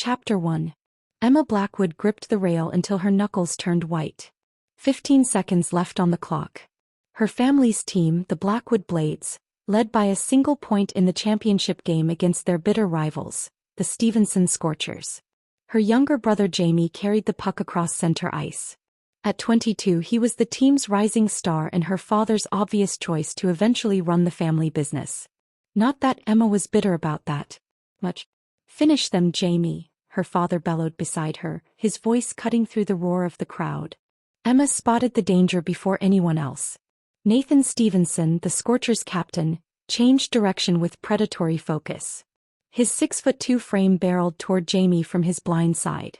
Chapter 1. Emma Blackwood gripped the rail until her knuckles turned white. 15 seconds left on the clock. Her family's team, the Blackwood Blades, led by a single point in the championship game against their bitter rivals, the Stevenson Scorchers. Her younger brother Jamie carried the puck across center ice. At 22 he was the team's rising star and her father's obvious choice to eventually run the family business. Not that Emma was bitter about that much. "Finish them, Jamie," her father bellowed beside her, his voice cutting through the roar of the crowd. Emma spotted the danger before anyone else. Nathan Stevenson, the Scorchers' captain, changed direction with predatory focus. His 6'2" frame barreled toward Jamie from his blind side.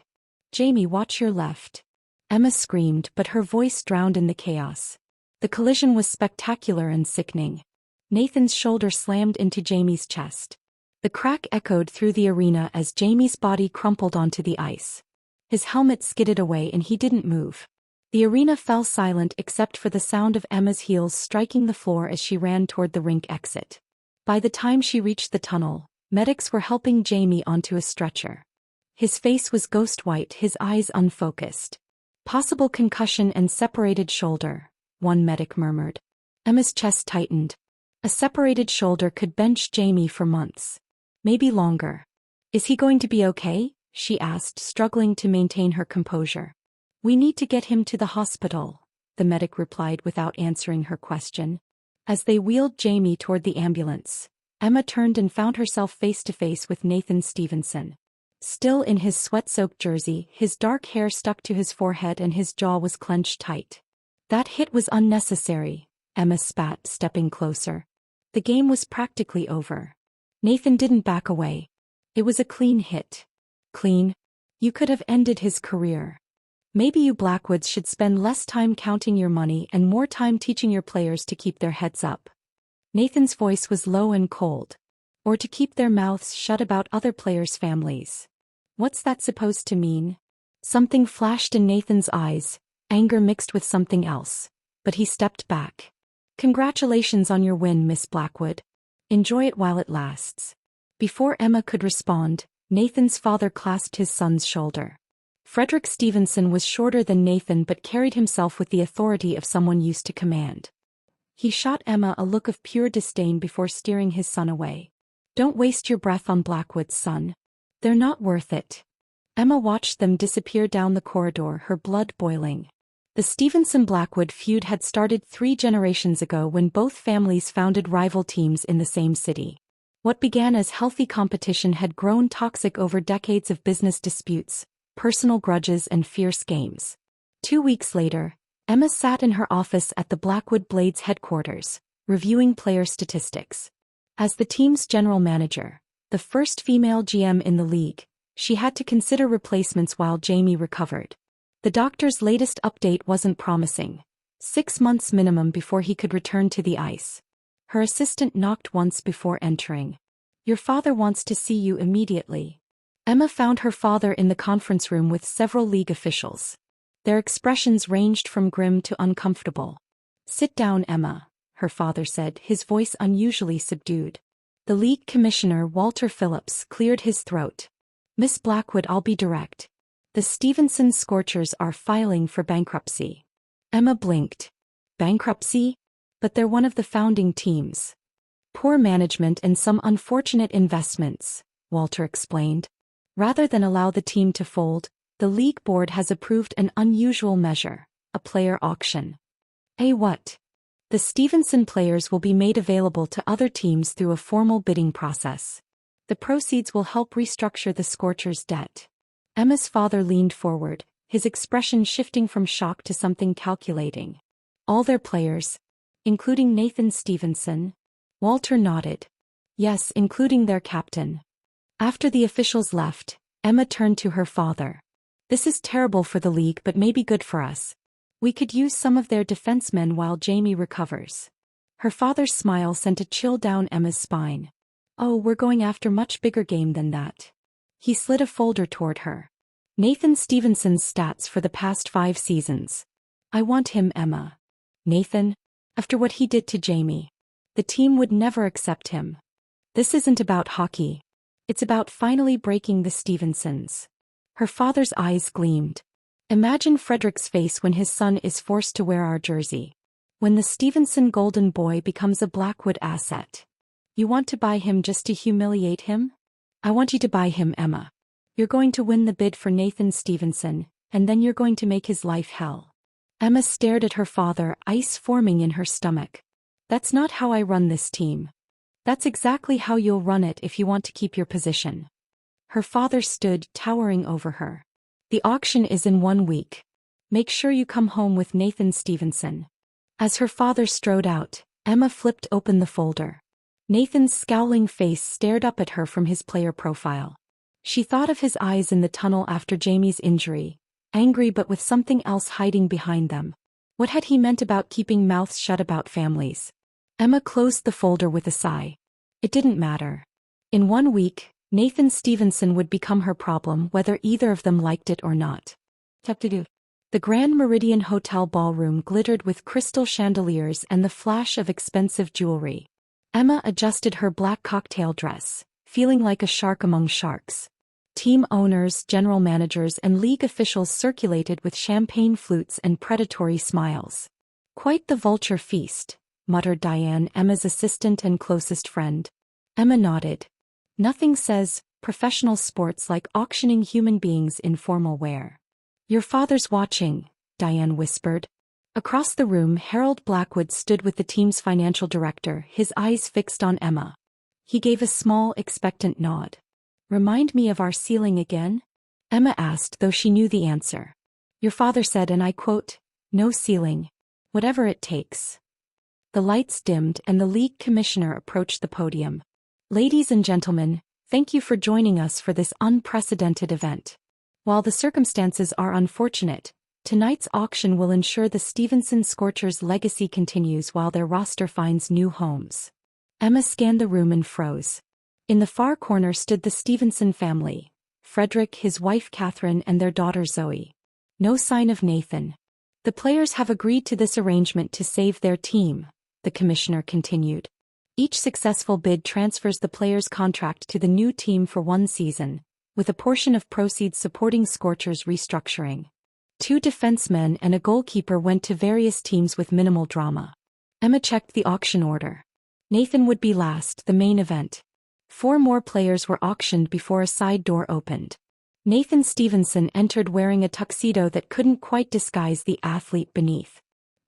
"Jamie, watch your left." Emma screamed, but her voice drowned in the chaos. The collision was spectacular and sickening. Nathan's shoulder slammed into Jamie's chest. The crack echoed through the arena as Jamie's body crumpled onto the ice. His helmet skidded away and he didn't move. The arena fell silent except for the sound of Emma's heels striking the floor as she ran toward the rink exit. By the time she reached the tunnel, medics were helping Jamie onto a stretcher. His face was ghost white, his eyes unfocused. "Possible concussion and separated shoulder," one medic murmured. Emma's chest tightened. A separated shoulder could bench Jamie for months. Maybe longer. "Is he going to be okay?" she asked, struggling to maintain her composure. "We need to get him to the hospital," the medic replied without answering her question. As they wheeled Jamie toward the ambulance, Emma turned and found herself face to face with Nathan Stevenson. Still in his sweat-soaked jersey, his dark hair stuck to his forehead and his jaw was clenched tight. "That hit was unnecessary," Emma spat, stepping closer. The game was practically over. Nathan didn't back away. "It was a clean hit." "Clean? You could have ended his career. Maybe you Blackwoods should spend less time counting your money and more time teaching your players to keep their heads up." Nathan's voice was low and cold. "Or to keep their mouths shut about other players' families." "What's that supposed to mean?" Something flashed in Nathan's eyes, anger mixed with something else. But he stepped back. "Congratulations on your win, Miss Blackwood. Enjoy it while it lasts." Before Emma could respond, Nathan's father clasped his son's shoulder. Frederick Stevenson was shorter than Nathan but carried himself with the authority of someone used to command. He shot Emma a look of pure disdain before steering his son away. "Don't waste your breath on Blackwood's son. They're not worth it." Emma watched them disappear down the corridor, her blood boiling. The Stevenson-Blackwood feud had started 3 generations ago when both families founded rival teams in the same city. What began as healthy competition had grown toxic over decades of business disputes, personal grudges and fierce games. 2 weeks later, Emma sat in her office at the Blackwood Blades headquarters, reviewing player statistics. As the team's general manager, the first female GM in the league, she had to consider replacements while Jamie recovered. The doctor's latest update wasn't promising. 6 months minimum before he could return to the ice. Her assistant knocked once before entering. "Your father wants to see you immediately." Emma found her father in the conference room with several league officials. Their expressions ranged from grim to uncomfortable. "Sit down, Emma," her father said, his voice unusually subdued. The league commissioner, Walter Phillips, cleared his throat. "Miss Blackwood, I'll be direct. The Stevenson Scorchers are filing for bankruptcy." Emma blinked. "Bankruptcy? But they're one of the founding teams." "Poor management and some unfortunate investments," Walter explained. "Rather than allow the team to fold, the league board has approved an unusual measure, a player auction." "A what?" "The Stevenson players will be made available to other teams through a formal bidding process. The proceeds will help restructure the Scorchers' debt." Emma's father leaned forward, his expression shifting from shock to something calculating. "All their players? Including Nathan Stevenson?" Walter nodded. "Yes, including their captain." After the officials left, Emma turned to her father. "This is terrible for the league but maybe good for us. We could use some of their defensemen while Jamie recovers." Her father's smile sent a chill down Emma's spine. "Oh, we're going after much bigger game than that." He slid a folder toward her. "Nathan Stevenson's stats for the past 5 seasons. I want him, Emma." "Nathan? After what he did to Jamie. The team would never accept him." "This isn't about hockey. It's about finally breaking the Stevensons. Her father's eyes gleamed. Imagine Frederick's face when his son is forced to wear our jersey. When the Stevenson golden boy becomes a Blackwood asset. You want to buy him just to humiliate him? I want you to buy him, Emma. You're going to win the bid for Nathan Stevenson, and then you're going to make his life hell. Emma stared at her father, ice forming in her stomach. That's not how I run this team. That's exactly how you'll run it if you want to keep your position. Her father stood, towering over her. The auction is in 1 week. Make sure you come home with Nathan Stevenson. As her father strode out, Emma flipped open the folder. Nathan's scowling face stared up at her from his player profile. She thought of his eyes in the tunnel after Jamie's injury, angry but with something else hiding behind them. What had he meant about keeping mouths shut about families? Emma closed the folder with a sigh. It didn't matter. In 1 week, Nathan Stevenson would become her problem whether either of them liked it or not. The Grand Meridian Hotel ballroom glittered with crystal chandeliers and the flash of expensive jewelry. Emma adjusted her black cocktail dress, feeling like a shark among sharks. Team owners, general managers and league officials circulated with champagne flutes and predatory smiles. Quite the vulture feast, muttered Diane, Emma's assistant and closest friend. Emma nodded. Nothing says professional sports like auctioning human beings in formal wear. Your father's watching, Diane whispered. Across the room, Harold Blackwood stood with the team's financial director, his eyes fixed on Emma. He gave a small, expectant nod. Remind me of our ceiling again? Emma asked, though she knew the answer. Your father said, and I quote, no ceiling. Whatever it takes. The lights dimmed and the league commissioner approached the podium. Ladies and gentlemen, thank you for joining us for this unprecedented event. While the circumstances are unfortunate, tonight's auction will ensure the Stevenson Scorchers' legacy continues while their roster finds new homes. Emma scanned the room and froze. In the far corner stood the Stevenson family, Frederick, his wife Catherine and their daughter Zoe. No sign of Nathan. The players have agreed to this arrangement to save their team, the commissioner continued. Each successful bid transfers the player's contract to the new team for 1 season, with a portion of proceeds supporting Scorchers' restructuring. 2 defensemen and a goalkeeper went to various teams with minimal drama. Emma checked the auction order. Nathan would be last, the main event. 4 more players were auctioned before a side door opened. Nathan Stevenson entered wearing a tuxedo that couldn't quite disguise the athlete beneath.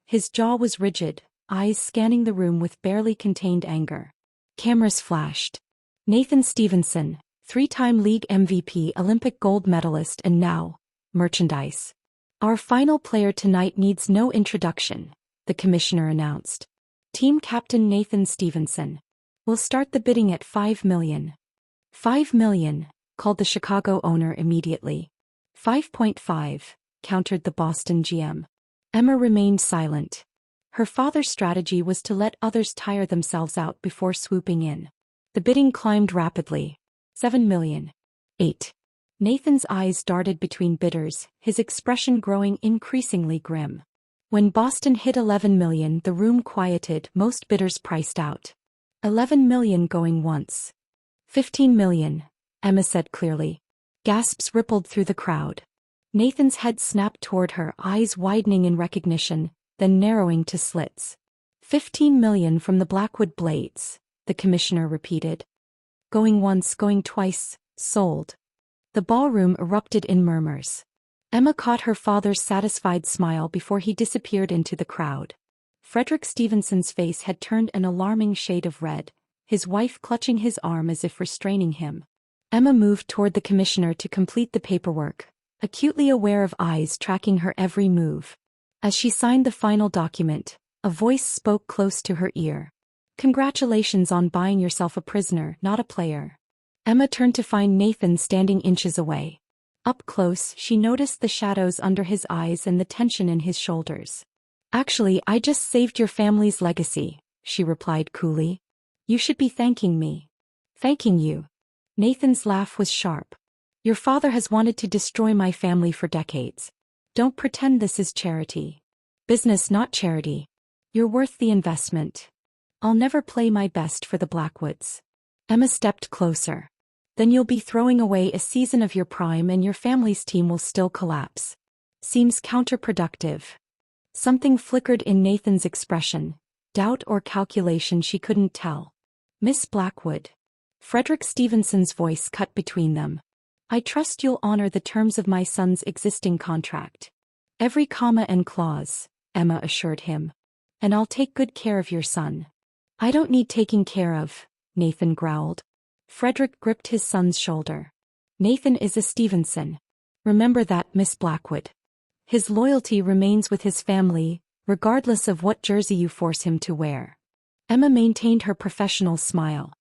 His jaw was rigid, eyes scanning the room with barely contained anger. Cameras flashed. Nathan Stevenson, 3-time league MVP, Olympic gold medalist and now, merchandise. Our final player tonight needs no introduction, the commissioner announced. Team captain Nathan Stevenson. We'll start the bidding at $5 million. $5 million, called the Chicago owner immediately. 5.5, countered the Boston GM. Emma remained silent. Her father's strategy was to let others tire themselves out before swooping in. The bidding climbed rapidly. $7 million. 8. Nathan's eyes darted between bidders, his expression growing increasingly grim. When Boston hit $11 million, the room quieted, most bidders priced out. $11 million going once. $15 million, Emma said clearly. Gasps rippled through the crowd. Nathan's head snapped toward her, eyes widening in recognition, then narrowing to slits. $15 million from the Blackwood Blades, the commissioner repeated. Going once, going twice, sold. The ballroom erupted in murmurs. Emma caught her father's satisfied smile before he disappeared into the crowd. Frederick Stevenson's face had turned an alarming shade of red, his wife clutching his arm as if restraining him. Emma moved toward the commissioner to complete the paperwork, acutely aware of eyes tracking her every move. As she signed the final document, a voice spoke close to her ear. Congratulations on buying yourself a prisoner, not a player. Emma turned to find Nathan standing inches away. Up close, she noticed the shadows under his eyes and the tension in his shoulders. Actually, I just saved your family's legacy, she replied coolly. You should be thanking me. Thanking you. Nathan's laugh was sharp. Your father has wanted to destroy my family for decades. Don't pretend this is charity. Business, not charity. You're worth the investment. I'll never play my best for the Blackwoods. Emma stepped closer. Then you'll be throwing away a season of your prime and your family's team will still collapse. Seems counterproductive. Something flickered in Nathan's expression, doubt or calculation she couldn't tell. Miss Blackwood. Frederick Stevenson's voice cut between them. I trust you'll honor the terms of my son's existing contract. Every comma and clause, Emma assured him. And I'll take good care of your son. I don't need taking care of, Nathan growled. Frederick gripped his son's shoulder. Nathan is a Stevenson. Remember that, Miss Blackwood. His loyalty remains with his family, regardless of what jersey you force him to wear. Emma maintained her professional smile.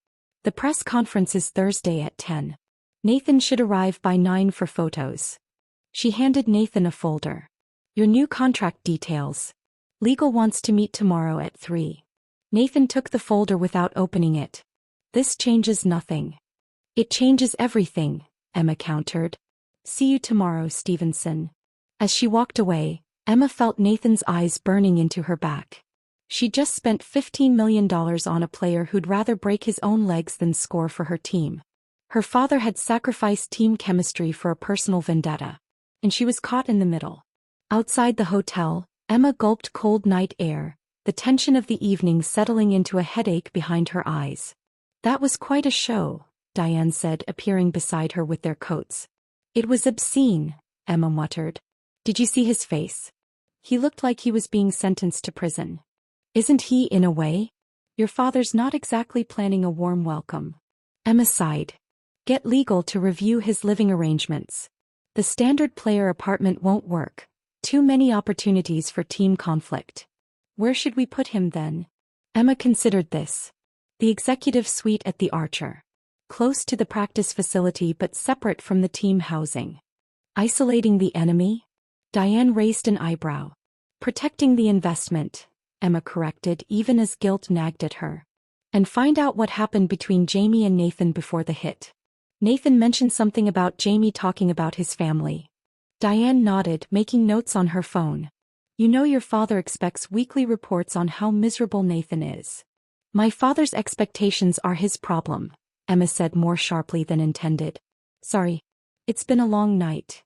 The press conference is Thursday at 10. Nathan should arrive by 9 for photos. She handed Nathan a folder. Your new contract details. Legal wants to meet tomorrow at 3. Nathan took the folder without opening it. This changes nothing. It changes everything, Emma countered. See you tomorrow, Stevenson. As she walked away, Emma felt Nathan's eyes burning into her back. She'd just spent $15 million on a player who'd rather break his own legs than score for her team. Her father had sacrificed team chemistry for a personal vendetta. And she was caught in the middle. Outside the hotel, Emma gulped cold night air, the tension of the evening settling into a headache behind her eyes. That was quite a show, Diane said, appearing beside her with their coats. It was obscene, Emma muttered. Did you see his face? He looked like he was being sentenced to prison. Isn't he, in a way? Your father's not exactly planning a warm welcome. Emma sighed. Get legal to review his living arrangements. The standard player apartment won't work. Too many opportunities for team conflict. Where should we put him then? Emma considered this. The executive suite at the Archer. Close to the practice facility but separate from the team housing. Isolating the enemy? Diane raised an eyebrow. Protecting the investment, Emma corrected even as guilt nagged at her. And find out what happened between Jamie and Nathan before the hit. Nathan mentioned something about Jamie talking about his family. Diane nodded, making notes on her phone. You know your father expects weekly reports on how miserable Nathan is. My father's expectations are his problem, Emma said more sharply than intended. Sorry. It's been a long night.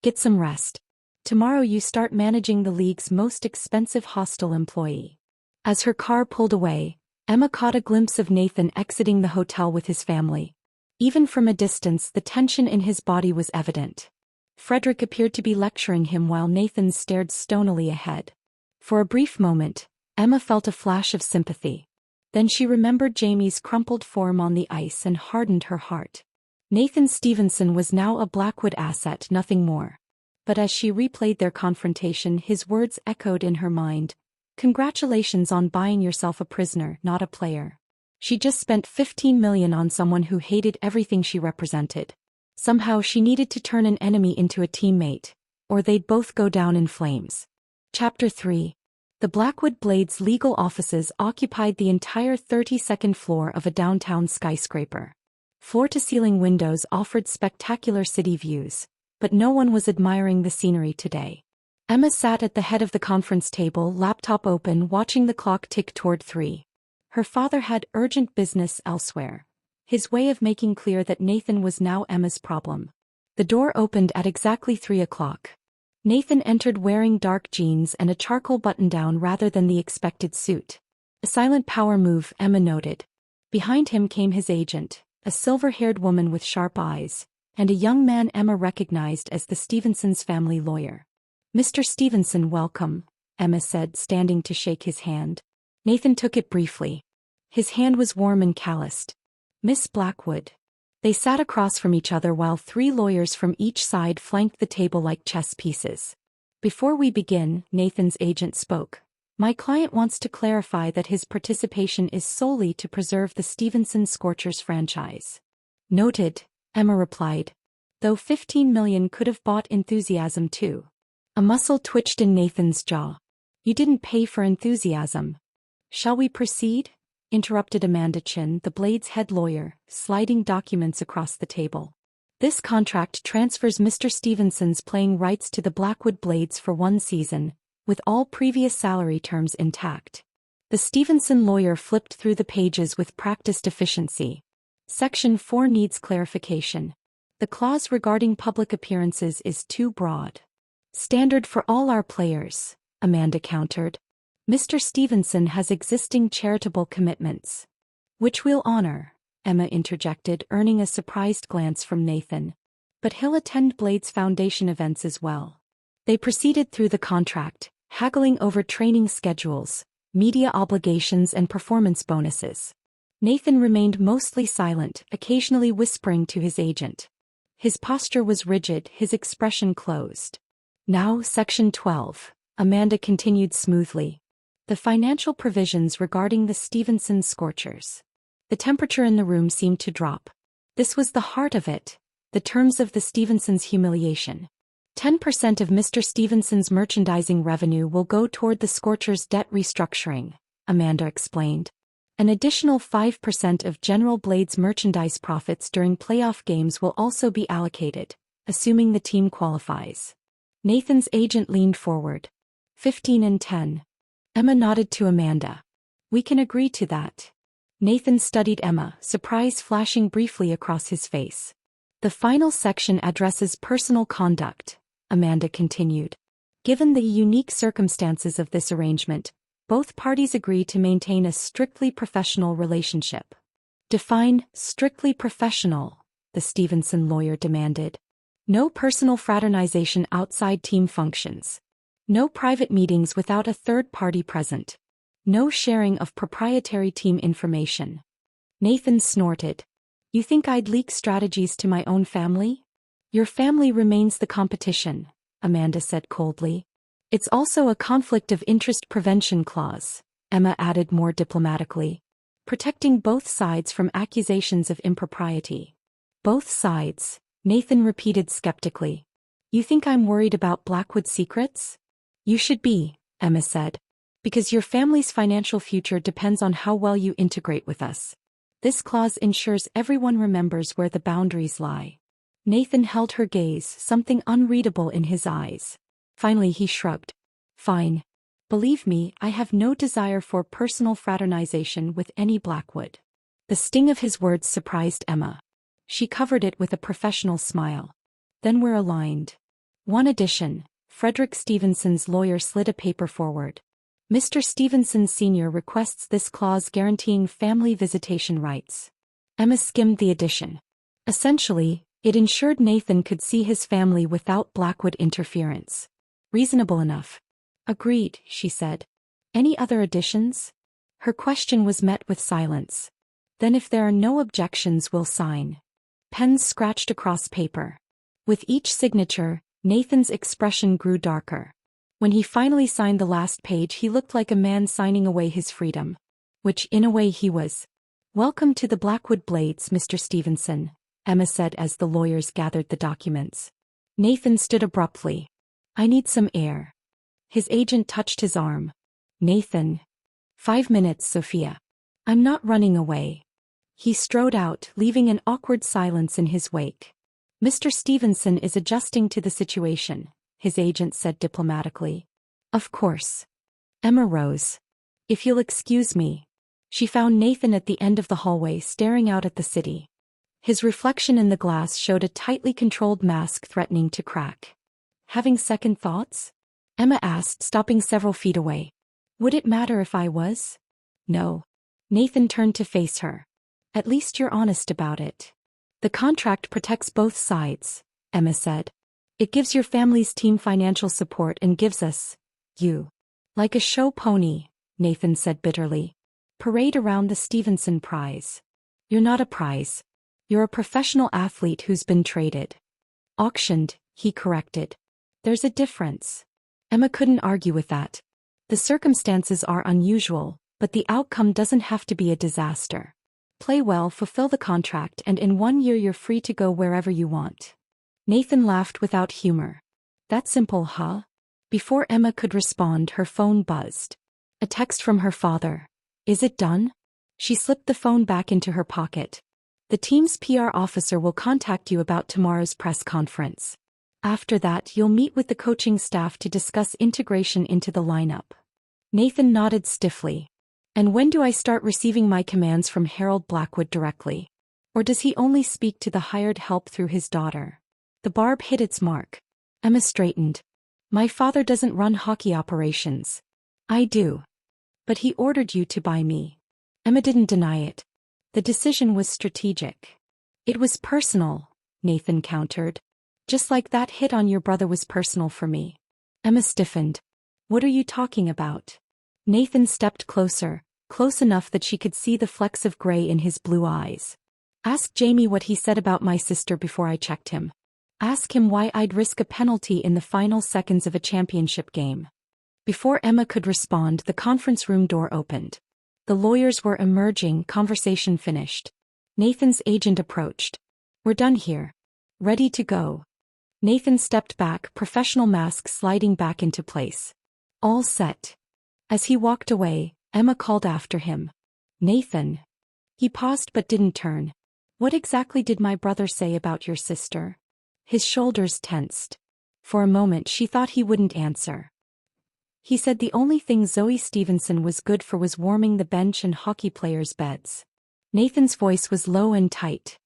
Get some rest. Tomorrow you start managing the league's most expensive hostile employee. As her car pulled away, Emma caught a glimpse of Nathan exiting the hotel with his family. Even from a distance, the tension in his body was evident. Frederick appeared to be lecturing him while Nathan stared stonily ahead. For a brief moment, Emma felt a flash of sympathy. Then she remembered Jamie's crumpled form on the ice and hardened her heart. Nathan Stevenson was now a Blackwood asset, nothing more. But as she replayed their confrontation, his words echoed in her mind. Congratulations on buying yourself a prisoner, not a player. She just spent $15 million on someone who hated everything she represented. Somehow she needed to turn an enemy into a teammate, or they'd both go down in flames. Chapter 3. The Blackwood Blades legal offices occupied the entire 32nd floor of a downtown skyscraper. Floor-to-ceiling windows offered spectacular city views, but no one was admiring the scenery today. Emma sat at the head of the conference table, laptop open, watching the clock tick toward 3. Her father had urgent business elsewhere. His way of making clear that Nathan was now Emma's problem. The door opened at exactly 3 o'clock. Nathan entered wearing dark jeans and a charcoal button-down rather than the expected suit. A silent power move, Emma noted. Behind him came his agent, a silver-haired woman with sharp eyes, and a young man Emma recognized as the Stevensons' family lawyer. Mr. Stevenson, welcome, Emma said, standing to shake his hand. Nathan took it briefly. His hand was warm and calloused. Miss Blackwood. They sat across from each other while 3 lawyers from each side flanked the table like chess pieces. Before we begin, Nathan's agent spoke. My client wants to clarify that his participation is solely to preserve the Stevenson Scorchers franchise. Noted, Emma replied. Though $15 million could have bought enthusiasm too. A muscle twitched in Nathan's jaw. You didn't pay for enthusiasm. Shall we proceed? Interrupted Amanda Chin, the Blades' head lawyer, sliding documents across the table. This contract transfers Mr. Stevenson's playing rights to the Blackwood Blades for 1 season, with all previous salary terms intact. The Stevenson lawyer flipped through the pages with practiced efficiency. Section 4 needs clarification. The clause regarding public appearances is too broad. Standard for all our players, Amanda countered. Mr. Stevenson has existing charitable commitments. Which we'll honor, Emma interjected, earning a surprised glance from Nathan. But he'll attend Blade's Foundation events as well. They proceeded through the contract, haggling over training schedules, media obligations and performance bonuses. Nathan remained mostly silent, occasionally whispering to his agent. His posture was rigid, his expression closed. Now, Section 12, Amanda continued smoothly. The financial provisions regarding the Stevenson scorchers. The temperature in the room seemed to drop. This was the heart of it, the terms of the Stevensons' humiliation. 10% of Mr. Stevenson's merchandising revenue will go toward the scorchers' debt restructuring, Amanda explained. An additional 5% of General Blade's merchandise profits during playoff games will also be allocated, assuming the team qualifies. Nathan's agent leaned forward. 15 and 10. Emma nodded to Amanda. We can agree to that. Nathan studied Emma, surprise flashing briefly across his face. The final section addresses personal conduct, Amanda continued. Given the unique circumstances of this arrangement, both parties agree to maintain a strictly professional relationship. Define strictly professional, the Stevenson lawyer demanded. No personal fraternization outside team functions. No private meetings without a third party present. No sharing of proprietary team information. Nathan snorted. You think I'd leak strategies to my own family? Your family remains the competition, Amanda said coldly. It's also a conflict of interest prevention clause, Emma added more diplomatically. Protecting both sides from accusations of impropriety. Both sides, Nathan repeated skeptically. You think I'm worried about Blackwood secrets? You should be, Emma said. Because your family's financial future depends on how well you integrate with us. This clause ensures everyone remembers where the boundaries lie. Nathan held her gaze, something unreadable in his eyes. Finally he shrugged. Fine. Believe me, I have no desire for personal fraternization with any Blackwood. The sting of his words surprised Emma. She covered it with a professional smile. Then we're aligned. One addition, Frederick Stevenson's lawyer slid a paper forward. Mr. Stevenson Sr. requests this clause guaranteeing family visitation rights. Emma skimmed the addition. Essentially, it ensured Nathan could see his family without Blackwood interference. Reasonable enough. Agreed, she said. Any other additions? Her question was met with silence. Then if there are no objections, we'll sign. Pens scratched across paper. With each signature, Nathan's expression grew darker. When he finally signed the last page, he looked like a man signing away his freedom. Which, in a way, he was. Welcome to the Blackwood Blades, Mr. Stevenson, Emma said as the lawyers gathered the documents. Nathan stood abruptly. I need some air. His agent touched his arm. Nathan. 5 minutes, Sophia. I'm not running away. He strode out, leaving an awkward silence in his wake. Mr. Stevenson is adjusting to the situation, his agent said diplomatically. Of course. Emma rose. If you'll excuse me. She found Nathan at the end of the hallway staring out at the city. His reflection in the glass showed a tightly controlled mask threatening to crack. Having second thoughts? Emma asked, stopping several feet away. Would it matter if I was? No. Nathan turned to face her. At least you're honest about it. The contract protects both sides, Emma said. It gives your family's team financial support and gives us, you. Like a show pony, Nathan said bitterly. Parade around the Stevenson prize. You're not a prize. You're a professional athlete who's been traded. Auctioned, he corrected. There's a difference. Emma couldn't argue with that. The circumstances are unusual, but the outcome doesn't have to be a disaster. Play well, fulfill the contract, and in 1 year you're free to go wherever you want. Nathan laughed without humor. That simple, huh? Before Emma could respond, her phone buzzed. A text from her father. Is it done? She slipped the phone back into her pocket. The team's PR officer will contact you about tomorrow's press conference. After that, you'll meet with the coaching staff to discuss integration into the lineup. Nathan nodded stiffly. And when do I start receiving my commands from Harold Blackwood directly? Or does he only speak to the hired help through his daughter? The barb hit its mark. Emma straightened. My father doesn't run hockey operations. I do. But he ordered you to buy me. Emma didn't deny it. The decision was strategic. It was personal, Nathan countered. Just like that hit on your brother was personal for me. Emma stiffened. What are you talking about? Nathan stepped closer, close enough that she could see the flecks of gray in his blue eyes. Ask Jamie what he said about my sister before I checked him. Ask him why I'd risk a penalty in the final seconds of a championship game. Before Emma could respond, the conference room door opened. The lawyers were emerging, conversation finished. Nathan's agent approached. We're done here. Ready to go. Nathan stepped back, professional mask sliding back into place. All set. As he walked away, Emma called after him. Nathan. He paused but didn't turn. What exactly did my brother say about your sister? His shoulders tensed. For a moment she thought he wouldn't answer. He said the only thing Zoe Stevenson was good for was warming the bench and hockey players' beds. Nathan's voice was low and tight.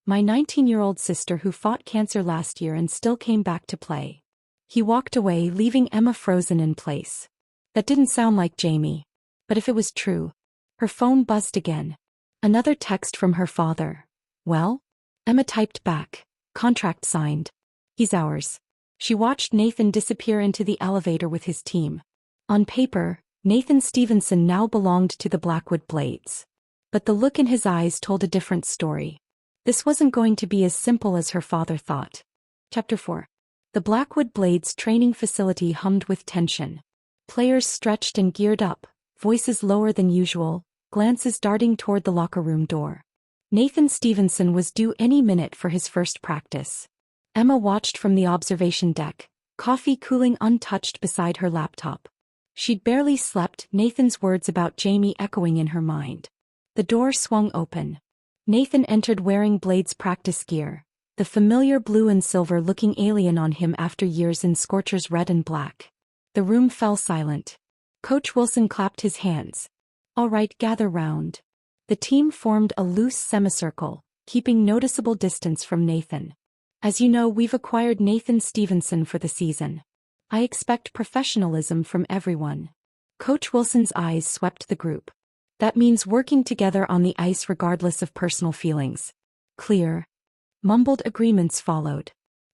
My 19-year-old sister who fought cancer last year and still came back to play. He walked away, leaving Emma frozen in place. That didn't sound like Jamie. But if it was true. Her phone buzzed again. Another text from her father. Well? Emma typed back. Contract signed. He's ours. She watched Nathan disappear into the elevator with his team. On paper, Nathan Stevenson now belonged to the Blackwood Blades. But the look in his eyes told a different story. This wasn't going to be as simple as her father thought. Chapter 4. The Blackwood Blades training facility hummed with tension. Players stretched and geared up, voices lower than usual, glances darting toward the locker room door. Nathan Stevenson was due any minute for his first practice. Emma watched from the observation deck, coffee cooling untouched beside her laptop. She'd barely slept, Nathan's words about Jamie echoing in her mind. The door swung open. Nathan entered wearing Blades practice gear, the familiar blue and silver looking alien on him after years in Scorcher's red and black. The room fell silent. Coach Wilson clapped his hands. All right, gather round. The team formed a loose semicircle, keeping noticeable distance from Nathan. As you know, we've acquired Nathan Stevenson for the season. I expect professionalism from everyone. Coach Wilson's eyes swept the group. That means working together on the ice regardless of personal feelings. Clear. Mumbled agreements followed.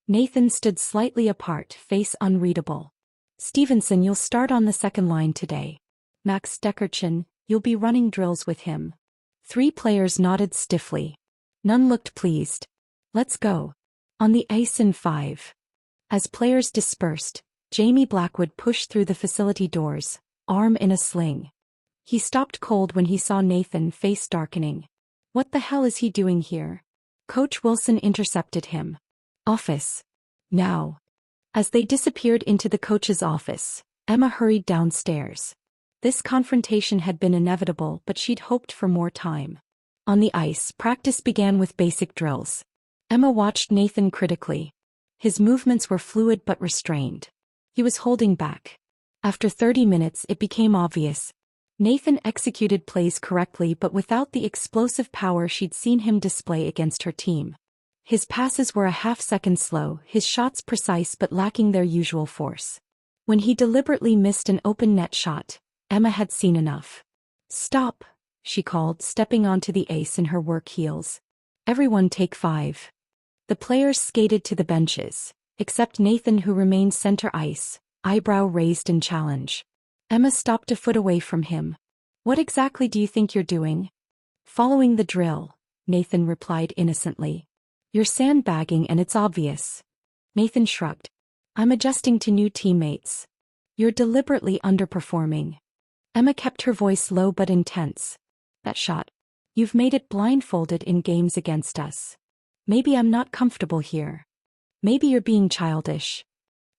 Nathan stood slightly apart, face unreadable. Stevenson, you'll start on the second line today. Max Deckerchin, you'll be running drills with him. 3 players nodded stiffly. None looked pleased. Let's go. On the ice in 5. As players dispersed, Jamie Blackwood pushed through the facility doors, arm in a sling. He stopped cold when he saw Nathan, face darkening. What the hell is he doing here? Coach Wilson intercepted him. Office. Now. As they disappeared into the coach's office, Emma hurried downstairs. This confrontation had been inevitable, but she'd hoped for more time. On the ice, practice began with basic drills. Emma watched Nathan critically. His movements were fluid but restrained. He was holding back. After 30 minutes, it became obvious. Nathan executed plays correctly but without the explosive power she'd seen him display against her team. His passes were a half-second slow, his shots precise but lacking their usual force. When he deliberately missed an open net shot, Emma had seen enough. Stop, she called, stepping onto the ice in her work heels. Everyone take 5. The players skated to the benches, except Nathan, who remained center ice, eyebrow raised in challenge. Emma stopped a foot away from him. What exactly do you think you're doing? Following the drill, Nathan replied innocently. You're sandbagging and it's obvious. Nathan shrugged. I'm adjusting to new teammates. You're deliberately underperforming. Emma kept her voice low but intense. That shot. You've made it blindfolded in games against us. Maybe I'm not comfortable here. Maybe you're being childish.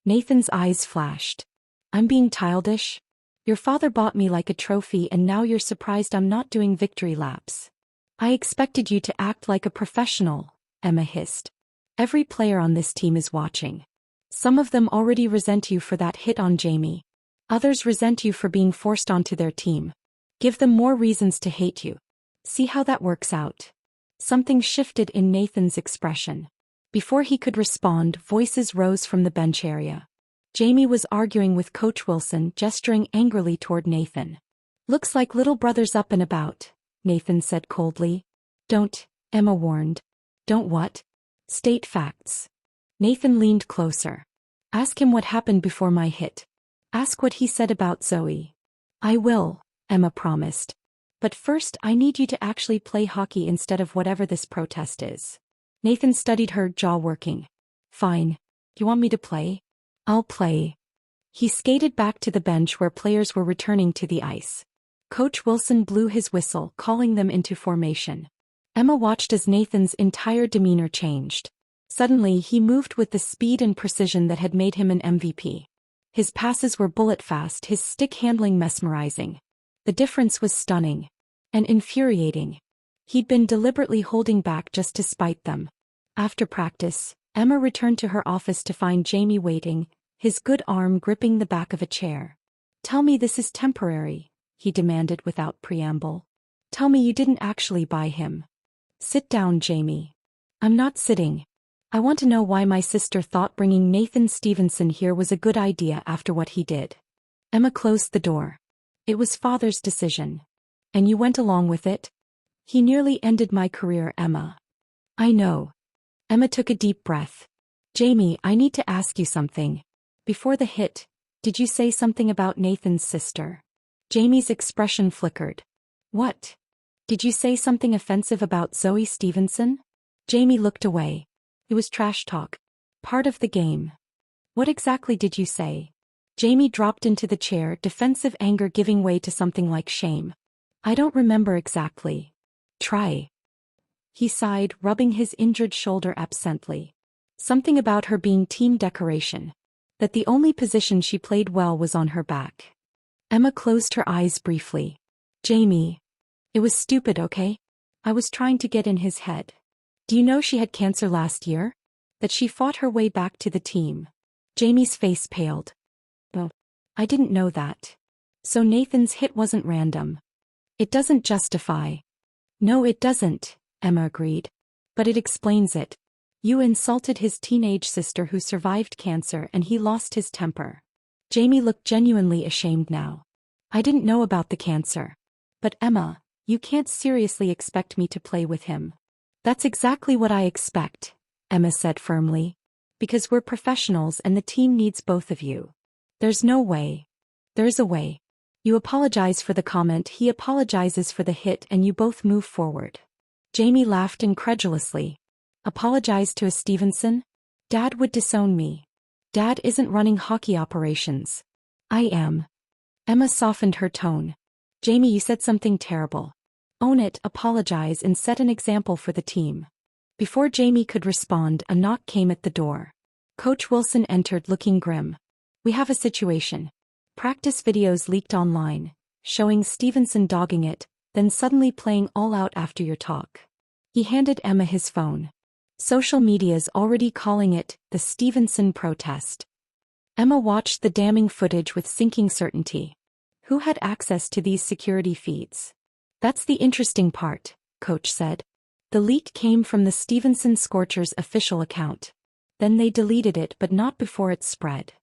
Nathan's eyes flashed. I'm being childish? Your father bought me like a trophy and now you're surprised I'm not doing victory laps. I expected you to act like a professional, Emma hissed. Every player on this team is watching. Some of them already resent you for that hit on Jamie. Others resent you for being forced onto their team. Give them more reasons to hate you. See how that works out. Something shifted in Nathan's expression. Before he could respond, voices rose from the bench area. Jamie was arguing with Coach Wilson, gesturing angrily toward Nathan. "Looks like little brother's up and about," Nathan said coldly. "Don't," Emma warned. "Don't what?" "State facts." Nathan leaned closer. "Ask him what happened before my hit. Ask what he said about Zoe." "I will," Emma promised. "But first I need you to actually play hockey instead of whatever this protest is." Nathan studied her, jaw working. "Fine. You want me to play? I'll play." He skated back to the bench where players were returning to the ice. Coach Wilson blew his whistle, calling them into formation. Emma watched as Nathan's entire demeanor changed. Suddenly he moved with the speed and precision that had made him an MVP. His passes were bullet-fast, his stick handling mesmerizing. The difference was stunning. And infuriating. He'd been deliberately holding back just to spite them. After practice, Emma returned to her office to find Jamie waiting, his good arm gripping the back of a chair. "Tell me this is temporary," he demanded without preamble. "Tell me you didn't actually buy him." "Sit down, Jamie." "I'm not sitting. I want to know why my sister thought bringing Nathan Stevenson here was a good idea after what he did." Emma closed the door. "It was father's decision. And you went along with it? He nearly ended my career, Emma." "I know." Emma took a deep breath. "Jamie, I need to ask you something. Before the hit, did you say something about Nathan's sister?" Jamie's expression flickered. "What? Did you say something offensive about Zoe Stevenson?" Jamie looked away. "It was trash talk. Part of the game." "What exactly did you say?" Jamie dropped into the chair, defensive anger giving way to something like shame. "I don't remember exactly." "Try." He sighed, rubbing his injured shoulder absently. "Something about her being team decoration. That the only position she played well was on her back." Emma closed her eyes briefly. "Jamie. It was stupid, okay? I was trying to get in his head. Do you know she had cancer last year? That she fought her way back to the team?" Jamie's face paled. "Oh, I didn't know that. So Nathan's hit wasn't random." "It doesn't justify." "No, it doesn't," Emma agreed. "But it explains it. You insulted his teenage sister who survived cancer and he lost his temper." Jamie looked genuinely ashamed now. "I didn't know about the cancer. But Emma, you can't seriously expect me to play with him." "That's exactly what I expect," Emma said firmly. "Because we're professionals and the team needs both of you." "There's no way." "There's a way. You apologize for the comment, he apologizes for the hit, and you both move forward." Jamie laughed incredulously. "Apologize to a Stevenson? Dad would disown me. Dad isn't running hockey operations. I am." Emma softened her tone. "Jamie, you said something terrible. Own it, apologize, and set an example for the team." Before Jamie could respond, a knock came at the door. Coach Wilson entered looking grim. "We have a situation." Practice videos leaked online, showing Stevenson dogging it, then suddenly playing all out after your talk. He handed Emma his phone. "Social media's already calling it the Stevenson protest." Emma watched the damning footage with sinking certainty. Who had access to these security feeds? "That's the interesting part," Coach said. "The leak came from the Stevenson Scorchers official account. Then they deleted it, but not before it spread."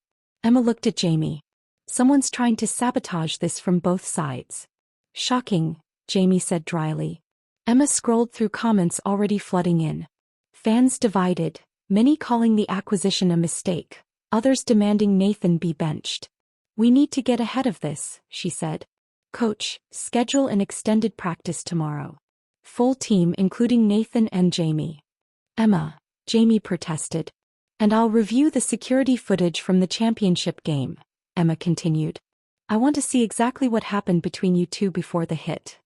Emma looked at Jamie. "Someone's trying to sabotage this from both sides." "Shocking," Jamie said dryly. Emma scrolled through comments already flooding in. Fans divided, many calling the acquisition a mistake, others demanding Nathan be benched. "We need to get ahead of this," she said. "Coach, schedule an extended practice tomorrow. Full team including Nathan and Jamie." "Emma," Jamie protested. "And I'll review the security footage from the championship game," Emma continued. "I want to see exactly what happened between you two before the hit."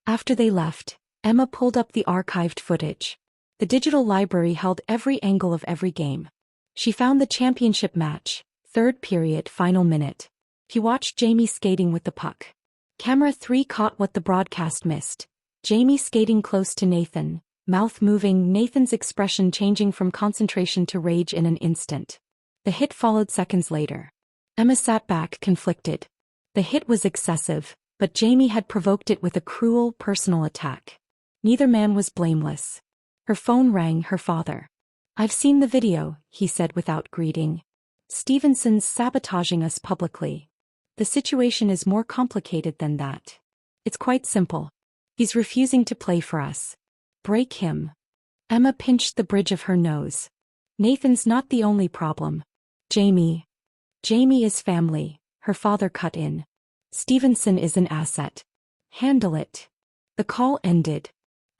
After they left, Emma pulled up the archived footage. The digital library held every angle of every game. She found the championship match, third period, final minute. He watched Jamie skating with the puck. Camera 3 caught what the broadcast missed. Jamie skating close to Nathan, mouth moving, Nathan's expression changing from concentration to rage in an instant. The hit followed seconds later. Emma sat back, conflicted. The hit was excessive, but Jamie had provoked it with a cruel, personal attack. Neither man was blameless. Her phone rang. Her father. "I've seen the video," he said without greeting. "Stevenson's sabotaging us publicly. The situation is more complicated than that. It's quite simple. He's refusing to play for us. Break him." Emma pinched the bridge of her nose. "Nathan's not the only problem. Jamie is family," her father cut in. "Stevenson is an asset. Handle it." The call ended.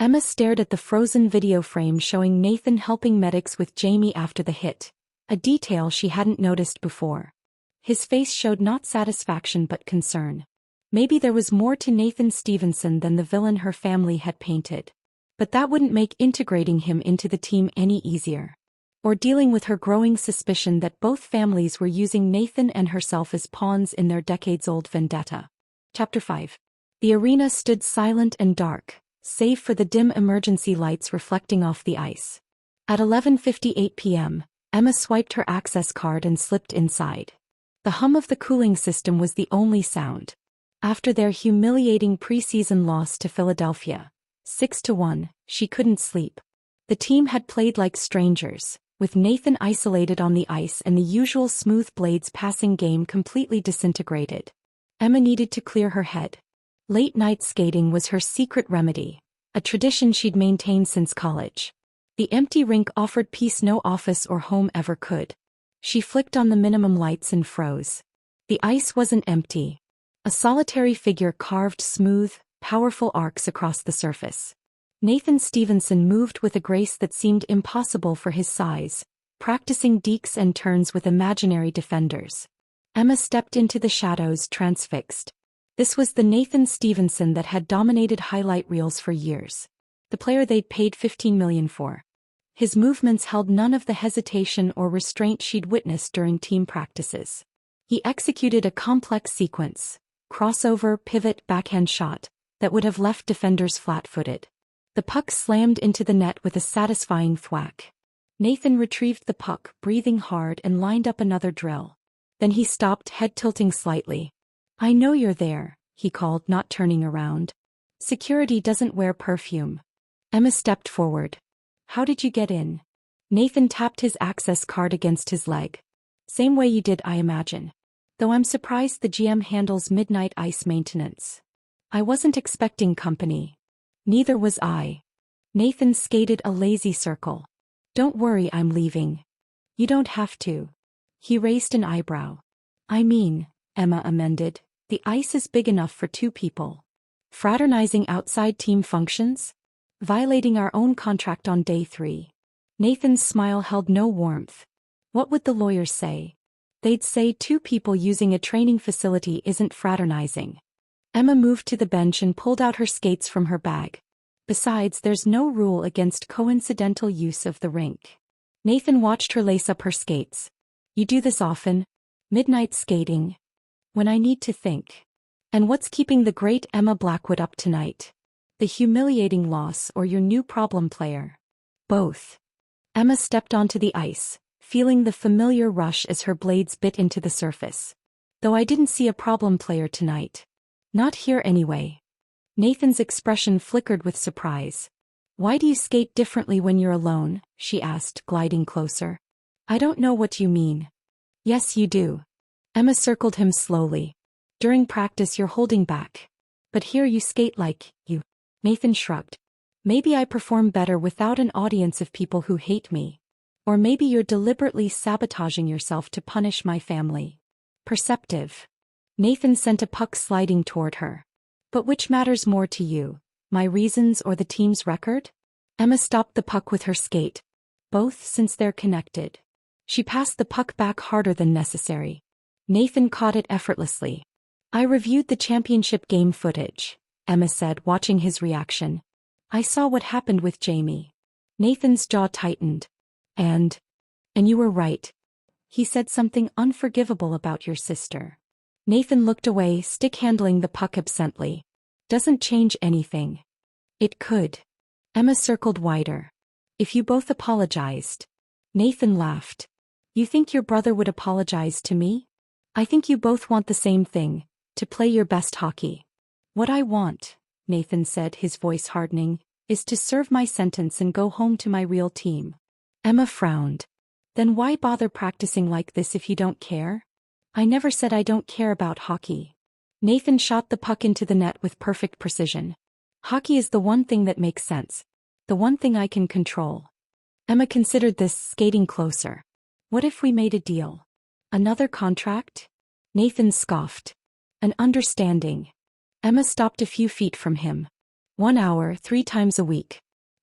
Emma stared at the frozen video frame showing Nathan helping medics with Jamie after the hit, a detail she hadn't noticed before. His face showed not satisfaction but concern. Maybe there was more to Nathan Stevenson than the villain her family had painted. But that wouldn't make integrating him into the team any easier. Or dealing with her growing suspicion that both families were using Nathan and herself as pawns in their decades-old vendetta. Chapter 5. The arena stood silent and dark, save for the dim emergency lights reflecting off the ice. At 11:58 p.m., Emma swiped her access card and slipped inside. The hum of the cooling system was the only sound. After their humiliating preseason loss to Philadelphia, 6-1, she couldn't sleep. The team had played like strangers, with Nathan isolated on the ice and the usual smooth blades passing game completely disintegrated. Emma needed to clear her head. Late-night skating was her secret remedy, a tradition she'd maintained since college. The empty rink offered peace no office or home ever could. She flicked on the minimum lights and froze. The ice wasn't empty. A solitary figure carved smooth, powerful arcs across the surface. Nathan Stevenson moved with a grace that seemed impossible for his size, practicing dekes and turns with imaginary defenders. Emma stepped into the shadows transfixed. This was the Nathan Stevenson that had dominated highlight reels for years. The player they'd paid $15 million for. His movements held none of the hesitation or restraint she'd witnessed during team practices. He executed a complex sequence, crossover, pivot, backhand shot, that would have left defenders flat-footed. The puck slammed into the net with a satisfying thwack. Nathan retrieved the puck, breathing hard, and lined up another drill. Then he stopped, head tilting slightly. "I know you're there," he called, not turning around. "Security doesn't wear perfume." Emma stepped forward. "How did you get in?" Nathan tapped his access card against his leg. "Same way you did, I imagine. Though I'm surprised the GM handles midnight ice maintenance. I wasn't expecting company." "Neither was I." Nathan skated a lazy circle. "Don't worry, I'm leaving." "You don't have to." He raised an eyebrow. "I mean," Emma amended, "the ice is big enough for 2 people. Fraternizing outside team functions? Violating our own contract on day 3. Nathan's smile held no warmth. What would the lawyers say? They'd say 2 people using a training facility isn't fraternizing. Emma moved to the bench and pulled out her skates from her bag. Besides, there's no rule against coincidental use of the rink. Nathan watched her lace up her skates. "You do this often? Midnight skating?" "When I need to think." "And what's keeping the great Emma Blackwood up tonight? The humiliating loss or your new problem player?" "Both." Emma stepped onto the ice, feeling the familiar rush as her blades bit into the surface. "Though I didn't see a problem player tonight. Not here anyway." Nathan's expression flickered with surprise. "Why do you skate differently when you're alone?" she asked, gliding closer. "I don't know what you mean." "Yes, you do." Emma circled him slowly. "During practice you're holding back. But here you skate like you." Nathan shrugged. "Maybe I perform better without an audience of people who hate me. Or maybe you're deliberately sabotaging yourself to punish my family." "Perceptive." Nathan sent a puck sliding toward her. "But which matters more to you, my reasons or the team's record?" Emma stopped the puck with her skate. "Both, since they're connected." She passed the puck back harder than necessary. Nathan caught it effortlessly. "I reviewed the championship game footage," Emma said, watching his reaction. "I saw what happened with Jamie." Nathan's jaw tightened. And you were right. He said something unforgivable about your sister." Nathan looked away, stick-handling the puck absently. "Doesn't change anything." "It could." Emma circled wider. "If you both apologized." Nathan laughed. "You think your brother would apologize to me? I think you both want the same thing, to play your best hockey." "What I want," Nathan said, his voice hardening, is to serve my sentence and go home to my real team. Emma frowned. Then why bother practicing like this if you don't care? I never said I don't care about hockey. Nathan shot the puck into the net with perfect precision. Hockey is the one thing that makes sense. The one thing I can control. Emma considered this, skating closer. What if we made a deal? Another contract? Nathan scoffed. An understanding. Emma stopped a few feet from him. 1 hour, 3 times a week.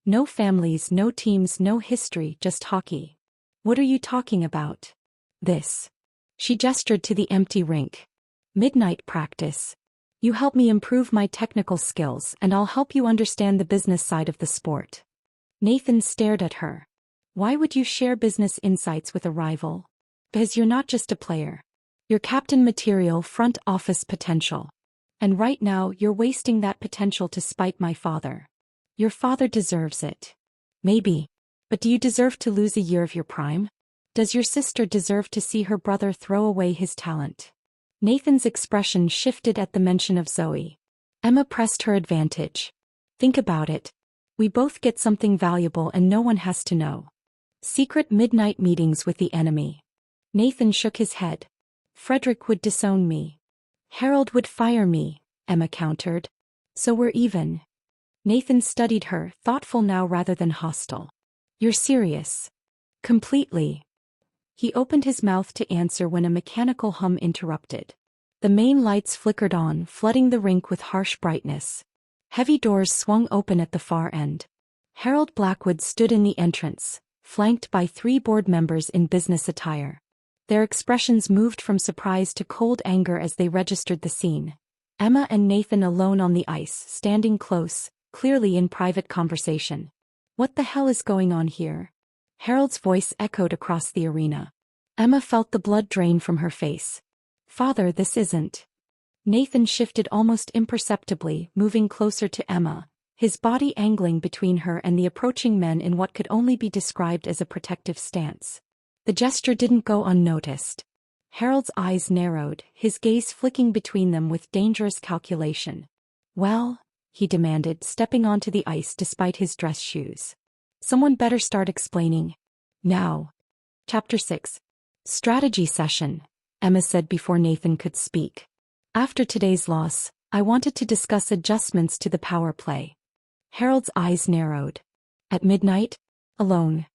No families, no teams, no history, just hockey. What are you talking about? This. She gestured to the empty rink. Midnight practice. You help me improve my technical skills and I'll help you understand the business side of the sport. Nathan stared at her. Why would you share business insights with a rival? Because you're not just a player. You're captain material, front office potential. And right now you're wasting that potential to spite my father. Your father deserves it. Maybe. But do you deserve to lose a year of your prime? Does your sister deserve to see her brother throw away his talent? Nathan's expression shifted at the mention of Zoe. Emma pressed her advantage. Think about it. We both get something valuable and no one has to know. Secret midnight meetings with the enemy. Nathan shook his head. Frederick would disown me. Harold would fire me, Emma countered. So we're even. Nathan studied her, thoughtful now rather than hostile. You're serious? Completely. He opened his mouth to answer when a mechanical hum interrupted. The main lights flickered on, flooding the rink with harsh brightness. Heavy doors swung open at the far end. Harold Blackwood stood in the entrance, flanked by 3 board members in business attire. Their expressions moved from surprise to cold anger as they registered the scene. Emma and Nathan alone on the ice, standing close, clearly in private conversation. What the hell is going on here? Harold's voice echoed across the arena. Emma felt the blood drain from her face. Father, this isn't. Nathan shifted almost imperceptibly, moving closer to Emma, his body angling between her and the approaching men in what could only be described as a protective stance. The gesture didn't go unnoticed. Harold's eyes narrowed, his gaze flicking between them with dangerous calculation. Well? He demanded, stepping onto the ice despite his dress shoes. Someone better start explaining. Now. Chapter 6. Strategy session, Emma said before Nathan could speak. After today's loss, I wanted to discuss adjustments to the power play. Harold's eyes narrowed. At midnight? Alone.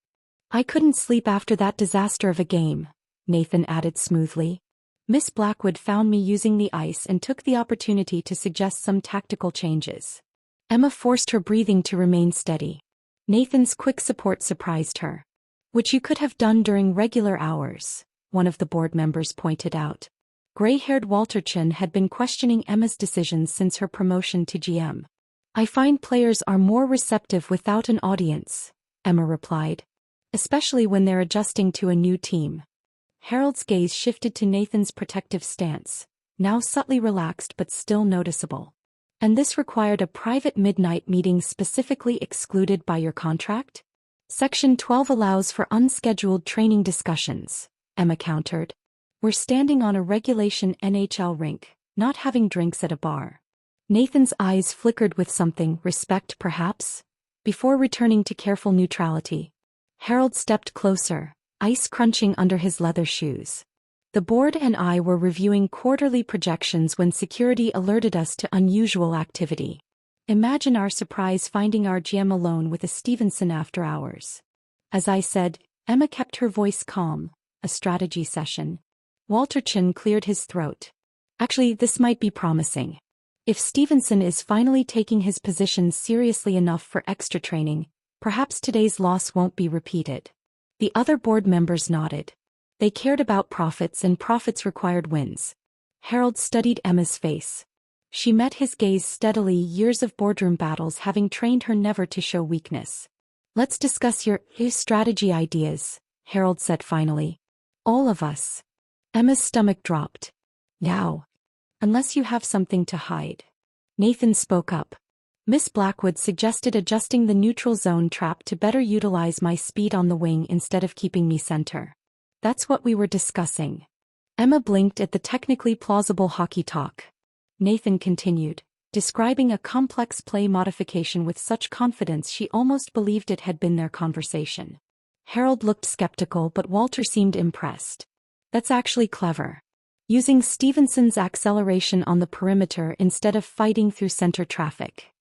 I couldn't sleep after that disaster of a game, Nathan added smoothly. Miss Blackwood found me using the ice and took the opportunity to suggest some tactical changes. Emma forced her breathing to remain steady. Nathan's quick support surprised her. Which you could have done during regular hours, one of the board members pointed out. Gray-haired Walter Chin had been questioning Emma's decisions since her promotion to GM. I find players are more receptive without an audience, Emma replied. Especially when they're adjusting to a new team. Harold's gaze shifted to Nathan's protective stance, now subtly relaxed but still noticeable. And this required a private midnight meeting specifically excluded by your contract? Section 12 allows for unscheduled training discussions, Emma countered. We're standing on a regulation NHL rink, not having drinks at a bar. Nathan's eyes flickered with something, respect perhaps? Before returning to careful neutrality. Harold stepped closer, ice crunching under his leather shoes. The board and I were reviewing quarterly projections when security alerted us to unusual activity. Imagine our surprise finding our GM alone with a Stevenson after hours. As I said, Emma kept her voice calm. A strategy session. Walter Chin cleared his throat. Actually, this might be promising. If Stevenson is finally taking his position seriously enough for extra training, perhaps today's loss won't be repeated. The other board members nodded. They cared about profits and profits required wins. Harold studied Emma's face. She met his gaze steadily, years of boardroom battles having trained her never to show weakness. Let's discuss your strategy ideas, Harold said finally. All of us. Emma's stomach dropped. Now. Unless you have something to hide. Nathan spoke up. Miss Blackwood suggested adjusting the neutral zone trap to better utilize my speed on the wing instead of keeping me center. That's what we were discussing. Emma blinked at the technically plausible hockey talk. Nathan continued. describing a complex play modification with such confidence she almost believed it had been their conversation. Harold looked skeptical, but Walter seemed impressed. That's actually clever. Using Stevenson's acceleration on the perimeter instead of fighting through center traffic.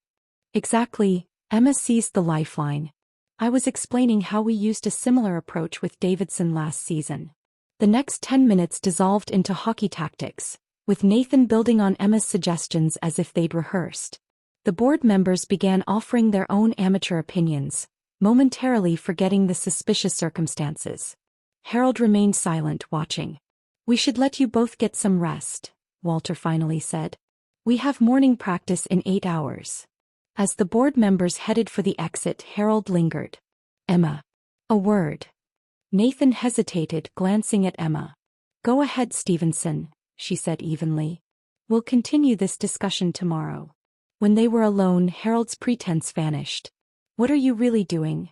Exactly, Emma seized the lifeline. I was explaining how we used a similar approach with Davidson last season. The next 10 minutes dissolved into hockey tactics, with Nathan building on Emma's suggestions as if they'd rehearsed. The board members began offering their own amateur opinions, momentarily forgetting the suspicious circumstances. Harold remained silent, watching. We should let you both get some rest, Walter finally said. We have morning practice in 8 hours. As the board members headed for the exit, Harold lingered. Emma. A word. Nathan hesitated, glancing at Emma. Go ahead, Stevenson, she said evenly. We'll continue this discussion tomorrow. When they were alone, Harold's pretense vanished. What are you really doing?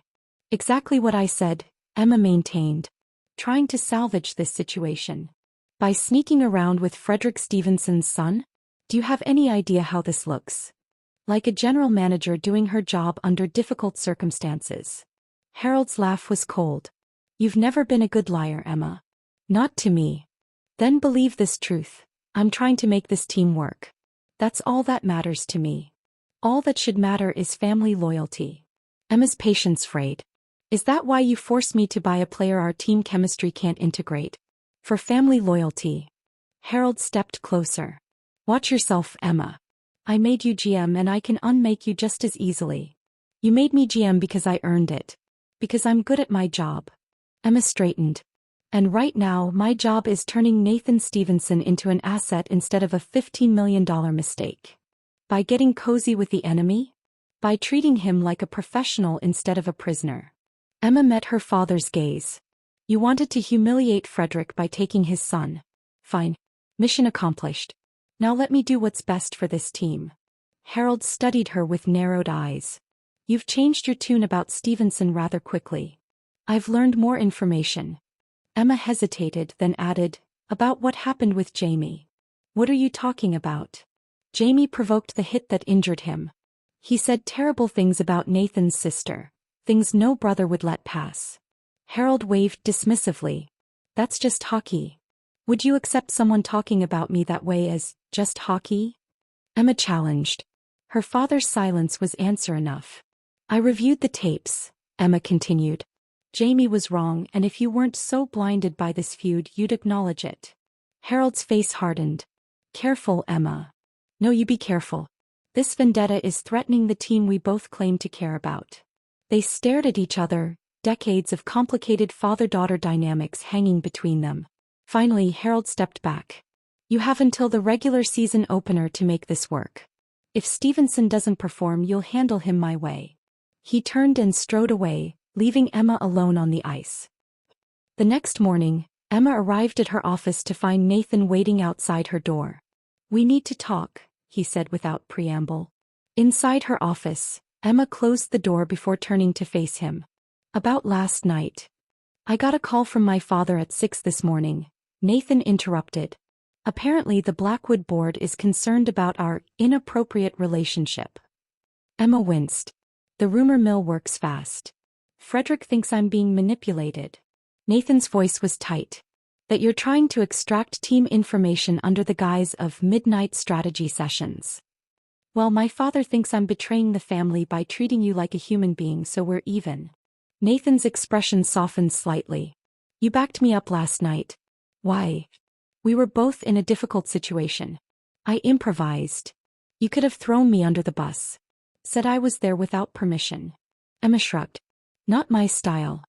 Exactly what I said, Emma maintained. Trying to salvage this situation. By sneaking around with Frederick Stevenson's son? Do you have any idea how this looks? Like a general manager doing her job under difficult circumstances. Harold's laugh was cold. You've never been a good liar, Emma. Not to me. Then believe this truth. I'm trying to make this team work. That's all that matters to me. All that should matter is family loyalty. Emma's patience frayed. Is that why you forced me to buy a player our team chemistry can't integrate? For family loyalty. Harold stepped closer. Watch yourself, Emma. I made you GM and I can unmake you just as easily. You made me GM because I earned it. Because I'm good at my job. Emma straightened. And right now my job is turning Nathan Stevenson into an asset instead of a $15 million mistake. By getting cozy with the enemy? By treating him like a professional instead of a prisoner. Emma met her father's gaze. You wanted to humiliate Frederick by taking his son. Fine. Mission accomplished. Now let me do what's best for this team. Harold studied her with narrowed eyes. You've changed your tune about Stevenson rather quickly. I've learned more information. Emma hesitated, then added, about what happened with Jamie. What are you talking about? Jamie provoked the hit that injured him. He said terrible things about Nathan's sister, things no brother would let pass. Harold waved dismissively. That's just hockey. Would you accept someone talking about me that way as just hockey? Emma challenged. Her father's silence was answer enough. I reviewed the tapes, Emma continued. Jamie was wrong, and if you weren't so blinded by this feud, you'd acknowledge it. Harold's face hardened. Careful, Emma. No, you be careful. This vendetta is threatening the team we both claim to care about. They stared at each other, decades of complicated father-daughter dynamics hanging between them. Finally, Harold stepped back. You have until the regular season opener to make this work. If Stevenson doesn't perform, you'll handle him my way. He turned and strode away, leaving Emma alone on the ice. The next morning, Emma arrived at her office to find Nathan waiting outside her door. We need to talk, he said without preamble. Inside her office, Emma closed the door before turning to face him. About last night. I got a call from my father at 6 this morning, Nathan interrupted. Apparently the Blackwood board is concerned about our inappropriate relationship. Emma winced. The rumor mill works fast. Frederick thinks I'm being manipulated. Nathan's voice was tight. That you're trying to extract team information under the guise of midnight strategy sessions. Well, my father thinks I'm betraying the family by treating you like a human being, so we're even. Nathan's expression softened slightly. You backed me up last night. Why? We were both in a difficult situation. I improvised. You could have thrown me under the bus. Said I was there without permission. Emma shrugged. Not my style.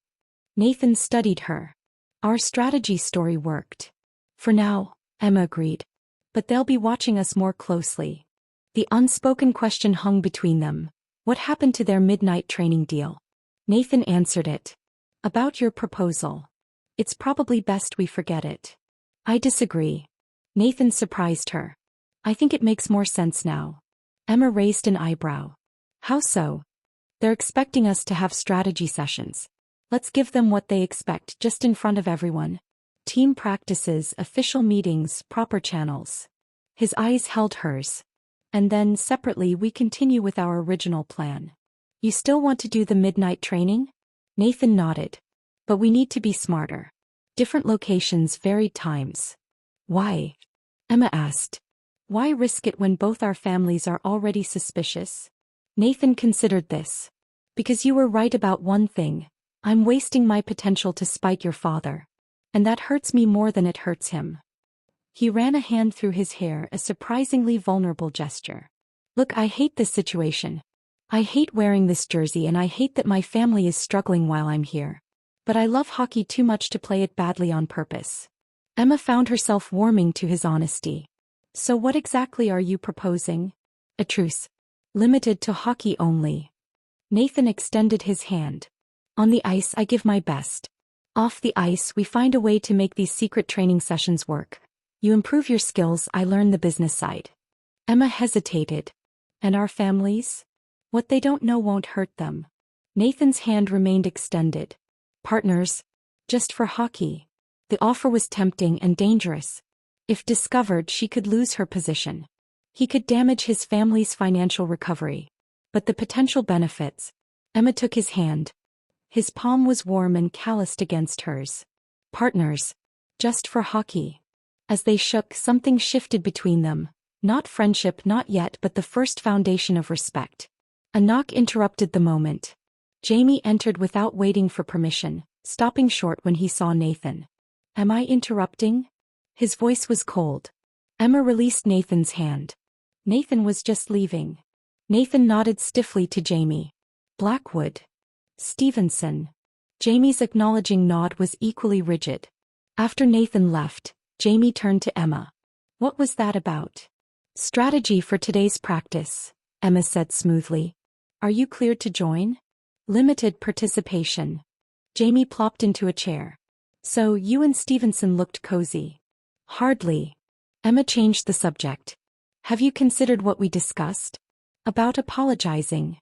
Nathan studied her. Our strategy story worked. For now, Emma agreed. But they'll be watching us more closely. The unspoken question hung between them. What happened to their midnight training deal? Nathan answered it. About your proposal. It's probably best we forget it. I disagree. Nathan surprised her. I think it makes more sense now. Emma raised an eyebrow. How so? They're expecting us to have strategy sessions. Let's give them what they expect just in front of everyone. Team practices, official meetings, proper channels. His eyes held hers. And then, separately, we continue with our original plan. You still want to do the midnight training? Nathan nodded. But we need to be smarter. Different locations, varied times. Why? Emma asked. Why risk it when both our families are already suspicious? Nathan considered this. Because you were right about one thing. I'm wasting my potential to spite your father. And that hurts me more than it hurts him. He ran a hand through his hair, a surprisingly vulnerable gesture. Look, I hate this situation. I hate wearing this jersey and I hate that my family is struggling while I'm here. But I love hockey too much to play it badly on purpose. Emma found herself warming to his honesty. So what exactly are you proposing? A truce. Limited to hockey only. Nathan extended his hand. On the ice I give my best. Off the ice we find a way to make these secret training sessions work. You improve your skills, I learn the business side. Emma hesitated. And our families? What they don't know won't hurt them. Nathan's hand remained extended. Partners? Just for hockey. The offer was tempting and dangerous. If discovered, she could lose her position. He could damage his family's financial recovery. But the potential benefits. Emma took his hand. His palm was warm and calloused against hers. Partners. Just for hockey. As they shook, something shifted between them. Not friendship, not yet, but the first foundation of respect. A knock interrupted the moment. Jamie entered without waiting for permission, stopping short when he saw Nathan. Am I interrupting? His voice was cold. Emma released Nathan's hand. Nathan was just leaving. Nathan nodded stiffly to Jamie. Blackwood. Stevenson. Jamie's acknowledging nod was equally rigid. After Nathan left, Jamie turned to Emma. What was that about? Strategy for today's practice, Emma said smoothly. Are you cleared to join? Limited participation. Jamie plopped into a chair. So you and Stevenson looked cozy. Hardly. Emma changed the subject. Have you considered what we discussed? About apologizing.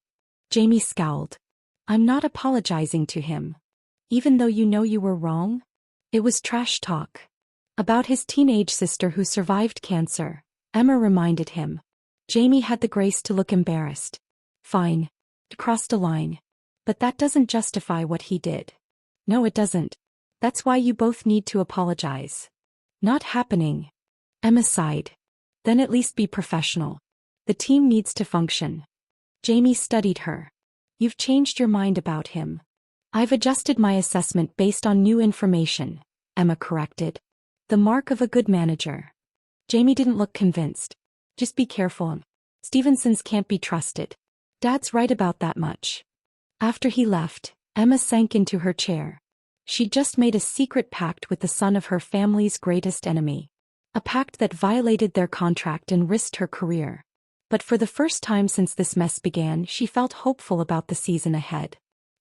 Jamie scowled. I'm not apologizing to him. Even though you know you were wrong? It was trash talk. About his teenage sister who survived cancer, Emma reminded him. Jamie had the grace to look embarrassed. Fine. Crossed a line. But that doesn't justify what he did. No, it doesn't. That's why you both need to apologize. Not happening. Emma sighed. Then at least be professional. The team needs to function. Jamie studied her. You've changed your mind about him. I've adjusted my assessment based on new information, Emma corrected. The mark of a good manager. Jamie didn't look convinced. Just be careful. Stevensons can't be trusted. Dad's right about that much. After he left, Emma sank into her chair. She'd just made a secret pact with the son of her family's greatest enemy. A pact that violated their contract and risked her career. But for the first time since this mess began, she felt hopeful about the season ahead.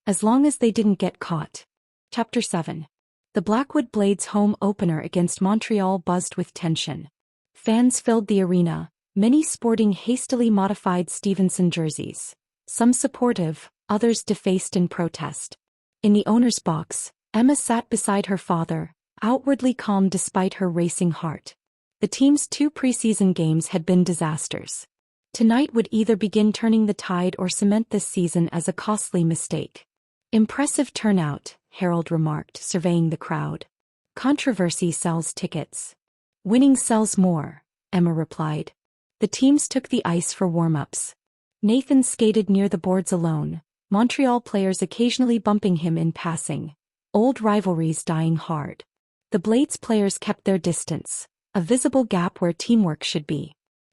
As long as they didn't get caught. Chapter 7. The Blackwood Blades home opener against Montreal buzzed with tension. Fans filled the arena, many sporting hastily modified Stevenson jerseys. Some supportive, others defaced in protest. In the owner's box, Emma sat beside her father, outwardly calm despite her racing heart. The team's 2 preseason games had been disasters. Tonight would either begin turning the tide or cement this season as a costly mistake. Impressive turnout, Harold remarked, surveying the crowd. Controversy sells tickets. Winning sells more, Emma replied. The teams took the ice for warm-ups. Nathan skated near the boards alone, Montreal players occasionally bumping him in passing. Old rivalries dying hard. The Blades players kept their distance, a visible gap where teamwork should be.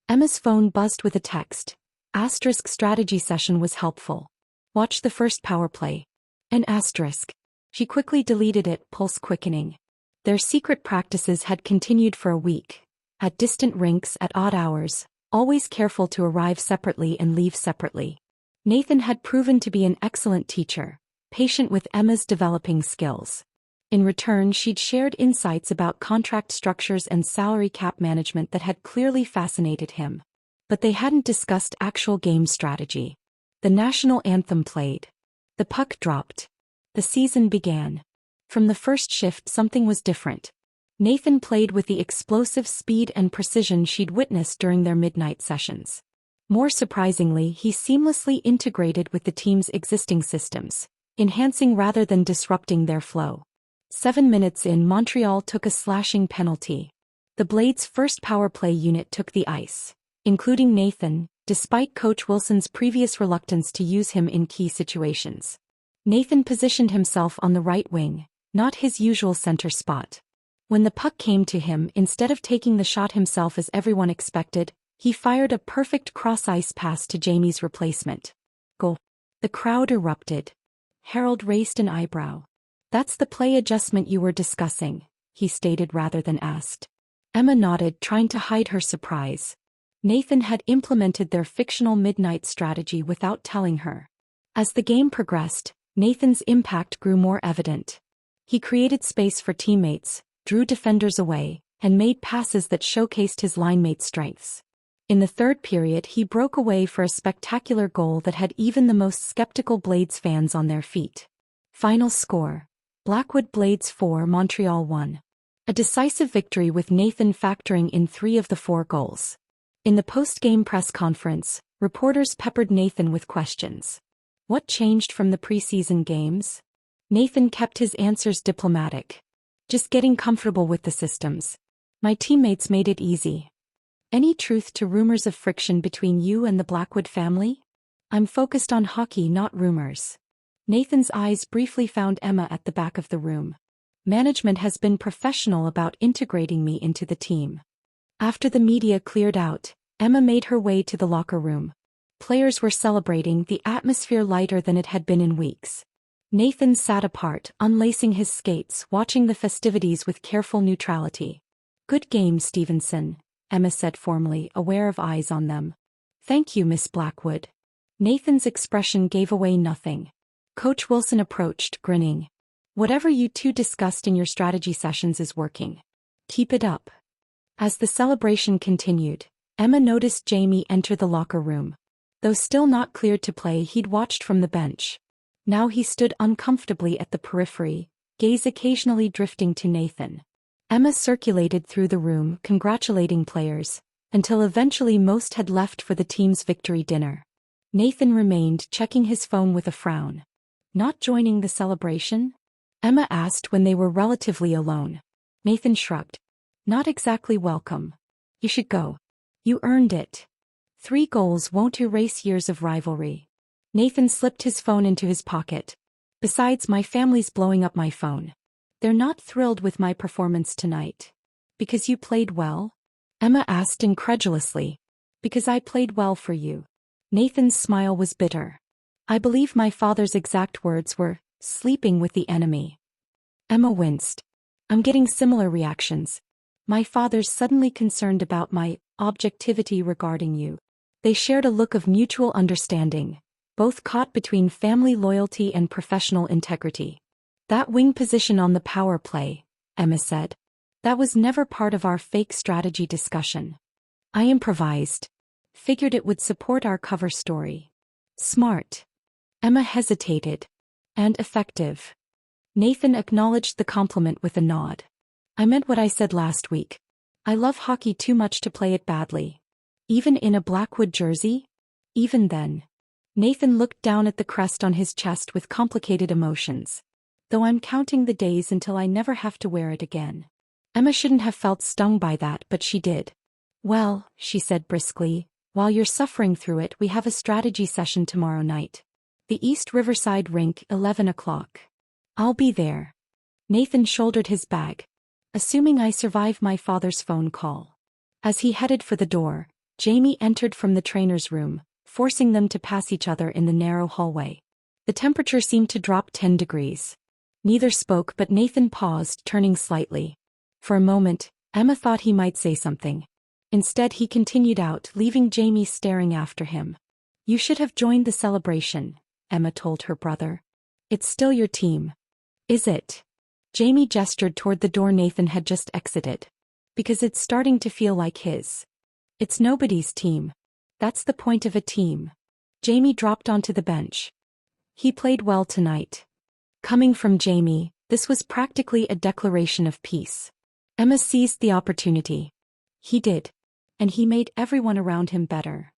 Emma's phone buzzed with a text. Asterisk strategy session was helpful. Watch the first power play. An asterisk. She quickly deleted it, pulse quickening. Their secret practices had continued for a week. At distant rinks at odd hours, always careful to arrive separately and leave separately. Nathan had proven to be an excellent teacher, patient with Emma's developing skills. In return, she'd shared insights about contract structures and salary cap management that had clearly fascinated him. But they hadn't discussed actual game strategy. The national anthem played. The puck dropped. The season began. From the first shift, something was different. Nathan played with the explosive speed and precision she'd witnessed during their midnight sessions. More surprisingly, he seamlessly integrated with the team's existing systems, enhancing rather than disrupting their flow. 7 minutes in, Montreal took a slashing penalty. The Blades' first power play unit took the ice, including Nathan, despite Coach Wilson's previous reluctance to use him in key situations. Nathan positioned himself on the right wing, not his usual center spot. When the puck came to him, instead of taking the shot himself as everyone expected, he fired a perfect cross-ice pass to Jamie's replacement. Goal. The crowd erupted. Harold raised an eyebrow. "That's the play adjustment you were discussing," he stated rather than asked. Emma nodded, trying to hide her surprise. Nathan had implemented their fictional midnight strategy without telling her. As the game progressed, Nathan's impact grew more evident. He created space for teammates, drew defenders away, and made passes that showcased his line-mates' strengths. In the third period, he broke away for a spectacular goal that had even the most skeptical Blades fans on their feet. Final score: Blackwood Blades 4, Montreal 1. A decisive victory with Nathan factoring in 3 of the 4 goals. In the post-game press conference, reporters peppered Nathan with questions. What changed from the preseason games? Nathan kept his answers diplomatic. Just getting comfortable with the systems. My teammates made it easy. Any truth to rumors of friction between you and the Blackwood family? I'm focused on hockey, not rumors. Nathan's eyes briefly found Emma at the back of the room. Management has been professional about integrating me into the team. After the media cleared out, Emma made her way to the locker room. Players were celebrating, the atmosphere lighter than it had been in weeks. Nathan sat apart, unlacing his skates, watching the festivities with careful neutrality. "Good game, Stevenson," Emma said formally, aware of eyes on them. "Thank you, Miss Blackwood." Nathan's expression gave away nothing. Coach Wilson approached, grinning. "Whatever you two discussed in your strategy sessions is working. Keep it up." As the celebration continued, Emma noticed Jamie enter the locker room. Though still not cleared to play, he'd watched from the bench. Now he stood uncomfortably at the periphery, gaze occasionally drifting to Nathan. Emma circulated through the room, congratulating players, until eventually most had left for the team's victory dinner. Nathan remained, checking his phone with a frown. "Not joining the celebration?" Emma asked when they were relatively alone. Nathan shrugged. "Not exactly welcome. You should go. You earned it. 3 goals won't erase years of rivalry." Nathan slipped his phone into his pocket. "Besides, my family's blowing up my phone. They're not thrilled with my performance tonight." "Because you played well?" Emma asked incredulously. "Because I played well for you." Nathan's smile was bitter. "I believe my father's exact words were, 'sleeping with the enemy.'" Emma winced. "I'm getting similar reactions. My father's suddenly concerned about my objectivity regarding you." They shared a look of mutual understanding, both caught between family loyalty and professional integrity. "That wing position on the power play," Emma said. "That was never part of our fake strategy discussion. I improvised. Figured it would support our cover story." "Smart." Emma hesitated. "And effective." Nathan acknowledged the compliment with a nod. "I meant what I said last week. I love hockey too much to play it badly. Even in a Blackwood jersey? Even then." Nathan looked down at the crest on his chest with complicated emotions. "Though I'm counting the days until I never have to wear it again." Emma shouldn't have felt stung by that, but she did. "Well," she said briskly, "while you're suffering through it, we have a strategy session tomorrow night. The East Riverside rink, 11 o'clock. I'll be there." Nathan shouldered his bag. "Assuming I survive my father's phone call." As he headed for the door, Jamie entered from the trainer's room, forcing them to pass each other in the narrow hallway. The temperature seemed to drop 10 degrees. Neither spoke, but Nathan paused, turning slightly. For a moment, Emma thought he might say something. Instead, he continued out, leaving Jamie staring after him. "You should have joined the celebration," Emma told her brother. "It's still your team." "Is it?" Jamie gestured toward the door Nathan had just exited. "Because it's starting to feel like his. It's nobody's team. That's the point of a team." Jamie dropped onto the bench. "He played well tonight." Coming from Jamie, this was practically a declaration of peace. Emma seized the opportunity. "He did. And he made everyone around him better."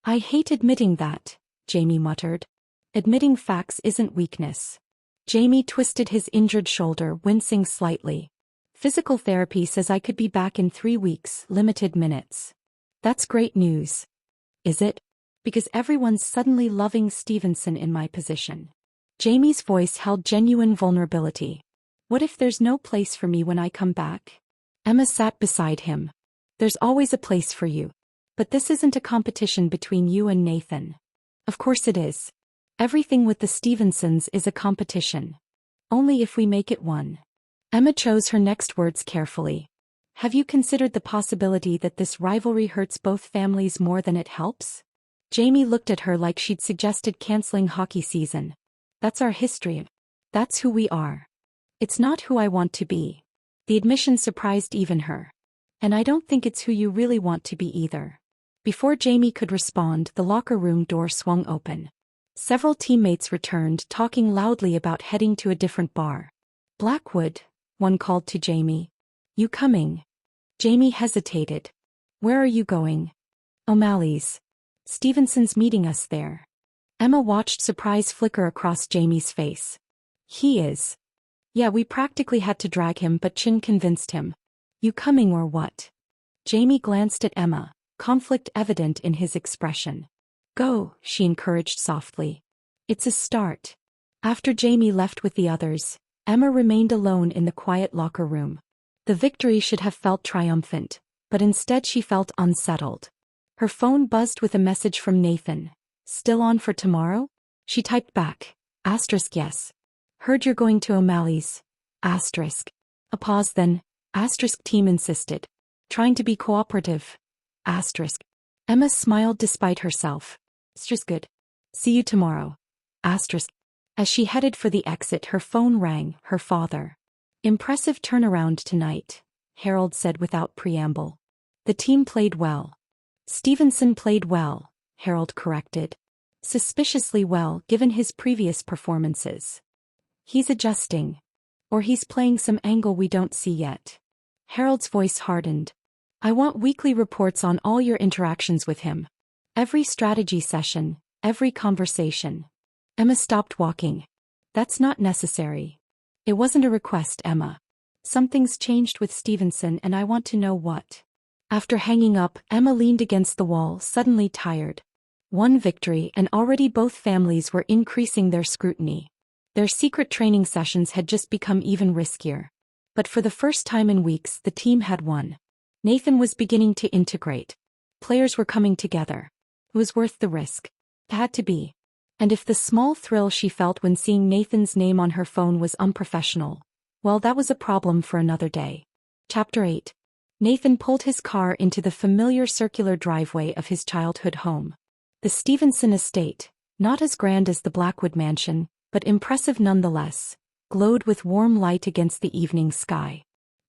I hate admitting that, Jamie muttered. Admitting facts isn't weakness. Jamie twisted his injured shoulder, wincing slightly. Physical therapy says I could be back in 3 weeks, limited minutes. That's great news. Is it? Because everyone's suddenly loving Stevenson in my position. Jamie's voice held genuine vulnerability. What if there's no place for me when I come back? Emma sat beside him. There's always a place for you. But this isn't a competition between you and Nathan. Of course it is. Everything with the Stevensons is a competition. Only if we make it one. Emma chose her next words carefully. Have you considered the possibility that this rivalry hurts both families more than it helps? Jamie looked at her like she'd suggested canceling hockey season. That's our history. That's who we are. It's not who I want to be. The admission surprised even her. And I don't think it's who you really want to be either. Before Jamie could respond, the locker room door swung open. Several teammates returned, talking loudly about heading to a different bar. Blackwood, one called to Jamie. You coming? Jamie hesitated. Where are you going? O'Malley's. Stevenson's meeting us there. Emma watched surprise flicker across Jamie's face. He is. Yeah, we practically had to drag him, but Chin convinced him. You coming or what? Jamie glanced at Emma, conflict evident in his expression. Go, she encouraged softly. It's a start. After Jamie left with the others, Emma remained alone in the quiet locker room. The victory should have felt triumphant, but instead she felt unsettled. Her phone buzzed with a message from Nathan. Still on for tomorrow? She typed back. Yes. Heard you're going to O'Malley's. A pause then. Team insisted. Trying to be cooperative. Emma smiled despite herself. Good. See you tomorrow. As she headed for the exit, her phone rang. Her father. Impressive turnaround tonight, Harold said without preamble. The team played well. Stevenson played well, Harold corrected. Suspiciously well given his previous performances. He's adjusting. Or he's playing some angle we don't see yet. Harold's voice hardened. I want weekly reports on all your interactions with him. Every strategy session, every conversation. Emma stopped walking. That's not necessary. It wasn't a request, Emma. Something's changed with Stevenson and I want to know what. After hanging up, Emma leaned against the wall, suddenly tired. One victory and already both families were increasing their scrutiny. Their secret training sessions had just become even riskier. But for the first time in weeks, the team had won. Nathan was beginning to integrate. Players were coming together. It was worth the risk. It had to be. And if the small thrill she felt when seeing Nathan's name on her phone was unprofessional, well, that was a problem for another day. Chapter 8. Nathan pulled his car into the familiar circular driveway of his childhood home. The Stevenson estate, not as grand as the Blackwood mansion, but impressive nonetheless, glowed with warm light against the evening sky.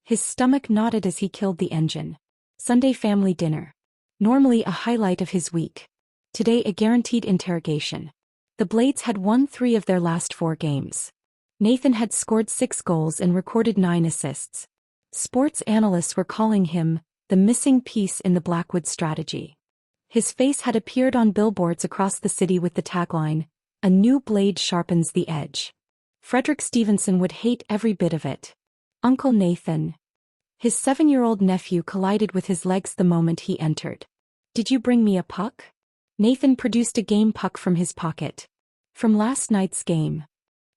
His stomach knotted as he killed the engine. Sunday family dinner. Normally a highlight of his week. Today a guaranteed interrogation. The Blades had won 3 of their last 4 games. Nathan had scored 6 goals and recorded 9 assists. Sports analysts were calling him the missing piece in the Blackwood strategy. His face had appeared on billboards across the city with the tagline, "A new blade sharpens the edge." Frederick Stevenson would hate every bit of it. Uncle Nathan. His 7-year-old nephew collided with his legs the moment he entered. Did you bring me a puck? Nathan produced a game puck from his pocket. From last night's game.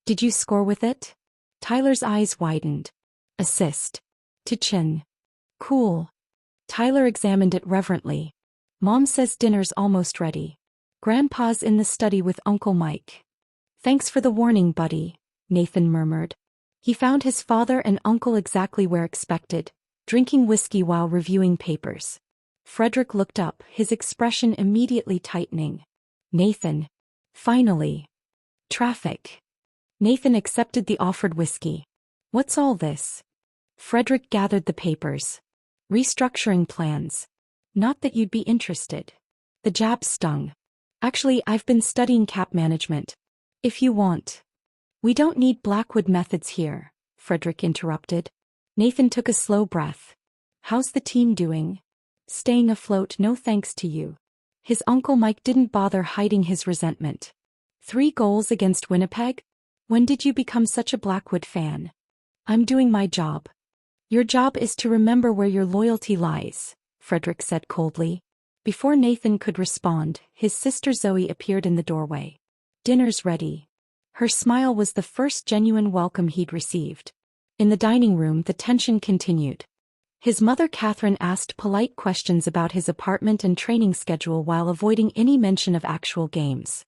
Did you score with it? Tyler's eyes widened. Assist. To Chin. Cool. Tyler examined it reverently. Mom says dinner's almost ready. Grandpa's in the study with Uncle Mike. Thanks for the warning, buddy, Nathan murmured. He found his father and uncle exactly where expected, drinking whiskey while reviewing papers. Frederick looked up, his expression immediately tightening. Nathan. Finally. Traffic. Nathan accepted the offered whiskey. What's all this? Frederick gathered the papers. Restructuring plans. Not that you'd be interested. The jab stung. Actually, I've been studying cap management. If you want. We don't need Blackwood methods here, Frederick interrupted. Nathan took a slow breath. How's the team doing? Staying afloat, no thanks to you. His Uncle Mike didn't bother hiding his resentment. 3 goals against Winnipeg? When did you become such a Blackwood fan? I'm doing my job. Your job is to remember where your loyalty lies, Frederick said coldly. Before Nathan could respond, his sister Zoe appeared in the doorway. Dinner's ready. Her smile was the first genuine welcome he'd received. In the dining room, the tension continued. His mother Catherine asked polite questions about his apartment and training schedule while avoiding any mention of actual games.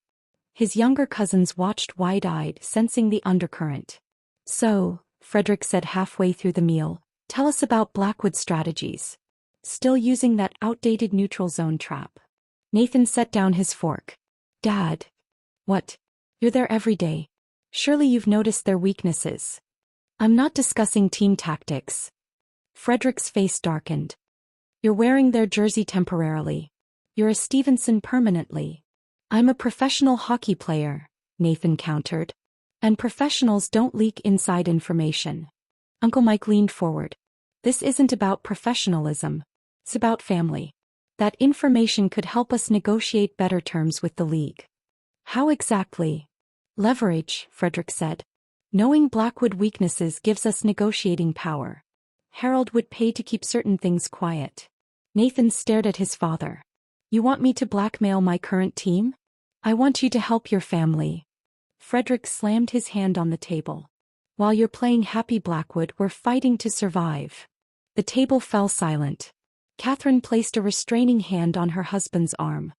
His younger cousins watched wide-eyed, sensing the undercurrent. So, Frederick said halfway through the meal, tell us about Blackwood strategies. Still using that outdated neutral zone trap. Nathan set down his fork. Dad. What? You're there every day. Surely you've noticed their weaknesses. I'm not discussing team tactics. Frederick's face darkened. You're wearing their jersey temporarily. You're a Stevenson permanently. I'm a professional hockey player, Nathan countered. And professionals don't leak inside information. Uncle Mike leaned forward. This isn't about professionalism. It's about family. That information could help us negotiate better terms with the league. How exactly? Leverage, Frederick said. Knowing Blackwood weaknesses gives us negotiating power. Harold would pay to keep certain things quiet. Nathan stared at his father. You want me to blackmail my current team? I want you to help your family. Frederick slammed his hand on the table. While you're playing happy Blackwood, we're fighting to survive. The table fell silent. Catherine placed a restraining hand on her husband's arm.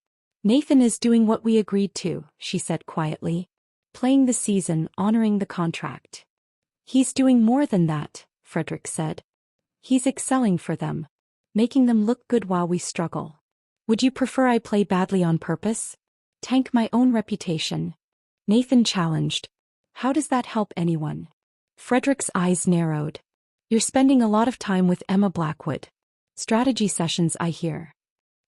Nathan is doing what we agreed to, she said quietly. Playing the season, honoring the contract. He's doing more than that, Frederick said. He's excelling for them. Making them look good while we struggle. Would you prefer I play badly on purpose? Tank my own reputation? Nathan challenged. How does that help anyone? Frederick's eyes narrowed. You're spending a lot of time with Emma Blackwood. Strategy sessions, I hear.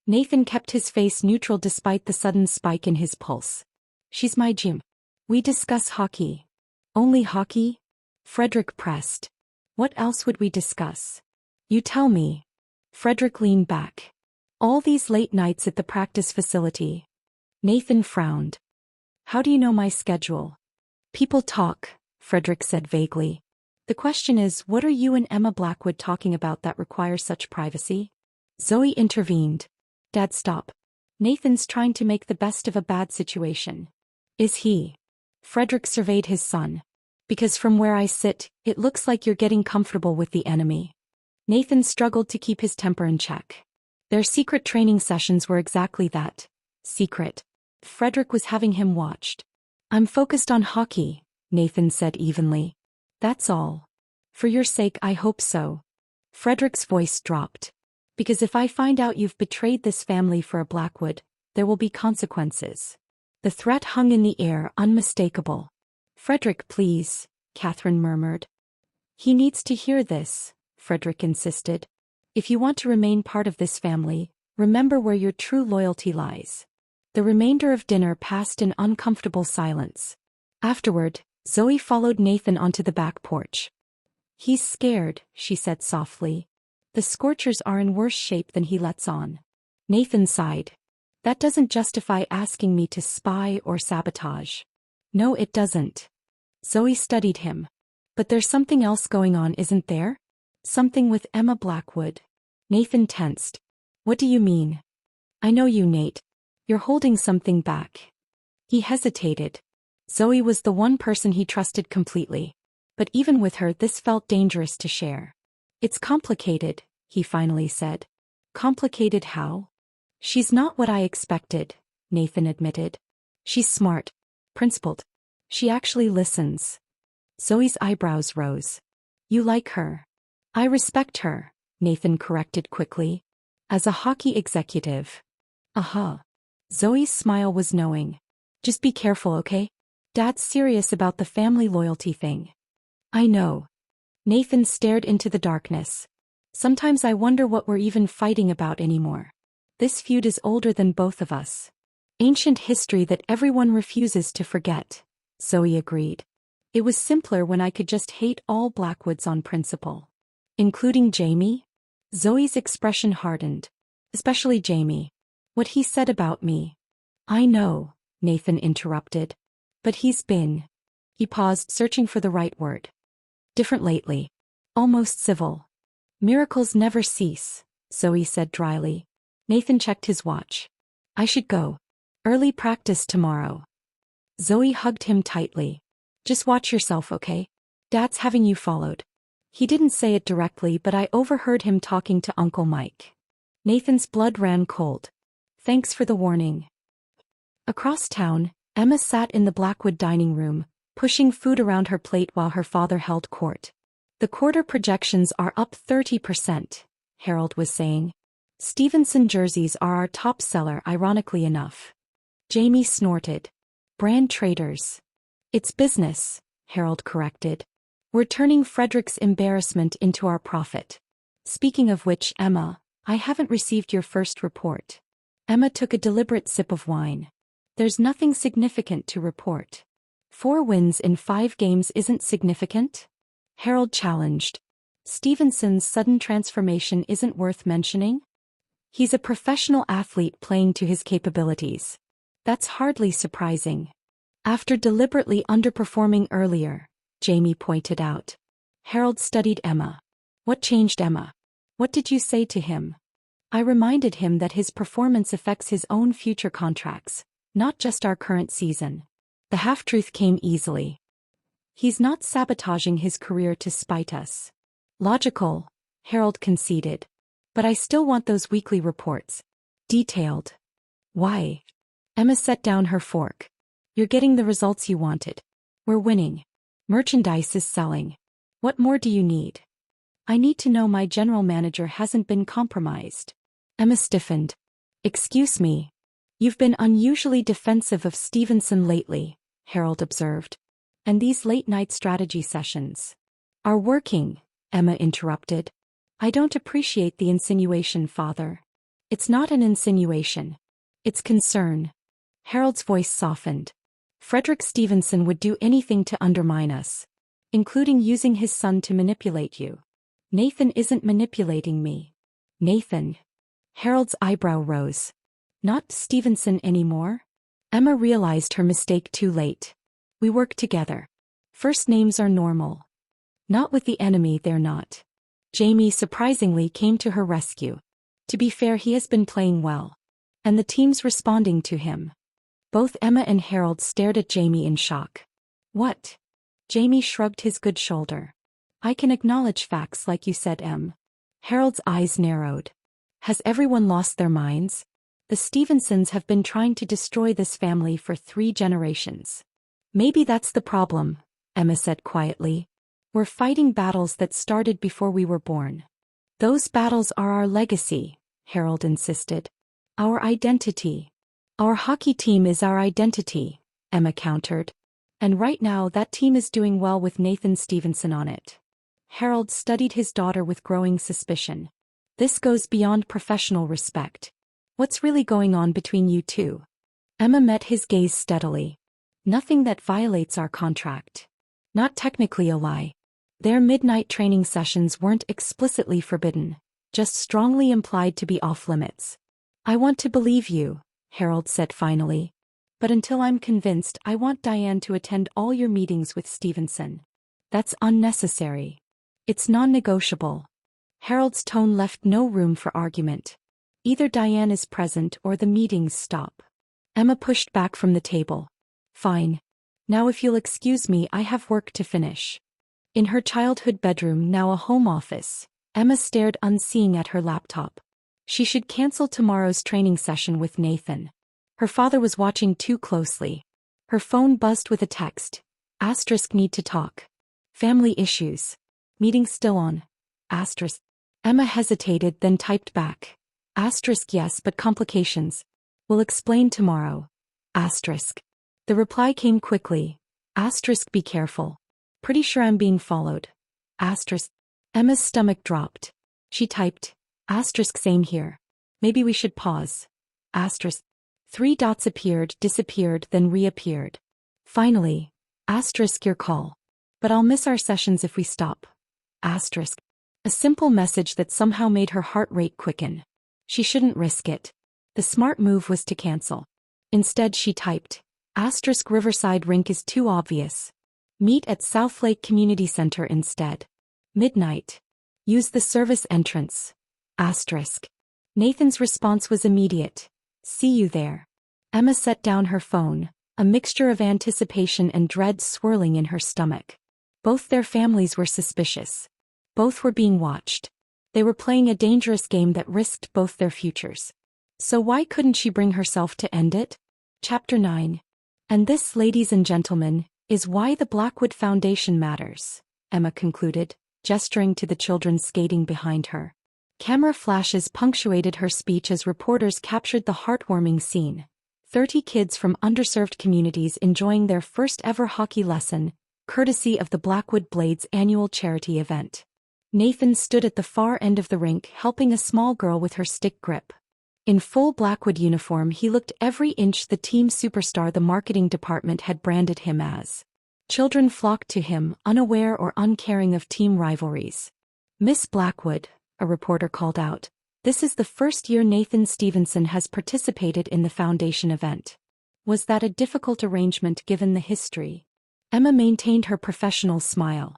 Nathan kept his face neutral despite the sudden spike in his pulse. She's my gym. We discuss hockey. Only hockey? Frederick pressed. What else would we discuss? You tell me. Frederick leaned back. All these late nights at the practice facility. Nathan frowned. How do you know my schedule? People talk, Frederick said vaguely. The question is, what are you and Emma Blackwood talking about that requires such privacy? Zoe intervened. Dad, stop. Nathan's trying to make the best of a bad situation. Is he? Frederick surveyed his son. Because from where I sit, it looks like you're getting comfortable with the enemy. Nathan struggled to keep his temper in check. Their secret training sessions were exactly that. Secret. Frederick was having him watched. I'm focused on hockey, Nathan said evenly. That's all. For your sake, I hope so. Frederick's voice dropped. Because if I find out you've betrayed this family for a Blackwood, there will be consequences. The threat hung in the air, unmistakable. Frederick, please, Catherine murmured. He needs to hear this, Frederick insisted. If you want to remain part of this family, remember where your true loyalty lies. The remainder of dinner passed in uncomfortable silence. Afterward, Zoe followed Nathan onto the back porch. He's scared, she said softly. The Scorchers are in worse shape than he lets on. Nathan sighed. That doesn't justify asking me to spy or sabotage. No, it doesn't. Zoe studied him. But there's something else going on, isn't there? Something with Emma Blackwood. Nathan tensed. What do you mean? I know you, Nate. You're holding something back. He hesitated. Zoe was the one person he trusted completely. But even with her, this felt dangerous to share. It's complicated, he finally said. Complicated how? She's not what I expected, Nathan admitted. She's smart. Principled. She actually listens. Zoe's eyebrows rose. You like her. I respect her, Nathan corrected quickly. As a hockey executive. Uh-huh. Zoe's smile was knowing. Just be careful, okay? Dad's serious about the family loyalty thing. I know. Nathan stared into the darkness. Sometimes I wonder what we're even fighting about anymore. This feud is older than both of us. Ancient history that everyone refuses to forget, Zoe agreed. It was simpler when I could just hate all Blackwoods on principle. Including Jamie? Zoe's expression hardened. Especially Jamie. What he said about me. I know, Nathan interrupted. But he's been. He paused, searching for the right word. Different lately. Almost civil. Miracles never cease, Zoe said dryly. Nathan checked his watch. I should go. Early practice tomorrow. Zoe hugged him tightly. Just watch yourself, okay? Dad's having you followed. He didn't say it directly, but I overheard him talking to Uncle Mike. Nathan's blood ran cold. Thanks for the warning. Across town, Emma sat in the Blackwood dining room, pushing food around her plate while her father held court. The quarter projections are up 30%, Harold was saying. Stevenson jerseys are our top seller, ironically enough. Jamie snorted. Brand traders. It's business, Harold corrected. We're turning Frederick's embarrassment into our profit. Speaking of which, Emma, I haven't received your first report. Emma took a deliberate sip of wine. There's nothing significant to report. 4 wins in 5 games isn't significant? Harold challenged. Stevenson's sudden transformation isn't worth mentioning? He's a professional athlete playing to his capabilities. That's hardly surprising. After deliberately underperforming earlier, Jamie pointed out. Harold studied Emma. What changed, Emma? What did you say to him? I reminded him that his performance affects his own future contracts, not just our current season. The half-truth came easily. He's not sabotaging his career to spite us. Logical, Harold conceded. But I still want those weekly reports. Detailed. Why? Emma set down her fork. You're getting the results you wanted. We're winning. Merchandise is selling. What more do you need? I need to know my general manager hasn't been compromised. Emma stiffened. Excuse me. You've been unusually defensive of Stevenson lately, Harold observed. And these late-night strategy sessions are working, Emma interrupted. I don't appreciate the insinuation, Father. It's not an insinuation. It's concern. Harold's voice softened. Frederick Stevenson would do anything to undermine us, including using his son to manipulate you. Nathan isn't manipulating me. Nathan. Harold's eyebrow rose. Not Stevenson anymore? Emma realized her mistake too late. We work together. First names are normal. Not with the enemy, they're not. Jamie surprisingly came to her rescue. To be fair, he has been playing well. And the team's responding to him. Both Emma and Harold stared at Jamie in shock. What? Jamie shrugged his good shoulder. I can acknowledge facts like you said, Em. Harold's eyes narrowed. Has everyone lost their minds? The Stevensons have been trying to destroy this family for 3 generations. Maybe that's the problem, Emma said quietly. We're fighting battles that started before we were born. Those battles are our legacy, Harold insisted. Our identity. Our hockey team is our identity, Emma countered. And right now that team is doing well with Nathan Stevenson on it. Harold studied his daughter with growing suspicion. This goes beyond professional respect. What's really going on between you two? Emma met his gaze steadily. Nothing that violates our contract. Not technically a lie. Their midnight training sessions weren't explicitly forbidden, just strongly implied to be off-limits. I want to believe you, Harold said finally. But until I'm convinced, I want Diane to attend all your meetings with Stevenson. That's unnecessary. It's non-negotiable. Harold's tone left no room for argument. Either Diane is present or the meetings stop. Emma pushed back from the table. Fine. Now if you'll excuse me, I have work to finish. In her childhood bedroom, now a home office, Emma stared unseeing at her laptop. She should cancel tomorrow's training session with Nathan. Her father was watching too closely. Her phone buzzed with a text. * need to talk. Family issues. Meeting still on. *. Emma hesitated, then typed back. * yes, but complications. We'll explain tomorrow. *. The reply came quickly. * be careful. Pretty sure I'm being followed. *. Emma's stomach dropped. She typed. * same here. Maybe we should pause. * 3 dots appeared, disappeared, then reappeared. Finally. * your call. But I'll miss our sessions if we stop. *. A simple message that somehow made her heart rate quicken. She shouldn't risk it. The smart move was to cancel. Instead she typed, * Riverside Rink is too obvious. Meet at Southlake Community Center instead. Midnight. Use the service entrance. *. Nathan's response was immediate. See you there. Emma set down her phone, a mixture of anticipation and dread swirling in her stomach. Both their families were suspicious. Both were being watched. They were playing a dangerous game that risked both their futures. So why couldn't she bring herself to end it? Chapter 9. And this, ladies and gentlemen, is why the Blackwood Foundation matters, Emma concluded, gesturing to the children skating behind her. Camera flashes punctuated her speech as reporters captured the heartwarming scene. 30 kids from underserved communities enjoying their first ever hockey lesson, courtesy of the Blackwood Blades annual charity event. Nathan stood at the far end of the rink helping a small girl with her stick grip. In full Blackwood uniform he looked every inch the team superstar the marketing department had branded him as. Children flocked to him, unaware or uncaring of team rivalries. Miss Blackwood, a reporter called out, this is the first year Nathan Stevenson has participated in the foundation event. Was that a difficult arrangement given the history? Emma maintained her professional smile.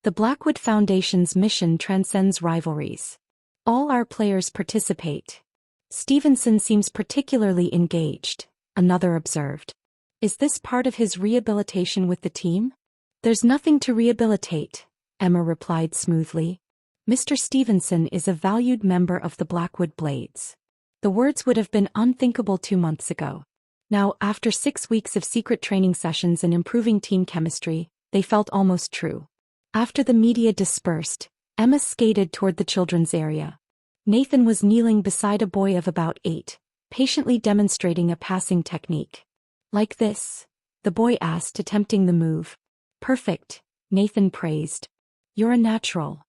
The Blackwood Foundation's mission transcends rivalries. All our players participate. Stevenson seems particularly engaged, another observed. Is this part of his rehabilitation with the team? There's nothing to rehabilitate, Emma replied smoothly. Mr. Stevenson is a valued member of the Blackwood Blades. The words would have been unthinkable 2 months ago. Now, after 6 weeks of secret training sessions and improving team chemistry, they felt almost true. After the media dispersed, Emma skated toward the children's area. Nathan was kneeling beside a boy of about 8, patiently demonstrating a passing technique. Like this? The boy asked, attempting the move. Perfect, Nathan praised. You're a natural.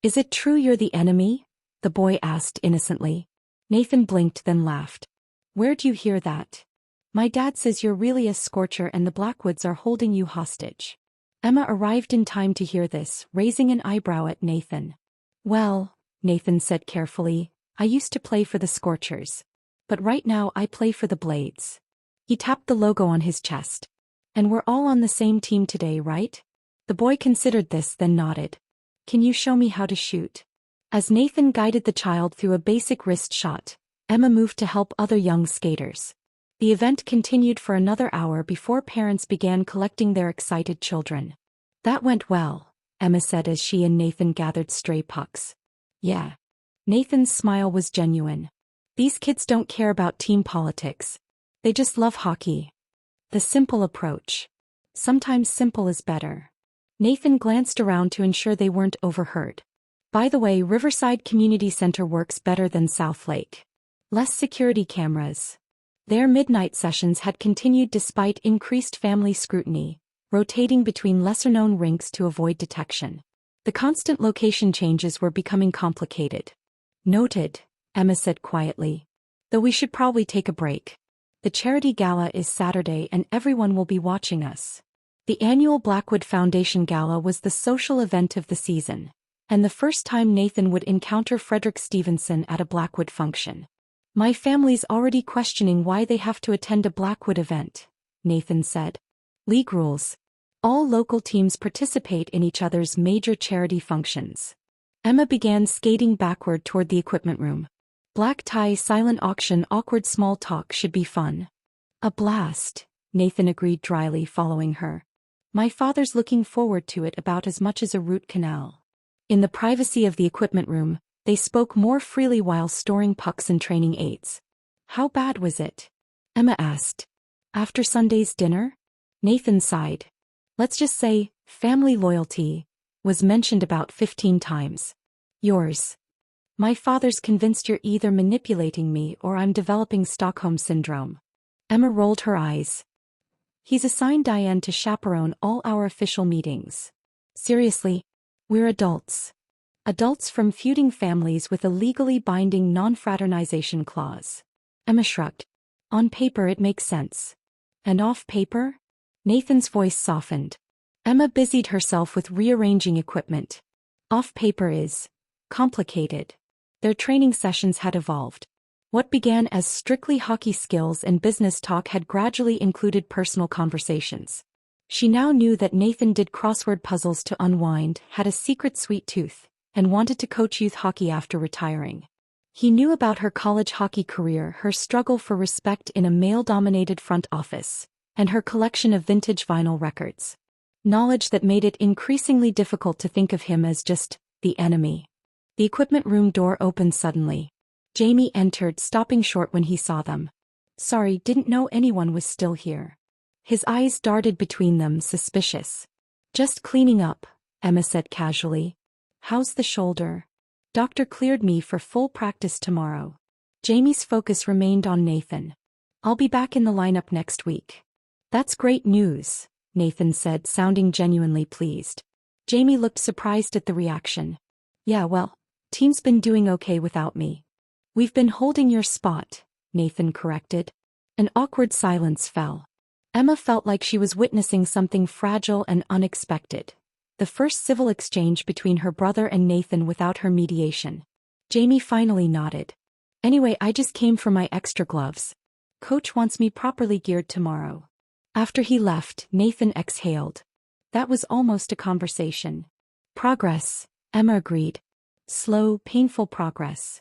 Is it true you're the enemy? The boy asked innocently. Nathan blinked then laughed. Where'd you hear that? My dad says you're really a scorcher and the Blackwoods are holding you hostage. Emma arrived in time to hear this, raising an eyebrow at Nathan. Well, Nathan said carefully, I used to play for the Scorchers. But right now I play for the Blades. He tapped the logo on his chest. And we're all on the same team today, right? The boy considered this then nodded. Can you show me how to shoot? As Nathan guided the child through a basic wrist shot, Emma moved to help other young skaters. The event continued for another hour before parents began collecting their excited children. That went well, Emma said as she and Nathan gathered stray pucks. Yeah. Nathan's smile was genuine. These kids don't care about team politics. They just love hockey. The simple approach. Sometimes simple is better. Nathan glanced around to ensure they weren't overheard. By the way, Riverside Community Center works better than Southlake. Less security cameras. Their midnight sessions had continued despite increased family scrutiny, rotating between lesser-known rinks to avoid detection. The constant location changes were becoming complicated. Noted, Emma said quietly. Though we should probably take a break. The charity gala is Saturday and everyone will be watching us. The annual Blackwood Foundation Gala was the social event of the season, and the first time Nathan would encounter Frederick Stevenson at a Blackwood function. My family's already questioning why they have to attend a Blackwood event, Nathan said. League rules. All local teams participate in each other's major charity functions. Emma began skating backward toward the equipment room. Black tie, silent auction, awkward small talk should be fun. A blast, Nathan agreed dryly, following her. My father's looking forward to it about as much as a root canal. In the privacy of the equipment room, they spoke more freely while storing pucks and training aids. How bad was it? Emma asked. After Sunday's dinner? Nathan sighed. Let's just say, family loyalty was mentioned about 15 times. Yours. My father's convinced you're either manipulating me or I'm developing Stockholm Syndrome. Emma rolled her eyes. He's assigned Diane to chaperone all our official meetings. Seriously? We're adults. Adults from feuding families with a legally binding non-fraternization clause. Emma shrugged. On paper it makes sense. And off paper? Nathan's voice softened. Emma busied herself with rearranging equipment. Off paper is complicated. Their training sessions had evolved. What began as strictly hockey skills and business talk had gradually included personal conversations. She now knew that Nathan did crossword puzzles to unwind, had a secret sweet tooth, and wanted to coach youth hockey after retiring. He knew about her college hockey career, her struggle for respect in a male-dominated front office, and her collection of vintage vinyl records. Knowledge that made it increasingly difficult to think of him as just the enemy. The equipment room door opened suddenly. Jamie entered, stopping short when he saw them. "Sorry, didn't know anyone was still here." His eyes darted between them, suspicious. "Just cleaning up," Emma said casually. "How's the shoulder?" "Doctor cleared me for full practice tomorrow." Jamie's focus remained on Nathan. "I'll be back in the lineup next week." "That's great news," Nathan said, sounding genuinely pleased. Jamie looked surprised at the reaction. "Yeah, well, team's been doing okay without me." "We've been holding your spot," Nathan corrected. An awkward silence fell. Emma felt like she was witnessing something fragile and unexpected. The first civil exchange between her brother and Nathan without her mediation. Jamie finally nodded. "Anyway, I just came for my extra gloves. Coach wants me properly geared tomorrow." After he left, Nathan exhaled. That was almost a conversation. "Progress," Emma agreed. "Slow, painful progress."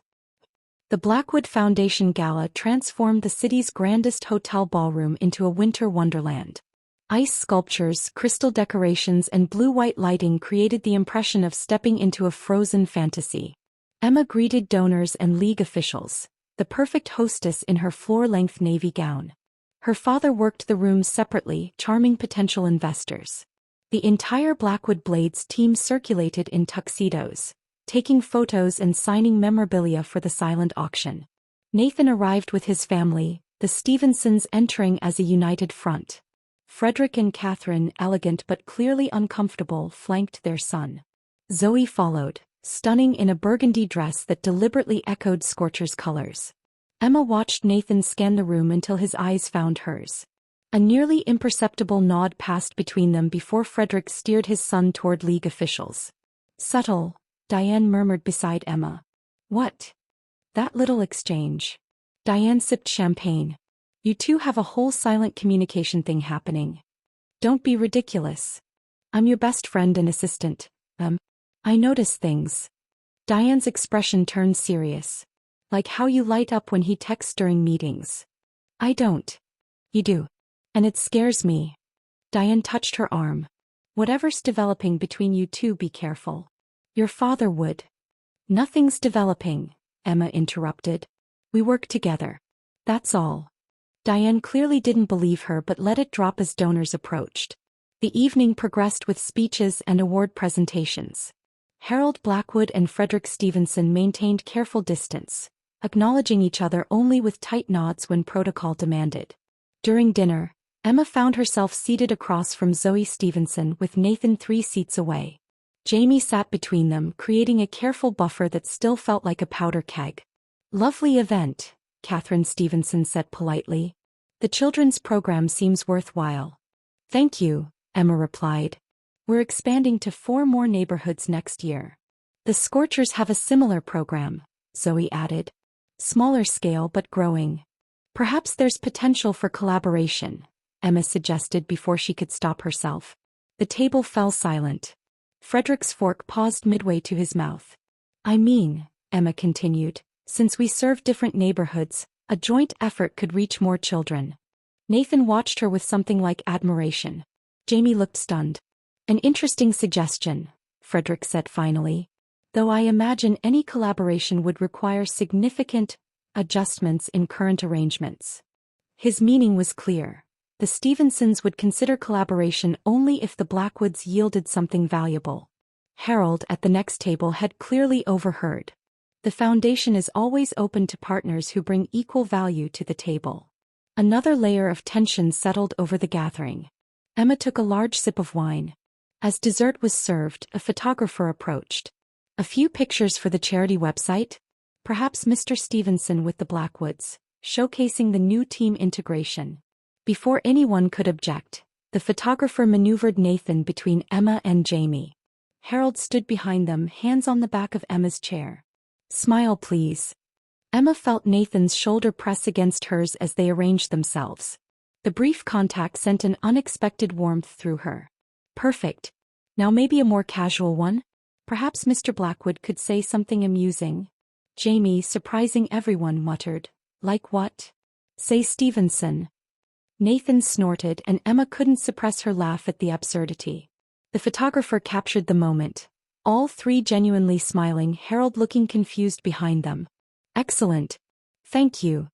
The Blackwood Foundation Gala transformed the city's grandest hotel ballroom into a winter wonderland. Ice sculptures, crystal decorations, and blue-white lighting created the impression of stepping into a frozen fantasy. Emma greeted donors and league officials, the perfect hostess in her floor-length navy gown. Her father worked the rooms separately, charming potential investors. The entire Blackwood Blades team circulated in tuxedos, taking photos and signing memorabilia for the silent auction. Nathan arrived with his family, the Stevensons entering as a united front. Frederick and Catherine, elegant but clearly uncomfortable, flanked their son. Zoe followed, stunning in a burgundy dress that deliberately echoed Scorcher's colors. Emma watched Nathan scan the room until his eyes found hers. A nearly imperceptible nod passed between them before Frederick steered his son toward league officials. "Subtle," Diane murmured beside Emma. "What?" "That little exchange." Diane sipped champagne. "You two have a whole silent communication thing happening." "Don't be ridiculous. I'm your best friend and assistant. I notice things." Diane's expression turned serious. "Like how you light up when he texts during meetings." "I don't." "You do. And it scares me." Diane touched her arm. "Whatever's developing between you two, be careful. Your father would." "Nothing's developing," Emma interrupted. "We work together. That's all." Diane clearly didn't believe her but let it drop as donors approached. The evening progressed with speeches and award presentations. Harold Blackwood and Frederick Stevenson maintained careful distance, acknowledging each other only with tight nods when protocol demanded. During dinner, Emma found herself seated across from Zoe Stevenson with Nathan 3 seats away. Jamie sat between them, creating a careful buffer that still felt like a powder keg. "Lovely event," Catherine Stevenson said politely. "The children's program seems worthwhile." "Thank you," Emma replied. "We're expanding to 4 more neighborhoods next year." "The Scorchers have a similar program," Zoe added. "Smaller scale but growing." "Perhaps there's potential for collaboration," Emma suggested before she could stop herself. The table fell silent. Frederick's fork paused midway to his mouth. "I mean," Emma continued, "since we serve different neighborhoods, a joint effort could reach more children." Nathan watched her with something like admiration. Jamie looked stunned. "An interesting suggestion," Frederick said finally. "Though I imagine any collaboration would require significant adjustments in current arrangements." His meaning was clear. The Stevensons would consider collaboration only if the Blackwoods yielded something valuable. Harold at the next table had clearly overheard. The foundation is always open to partners who bring equal value to the table. Another layer of tension settled over the gathering. Emma took a large sip of wine. As dessert was served, a photographer approached. "A few pictures for the charity website?" Perhaps Mr. Stevenson with the Blackwoods, showcasing the new team integration. Before anyone could object, the photographer maneuvered Nathan between Emma and Jamie. Harold stood behind them, hands on the back of Emma's chair. "Smile, please." Emma felt Nathan's shoulder press against hers as they arranged themselves. The brief contact sent an unexpected warmth through her. Perfect. Now maybe a more casual one? Perhaps Mr. Blackwood could say something amusing. Jamie, surprising everyone, muttered. Like what? Say Stevenson. Nathan snorted, and Emma couldn't suppress her laugh at the absurdity. The photographer captured the moment. All three genuinely smiling, Harold looking confused behind them. Excellent. Thank you.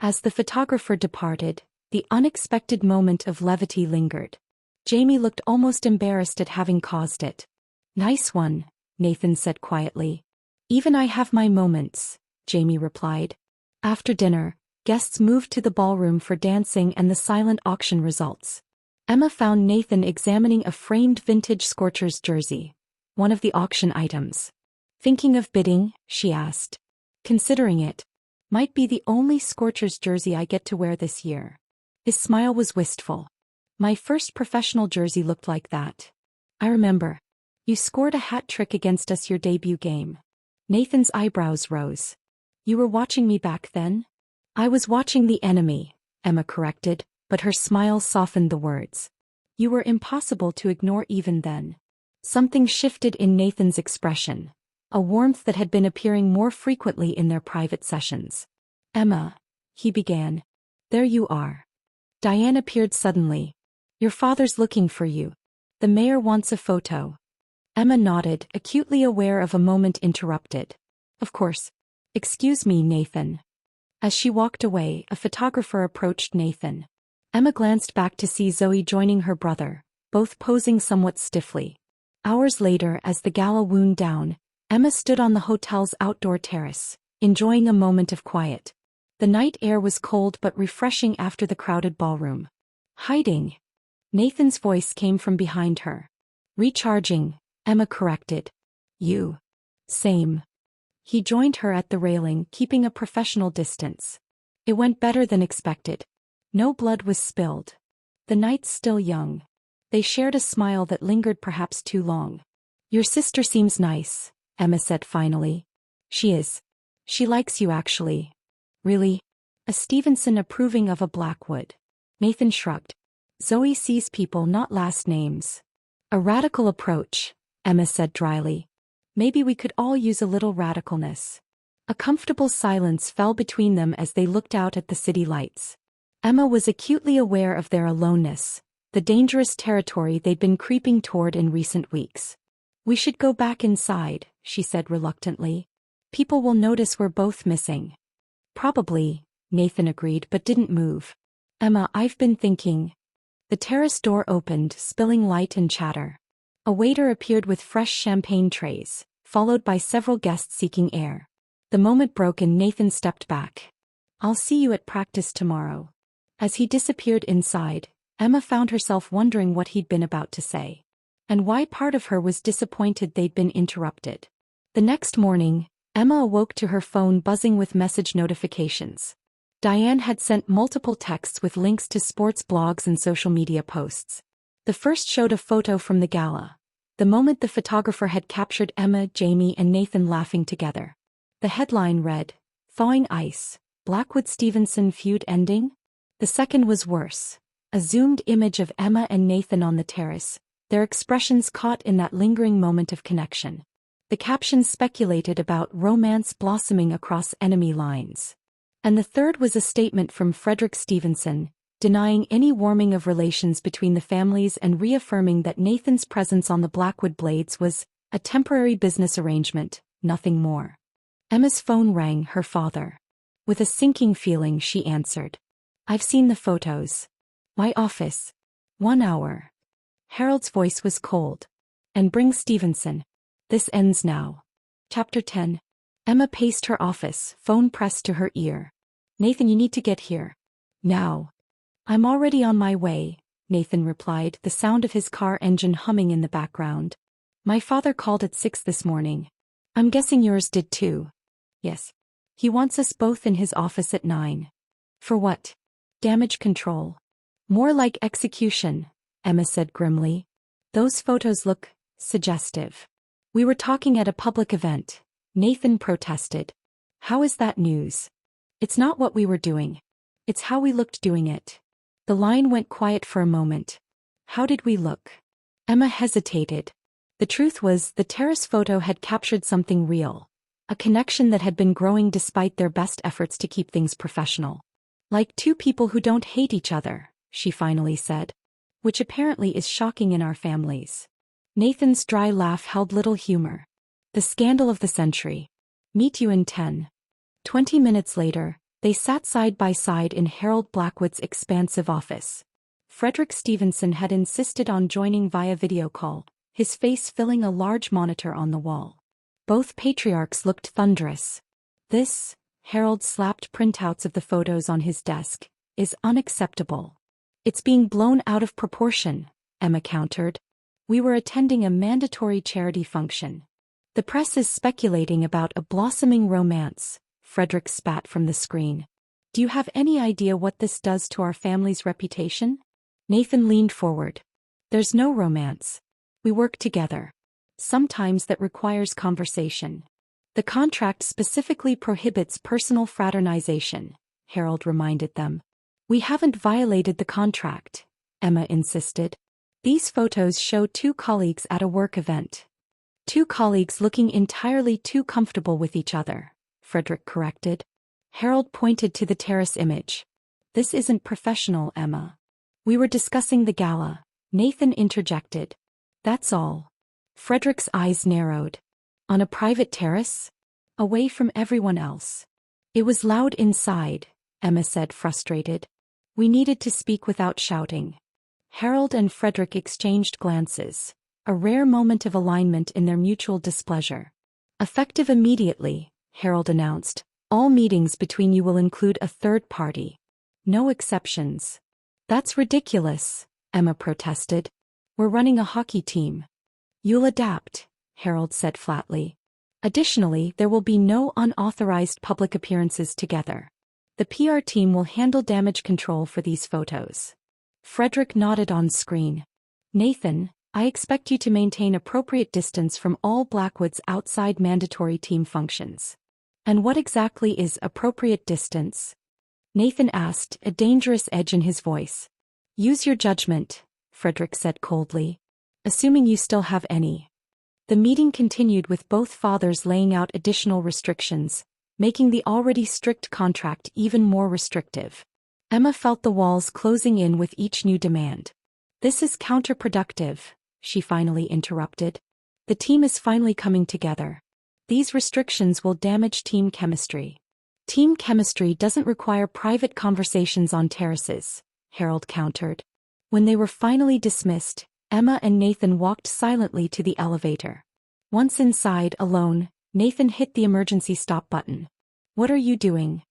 As the photographer departed, the unexpected moment of levity lingered. Jamie looked almost embarrassed at having caused it. Nice one, Nathan said quietly. Even I have my moments, Jamie replied. After dinner, guests moved to the ballroom for dancing and the silent auction results. Emma found Nathan examining a framed vintage Scorchers jersey, one of the auction items. Thinking of bidding? She asked. Considering it. Might be the only Scorchers jersey I get to wear this year. His smile was wistful. My first professional jersey looked like that. I remember. You scored a hat trick against us your debut game. Nathan's eyebrows rose. You were watching me back then? I was watching the enemy, Emma corrected, but her smile softened the words. You were impossible to ignore even then. Something shifted in Nathan's expression, a warmth that had been appearing more frequently in their private sessions. Emma, he began. There you are. Diane appeared suddenly. Your father's looking for you. The mayor wants a photo. Emma nodded, acutely aware of a moment interrupted. Of course. Excuse me, Nathan. As she walked away, a photographer approached Nathan. Emma glanced back to see Zoe joining her brother, both posing somewhat stiffly. Hours later, as the gala wound down, Emma stood on the hotel's outdoor terrace, enjoying a moment of quiet. The night air was cold but refreshing after the crowded ballroom. Hiding. Nathan's voice came from behind her. Recharging, Emma corrected. You. Same. He joined her at the railing, keeping a professional distance. It went better than expected. No blood was spilled. The night's still young. They shared a smile that lingered perhaps too long. Your sister seems nice, Emma said finally. She is. She likes you actually. Really? A Stevenson approving of a Blackwood. Nathan shrugged. Zoe sees people, not last names. A radical approach, Emma said dryly. Maybe we could all use a little radicalness. A comfortable silence fell between them as they looked out at the city lights. Emma was acutely aware of their aloneness, the dangerous territory they'd been creeping toward in recent weeks. We should go back inside, she said reluctantly. People will notice we're both missing. Probably, Nathan agreed but didn't move. Emma, I've been thinking. The terrace door opened, spilling light and chatter. A waiter appeared with fresh champagne trays, followed by several guests seeking air. The moment broke and Nathan stepped back. I'll see you at practice tomorrow. As he disappeared inside, Emma found herself wondering what he'd been about to say. And why part of her was disappointed they'd been interrupted. The next morning, Emma awoke to her phone buzzing with message notifications. Diane had sent multiple texts with links to sports blogs and social media posts. The first showed a photo from the gala. The moment the photographer had captured Emma, Jamie, and Nathan laughing together. The headline read, Thawing Ice, Blackwood Stevenson feud ending? The second was worse. A zoomed image of Emma and Nathan on the terrace, their expressions caught in that lingering moment of connection. The caption speculated about romance blossoming across enemy lines. And the third was a statement from Frederick Stevenson, denying any warming of relations between the families and reaffirming that Nathan's presence on the Blackwood Blades was a temporary business arrangement, nothing more. Emma's phone rang, her father. With a sinking feeling, she answered. I've seen the photos. My office. 1 hour. Harold's voice was cold. And bring Stevenson. This ends now. Chapter 10. Emma paced her office, phone pressed to her ear. Nathan, you need to get here. Now. I'm already on my way, Nathan replied, the sound of his car engine humming in the background. My father called at 6 this morning. I'm guessing yours did too. Yes. He wants us both in his office at 9. For what? Damage control. More like execution, Emma said grimly. Those photos look suggestive. We were talking at a public event, Nathan protested. How is that news? It's not what we were doing. It's how we looked doing it. The line went quiet for a moment. How did we look? Emma hesitated. The truth was, the terrace photo had captured something real. A connection that had been growing despite their best efforts to keep things professional. Like two people who don't hate each other, she finally said. Which apparently is shocking in our families. Nathan's dry laugh held little humor. The scandal of the century. Meet you in 10. 20 minutes later, they sat side by side in Harold Blackwood's expansive office. Frederick Stevenson had insisted on joining via video call, his face filling a large monitor on the wall. Both patriarchs looked thunderous. This, Harold slapped printouts of the photos on his desk, is unacceptable. It's being blown out of proportion, Emma countered. We were attending a mandatory charity function. The press is speculating about a blossoming romance, Frederick spat from the screen. Do you have any idea what this does to our family's reputation? Nathan leaned forward. There's no romance. We work together. Sometimes that requires conversation. The contract specifically prohibits personal fraternization, Harold reminded them. We haven't violated the contract, Emma insisted. These photos show two colleagues at a work event. Two colleagues looking entirely too comfortable with each other, Frederick corrected. Harold pointed to the terrace image. This isn't professional, Emma. We were discussing the gala, Nathan interjected. That's all. Frederick's eyes narrowed. On a private terrace? Away from everyone else. It was loud inside, Emma said, frustrated. We needed to speak without shouting. Harold and Frederick exchanged glances, a rare moment of alignment in their mutual displeasure. Effective immediately, Harold announced, all meetings between you will include a third party. No exceptions. That's ridiculous, Emma protested. We're running a hockey team. You'll adapt, Harold said flatly. Additionally, there will be no unauthorized public appearances together. The PR team will handle damage control for these photos. Frederick nodded on screen. Nathan, I expect you to maintain appropriate distance from all Blackwood's outside mandatory team functions. And what exactly is appropriate distance? Nathan asked, a dangerous edge in his voice. Use your judgment, Frederick said coldly. Assuming you still have any. The meeting continued with both fathers laying out additional restrictions, making the already strict contract even more restrictive. Emma felt the walls closing in with each new demand. This is counterproductive, she finally interrupted. The team is finally coming together. These restrictions will damage team chemistry. Team chemistry doesn't require private conversations on terraces, Harold countered. When they were finally dismissed, Emma and Nathan walked silently to the elevator. Once inside, alone, Nathan hit the emergency stop button. What are you doing?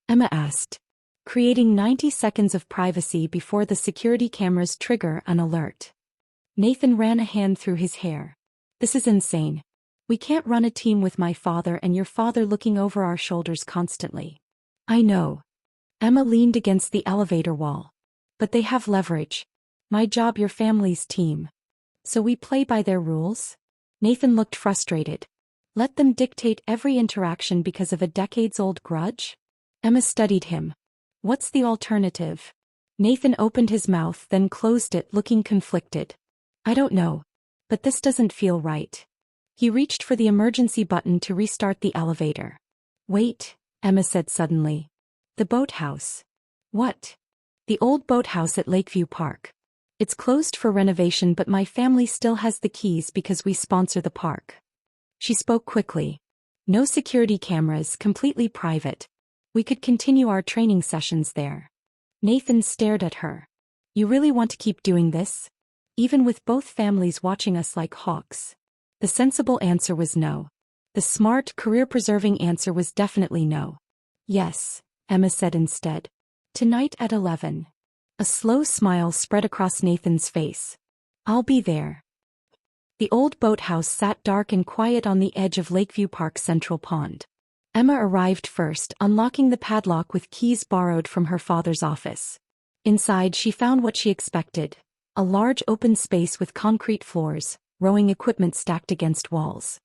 Emma asked. Creating 90 seconds of privacy before the security cameras trigger an alert. Nathan ran a hand through his hair. This is insane. We can't run a team with my father and your father looking over our shoulders constantly. I know. Emma leaned against the elevator wall. But they have leverage. My job, your family's team. So we play by their rules? Nathan looked frustrated. Let them dictate every interaction because of a decades-old grudge? Emma studied him. What's the alternative? Nathan opened his mouth then closed it, looking conflicted. I don't know. But this doesn't feel right. He reached for the emergency button to restart the elevator. Wait, Emma said suddenly. The boathouse. What? The old boathouse at Lakeview Park. It's closed for renovation, but my family still has the keys because we sponsor the park. She spoke quickly. No security cameras, completely private. We could continue our training sessions there. Nathan stared at her. You really want to keep doing this? Even with both families watching us like hawks? The sensible answer was no. The smart, career-preserving answer was definitely no. Yes, Emma said instead. Tonight at 11. A slow smile spread across Nathan's face. I'll be there. The old boathouse sat dark and quiet on the edge of Lakeview Park's central pond. Emma arrived first, unlocking the padlock with keys borrowed from her father's office. Inside she found what she expected. A large open space with concrete floors, rowing equipment stacked against walls.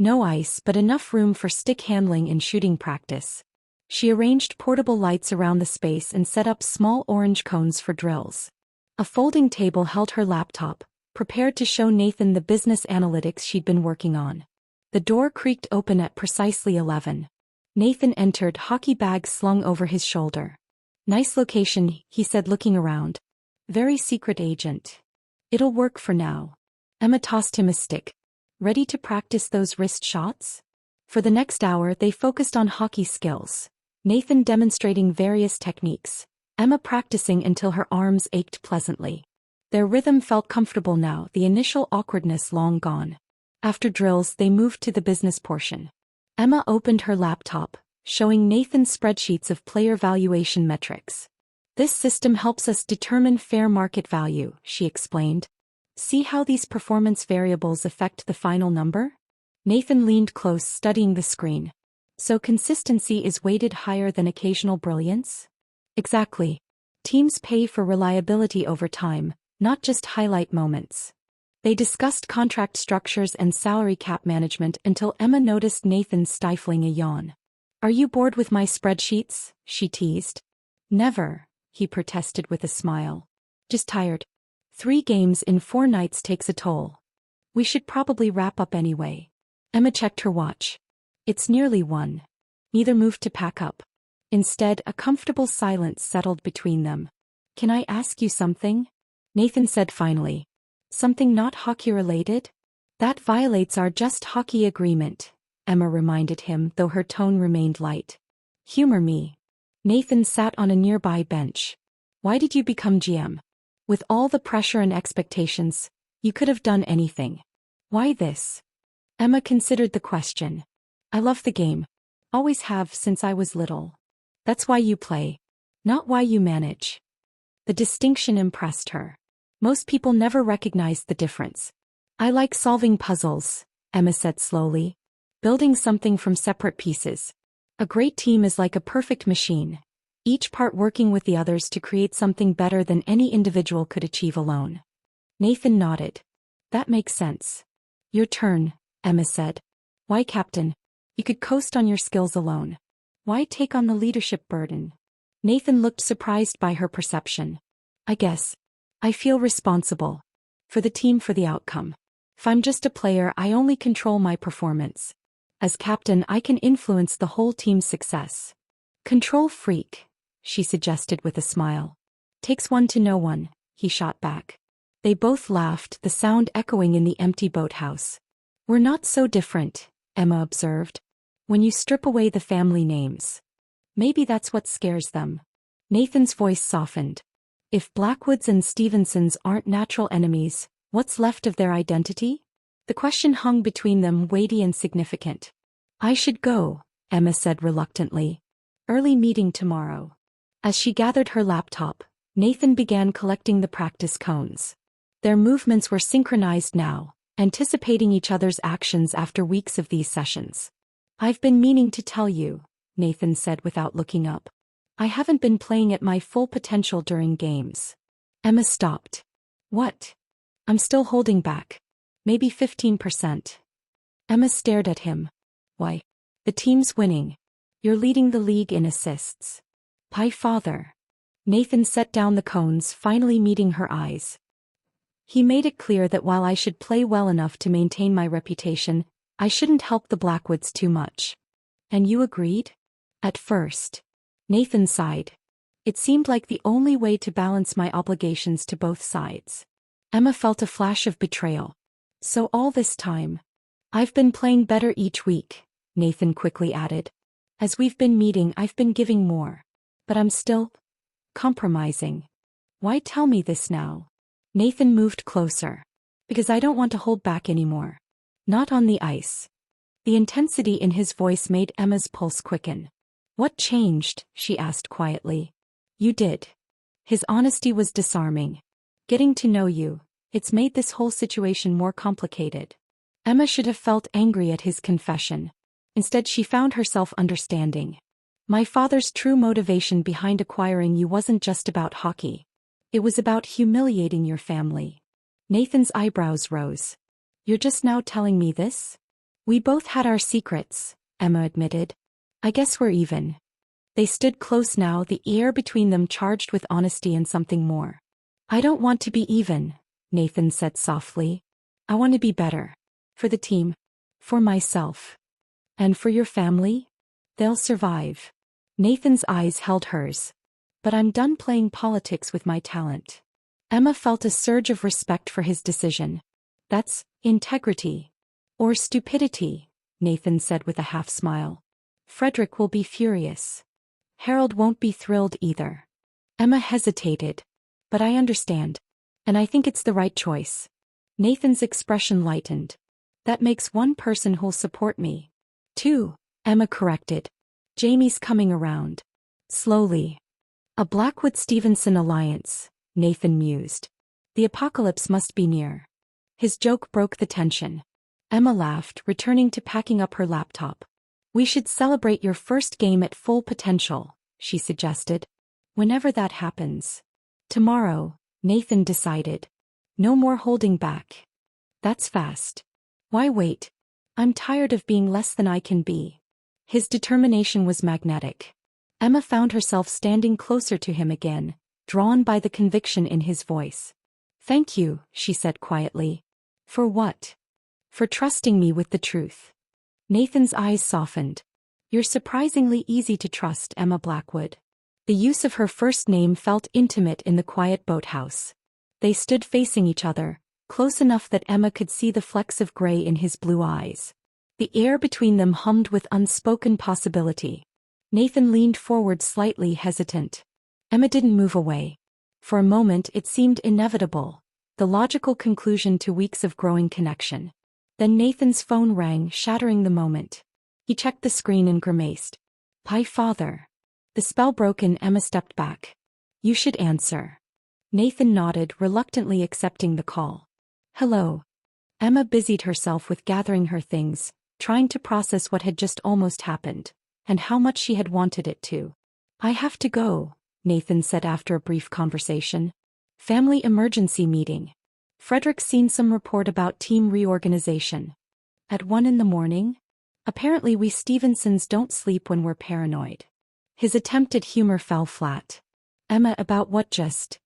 No ice but enough room for stick handling and shooting practice. She arranged portable lights around the space and set up small orange cones for drills. A folding table held her laptop, prepared to show Nathan the business analytics she'd been working on. The door creaked open at precisely 11. Nathan entered, hockey bag slung over his shoulder. "Nice location," he said, looking around. "Very secret agent." "It'll work for now." Emma tossed him a stick. "Ready to practice those wrist shots?" For the next hour they focused on hockey skills. Nathan demonstrating various techniques, Emma practicing until her arms ached pleasantly. Their rhythm felt comfortable now, the initial awkwardness long gone. After drills they moved to the business portion. Emma opened her laptop, showing Nathan spreadsheets of player valuation metrics. "This system helps us determine fair market value," she explained. "See how these performance variables affect the final number?" Nathan leaned close, studying the screen. "So consistency is weighted higher than occasional brilliance?" "Exactly. Teams pay for reliability over time, not just highlight moments." They discussed contract structures and salary cap management until Emma noticed Nathan stifling a yawn. "Are you bored with my spreadsheets?" she teased. "Never," he protested with a smile. "Just tired. 3 games in 4 nights takes a toll. We should probably wrap up anyway." Emma checked her watch. "It's nearly 1. Neither moved to pack up. Instead, a comfortable silence settled between them. "Can I ask you something?" Nathan said finally. "Something not hockey-related?" "That violates our just hockey agreement," Emma reminded him, though her tone remained light. "Humor me." Nathan sat on a nearby bench. "Why did you become GM? With all the pressure and expectations, you could have done anything. Why this?" Emma considered the question. "I love the game. Always have since I was little. That's why you play, not why you manage." The distinction impressed her. Most people never recognize the difference. "I like solving puzzles," Emma said slowly. "Building something from separate pieces. A great team is like a perfect machine, each part working with the others to create something better than any individual could achieve alone." Nathan nodded. "That makes sense." "Your turn," Emma said. "Why captain? You could coast on your skills alone. Why take on the leadership burden?" Nathan looked surprised by her perception. "I guess I feel responsible. For the team, for the outcome. If I'm just a player, I only control my performance. As captain, I can influence the whole team's success." "Control freak," she suggested with a smile. "Takes one to know one," he shot back. They both laughed, the sound echoing in the empty boathouse. "We're not so different," Emma observed. "When you strip away the family names. Maybe that's what scares them." Nathan's voice softened. "If Blackwoods and Stevensons aren't natural enemies, what's left of their identity?" The question hung between them, weighty and significant. "I should go," Emma said reluctantly. "Early meeting tomorrow." As she gathered her laptop, Nathan began collecting the practice cones. Their movements were synchronized now, anticipating each other's actions after weeks of these sessions. "I've been meaning to tell you," Nathan said without looking up. "I haven't been playing at my full potential during games." Emma stopped. "What?" "I'm still holding back. Maybe 15%. Emma stared at him. "Why? The team's winning. You're leading the league in assists." "Pie father." Nathan set down the cones, finally meeting her eyes. "He made it clear that while I should play well enough to maintain my reputation, I shouldn't help the Blackwoods too much." "And you agreed?" "At first." Nathan sighed. "It seemed like the only way to balance my obligations to both sides." Emma felt a flash of betrayal. "So all this time?" "I've been playing better each week," Nathan quickly added. "As we've been meeting, I've been giving more. But I'm still compromising." "Why tell me this now?" Nathan moved closer. "Because I don't want to hold back anymore. Not on the ice." The intensity in his voice made Emma's pulse quicken. "What changed?" she asked quietly. "You did." His honesty was disarming. "Getting to know you, it's made this whole situation more complicated." Emma should have felt angry at his confession. Instead, she found herself understanding. "My father's true motivation behind acquiring you wasn't just about hockey. It was about humiliating your family." Nathan's eyebrows rose. "You're just now telling me this?" We both had our secrets, Emma admitted. I guess we're even. They stood close now, the air between them charged with honesty and something more. I don't want to be even, Nathan said softly. I want to be better. For the team. For myself. And for your family? They'll survive. Nathan's eyes held hers. But I'm done playing politics with my talent. Emma felt a surge of respect for his decision. That's integrity. Or stupidity, Nathan said with a half smile. Frederick will be furious. Harold won't be thrilled either. Emma hesitated. But I understand. And I think it's the right choice. Nathan's expression lightened. That makes one person who'll support me. Two, Emma corrected. Jamie's coming around. Slowly. A Blackwood-Stevenson alliance, Nathan mused. The apocalypse must be near. His joke broke the tension. Emma laughed, returning to packing up her laptop. We should celebrate your first game at full potential, she suggested. Whenever that happens. Tomorrow, Nathan decided. No more holding back. That's fast. Why wait? I'm tired of being less than I can be. His determination was magnetic. Emma found herself standing closer to him again, drawn by the conviction in his voice. Thank you, she said quietly. For what? For trusting me with the truth. Nathan's eyes softened. You're surprisingly easy to trust, Emma Blackwood. The use of her first name felt intimate in the quiet boathouse. They stood facing each other, close enough that Emma could see the flecks of gray in his blue eyes. The air between them hummed with unspoken possibility. Nathan leaned forward slightly hesitant. Emma didn't move away. For a moment it seemed inevitable, the logical conclusion to weeks of growing connection. Then Nathan's phone rang, shattering the moment. He checked the screen and grimaced. Hi, Father. The spell broken, Emma stepped back. You should answer. Nathan nodded, reluctantly accepting the call. Hello. Emma busied herself with gathering her things, trying to process what had just almost happened, and how much she had wanted it to. I have to go, Nathan said after a brief conversation. Family emergency meeting. Frederick's seen some report about team reorganization. At 1 a.m? Apparently we Stevensons don't sleep when we're paranoid. His attempt at humor fell flat. Emma, about what just?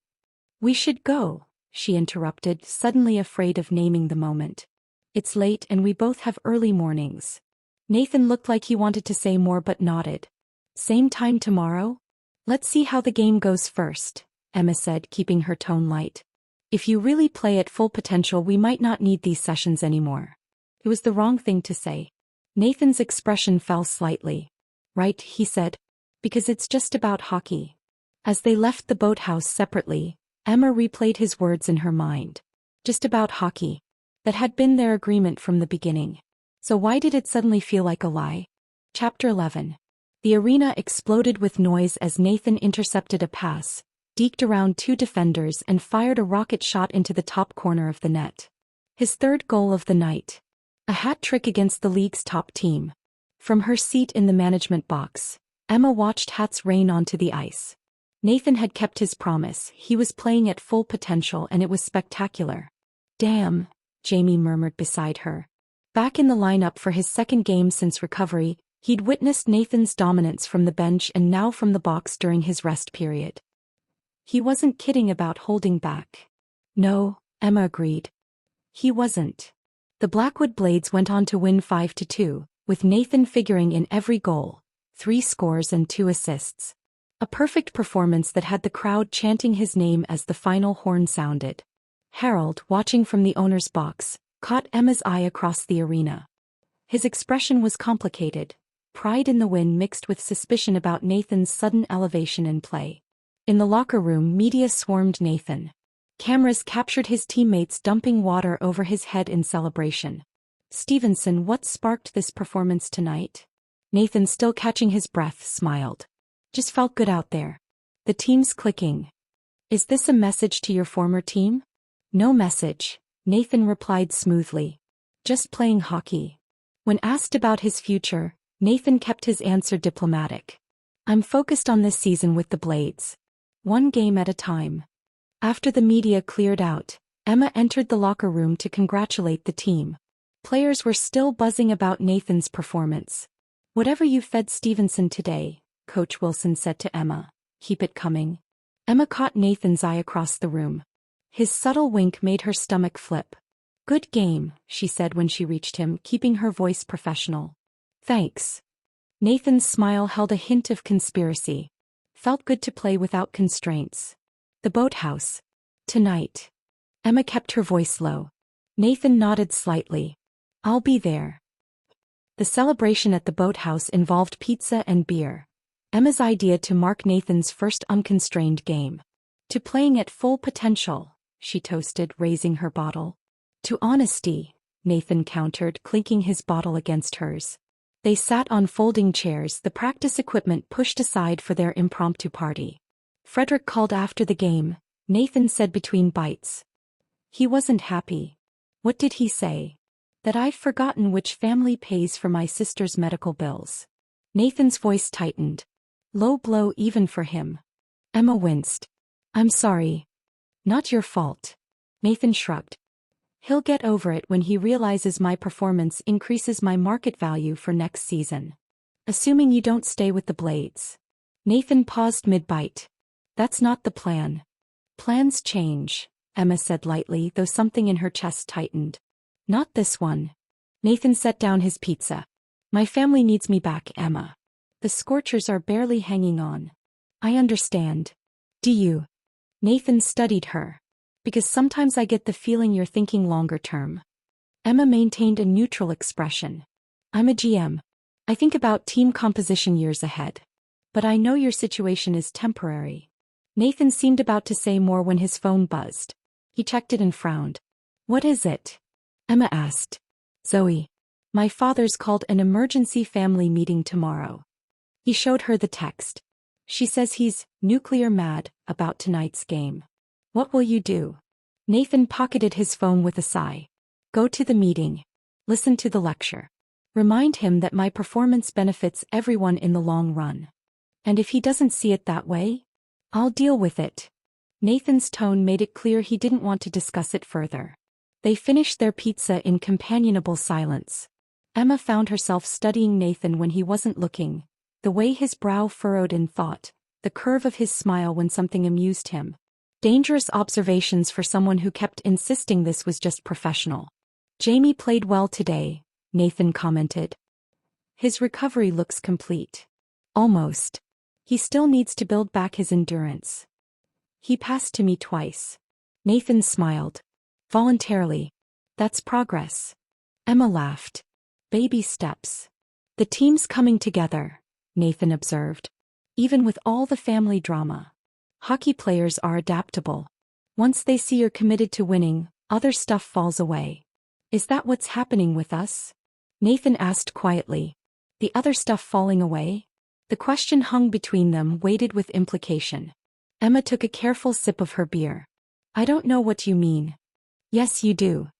We should go, she interrupted, suddenly afraid of naming the moment. It's late and we both have early mornings. Nathan looked like he wanted to say more but nodded. Same time tomorrow? Let's see how the game goes first, Emma said, keeping her tone light. If you really play at full potential, we might not need these sessions anymore. It was the wrong thing to say. Nathan's expression fell slightly. Right, he said. Because it's just about hockey. As they left the boathouse separately, Emma replayed his words in her mind. Just about hockey. That had been their agreement from the beginning. So why did it suddenly feel like a lie? Chapter 11. The arena exploded with noise as Nathan intercepted a pass, deked around two defenders and fired a rocket shot into the top corner of the net. His third goal of the night. A hat trick against the league's top team. From her seat in the management box, Emma watched hats rain onto the ice. Nathan had kept his promise, he was playing at full potential and it was spectacular. Damn, Jamie murmured beside her. Back in the lineup for his second game since recovery, he'd witnessed Nathan's dominance from the bench and now from the box during his rest period. He wasn't kidding about holding back. No, Emma agreed. He wasn't. The Blackwood Blades went on to win 5-2, with Nathan figuring in every goal, 3 scores and 2 assists. A perfect performance that had the crowd chanting his name as the final horn sounded. Harold, watching from the owner's box, caught Emma's eye across the arena. His expression was complicated, pride in the win mixed with suspicion about Nathan's sudden elevation in play. In the locker room, media swarmed Nathan. Cameras captured his teammates dumping water over his head in celebration. Stevenson, what sparked this performance tonight? Nathan, still catching his breath, smiled. Just felt good out there. The team's clicking. Is this a message to your former team? No message, Nathan replied smoothly. Just playing hockey. When asked about his future, Nathan kept his answer diplomatic. I'm focused on this season with the Blades. 1 game at a time. After the media cleared out, Emma entered the locker room to congratulate the team. Players were still buzzing about Nathan's performance. "Whatever you fed Stevenson today," Coach Wilson said to Emma, "keep it coming." Emma caught Nathan's eye across the room. His subtle wink made her stomach flip. "Good game," she said when she reached him, keeping her voice professional. "Thanks." Nathan's smile held a hint of conspiracy. Felt good to play without constraints. "The boathouse. Tonight." Emma kept her voice low. Nathan nodded slightly. "I'll be there." The celebration at the boathouse involved pizza and beer. Emma's idea to mark Nathan's first unconstrained game. "To playing at full potential," she toasted, raising her bottle. "To honesty," Nathan countered, clinking his bottle against hers. They sat on folding chairs, the practice equipment pushed aside for their impromptu party. Frederick called after the game, Nathan said between bites. He wasn't happy. "What did he say?" "That I've forgotten which family pays for my sister's medical bills." Nathan's voice tightened. Low blow even for him. Emma winced. "I'm sorry." "Not your fault." Nathan shrugged. "He'll get over it when he realizes my performance increases my market value for next season. Assuming you don't stay with the Blades." Nathan paused mid-bite. "That's not the plan." "Plans change," Emma said lightly, though something in her chest tightened. "Not this one." Nathan set down his pizza. "My family needs me back, Emma. The Scorchers are barely hanging on." "I understand." "Do you?" Nathan studied her. "Because sometimes I get the feeling you're thinking longer term." Emma maintained a neutral expression. "I'm a GM. I think about team composition years ahead. But I know your situation is temporary." Nathan seemed about to say more when his phone buzzed. He checked it and frowned. "What is it?" Emma asked. "Zoe. My father's called an emergency family meeting tomorrow." He showed her the text. "She says he's nuclear mad about tonight's game." "What will you do?" Nathan pocketed his phone with a sigh. "Go to the meeting. Listen to the lecture. Remind him that my performance benefits everyone in the long run. And if he doesn't see it that way, I'll deal with it." Nathan's tone made it clear he didn't want to discuss it further. They finished their pizza in companionable silence. Emma found herself studying Nathan when he wasn't looking, the way his brow furrowed in thought, the curve of his smile when something amused him. Dangerous observations for someone who kept insisting this was just professional. "Jamie played well today," Nathan commented. "His recovery looks complete." "Almost. He still needs to build back his endurance." "He passed to me twice." Nathan smiled. "Voluntarily. That's progress." Emma laughed. "Baby steps." "The team's coming together," Nathan observed. "Even with all the family drama. Hockey players are adaptable. Once they see you're committed to winning, other stuff falls away." "Is that what's happening with us?" Nathan asked quietly. "The other stuff falling away?" The question hung between them, weighted with implication. Emma took a careful sip of her beer. "I don't know what you mean." "Yes, you do."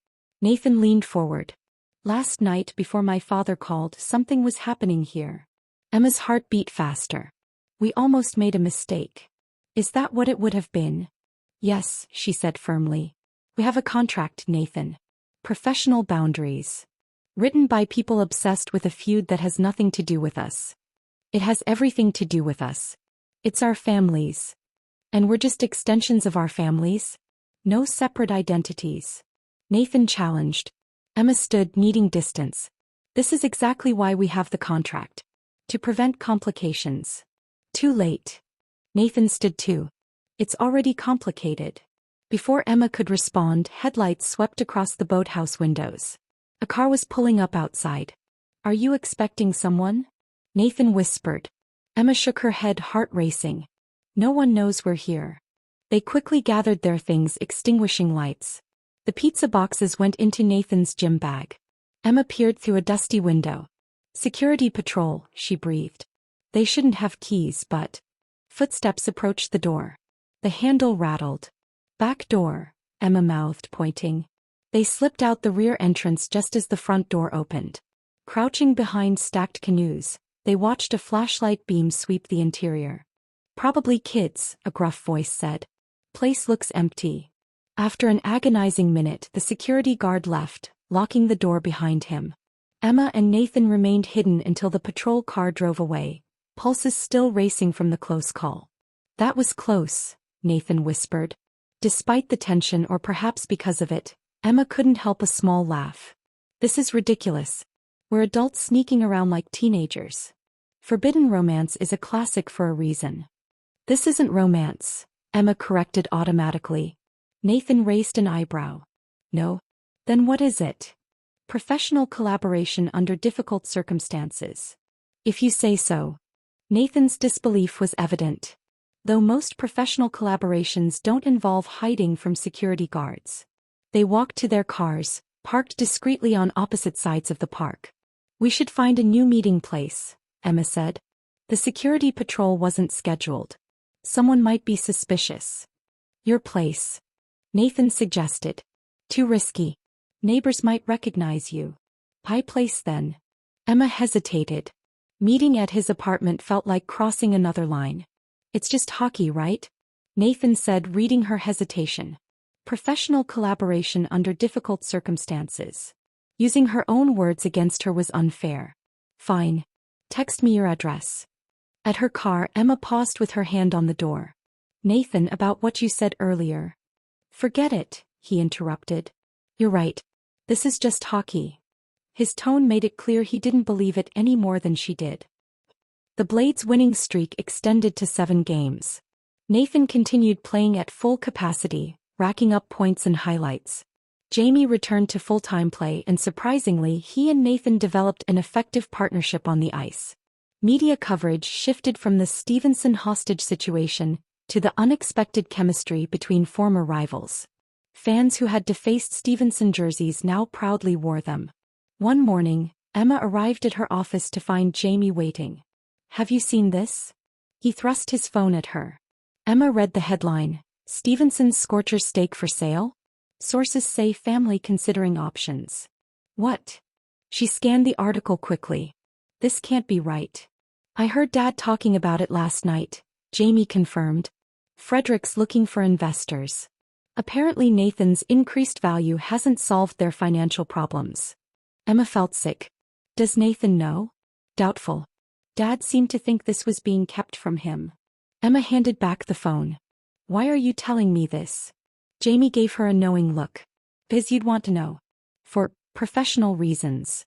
Nathan leaned forward. "Last night before my father called, something was happening here." Emma's heart beat faster. "We almost made a mistake." "Is that what it would have been?" "Yes," she said firmly. "We have a contract, Nathan. Professional boundaries. Written by people obsessed with a feud that has nothing to do with us." "It has everything to do with us. It's our families." "And we're just extensions of our families? No separate identities?" Nathan challenged. Emma stood, needing distance. "This is exactly why we have the contract. To prevent complications." "Too late." Nathan stood too. "It's already complicated." Before Emma could respond, headlights swept across the boathouse windows. A car was pulling up outside. "Are you expecting someone?" Nathan whispered. Emma shook her head, heart racing. "No one knows we're here." They quickly gathered their things, extinguishing lights. The pizza boxes went into Nathan's gym bag. Emma peered through a dusty window. "Security patrol," she breathed. "They shouldn't have keys, but..." Footsteps approached the door. The handle rattled. "Back door," Emma mouthed, pointing. They slipped out the rear entrance just as the front door opened. Crouching behind stacked canoes, they watched a flashlight beam sweep the interior. "Probably kids," a gruff voice said. "Place looks empty." After an agonizing minute, the security guard left, locking the door behind him. Emma and Nathan remained hidden until the patrol car drove away, pulses still racing from the close call. "That was close," Nathan whispered. Despite the tension, or perhaps because of it, Emma couldn't help a small laugh. "This is ridiculous. We're adults sneaking around like teenagers. Forbidden romance is a classic for a reason." "This isn't romance," Emma corrected automatically. Nathan raised an eyebrow. "No? Then what is it?" "Professional collaboration under difficult circumstances." "If you say so." Nathan's disbelief was evident. Though most professional collaborations don't involve hiding from security guards. They walked to their cars, parked discreetly on opposite sides of the park. "We should find a new meeting place," Emma said. The security patrol wasn't scheduled. Someone might be suspicious. "Your place," Nathan suggested. "Too risky. Neighbors might recognize you." "My place then." Emma hesitated. Meeting at his apartment felt like crossing another line. "It's just hockey, right?" Nathan said, reading her hesitation. Professional collaboration under difficult circumstances. Using her own words against her was unfair. "Fine. Text me your address." At her car, Emma paused with her hand on the door. "Nathan, about what you said earlier." "Forget it," he interrupted. "You're right. This is just hockey." His tone made it clear he didn't believe it any more than she did. The Blades' winning streak extended to 7 games. Nathan continued playing at full capacity, racking up points and highlights. Jamie returned to full-time play, and surprisingly, he and Nathan developed an effective partnership on the ice. Media coverage shifted from the Stevenson hostage situation to the unexpected chemistry between former rivals. Fans who had defaced Stevenson jerseys now proudly wore them. One morning, Emma arrived at her office to find Jamie waiting. "Have you seen this?" He thrust his phone at her. Emma read the headline, "Stevenson's Scorcher Steak for Sale? Sources say family considering options." "What?" She scanned the article quickly. "This can't be right." "I heard Dad talking about it last night," Jamie confirmed. "Frederick's looking for investors. Apparently Nathan's increased value hasn't solved their financial problems." Emma felt sick. "Does Nathan know?" "Doubtful. Dad seemed to think this was being kept from him." Emma handed back the phone. "Why are you telling me this?" Jamie gave her a knowing look. "'Cause you'd want to know." "For professional reasons."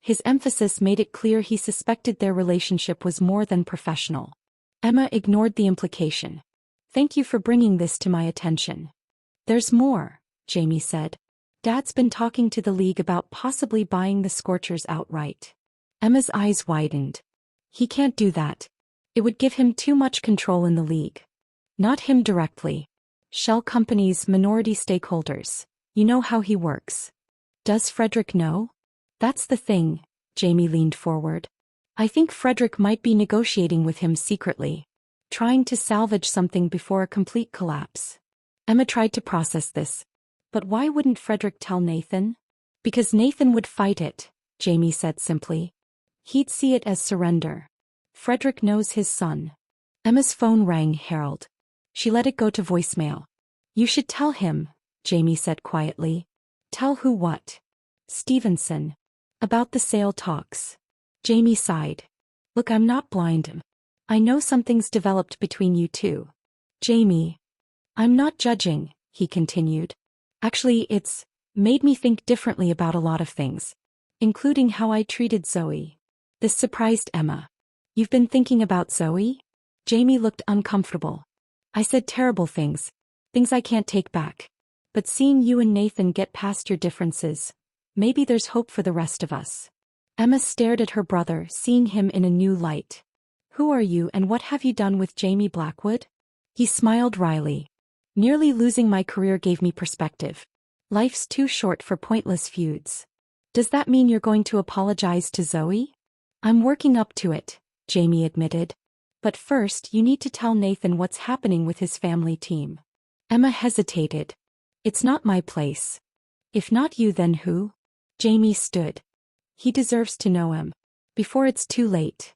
His emphasis made it clear he suspected their relationship was more than professional. Emma ignored the implication. "Thank you for bringing this to my attention." "There's more," Jamie said. "Dad's been talking to the league about possibly buying the Scorchers outright." Emma's eyes widened. "He can't do that. It would give him too much control in the league." "Not him directly. Shell companies, minority stakeholders. You know how he works." "Does Frederick know?" "That's the thing," Jamie leaned forward. "I think Frederick might be negotiating with him secretly. Trying to salvage something before a complete collapse." Emma tried to process this. "But why wouldn't Frederick tell Nathan?" "Because Nathan would fight it," Jamie said simply. "He'd see it as surrender. Frederick knows his son." Emma's phone rang. Harold. She let it go to voicemail. "You should tell him," Jamie said quietly. "Tell who what?" "Stevenson. About the sale talks." Jamie sighed. "Look, I'm not blind. I know something's developed between you two." "Jamie." "I'm not judging," he continued. "Actually, it's made me think differently about a lot of things, including how I treated Zoe." This surprised Emma. "You've been thinking about Zoe?" Jamie looked uncomfortable. "I said terrible things. Things I can't take back. But seeing you and Nathan get past your differences, maybe there's hope for the rest of us." Emma stared at her brother, seeing him in a new light. "Who are you and what have you done with Jamie Blackwood?" He smiled wryly. "Nearly losing my career gave me perspective. Life's too short for pointless feuds." "Does that mean you're going to apologize to Zoe?" "I'm working up to it," Jamie admitted. "But first you need to tell Nathan what's happening with his family team." Emma hesitated. "It's not my place." "If not you, then who?" Jamie stood. "He deserves to know him. Before it's too late."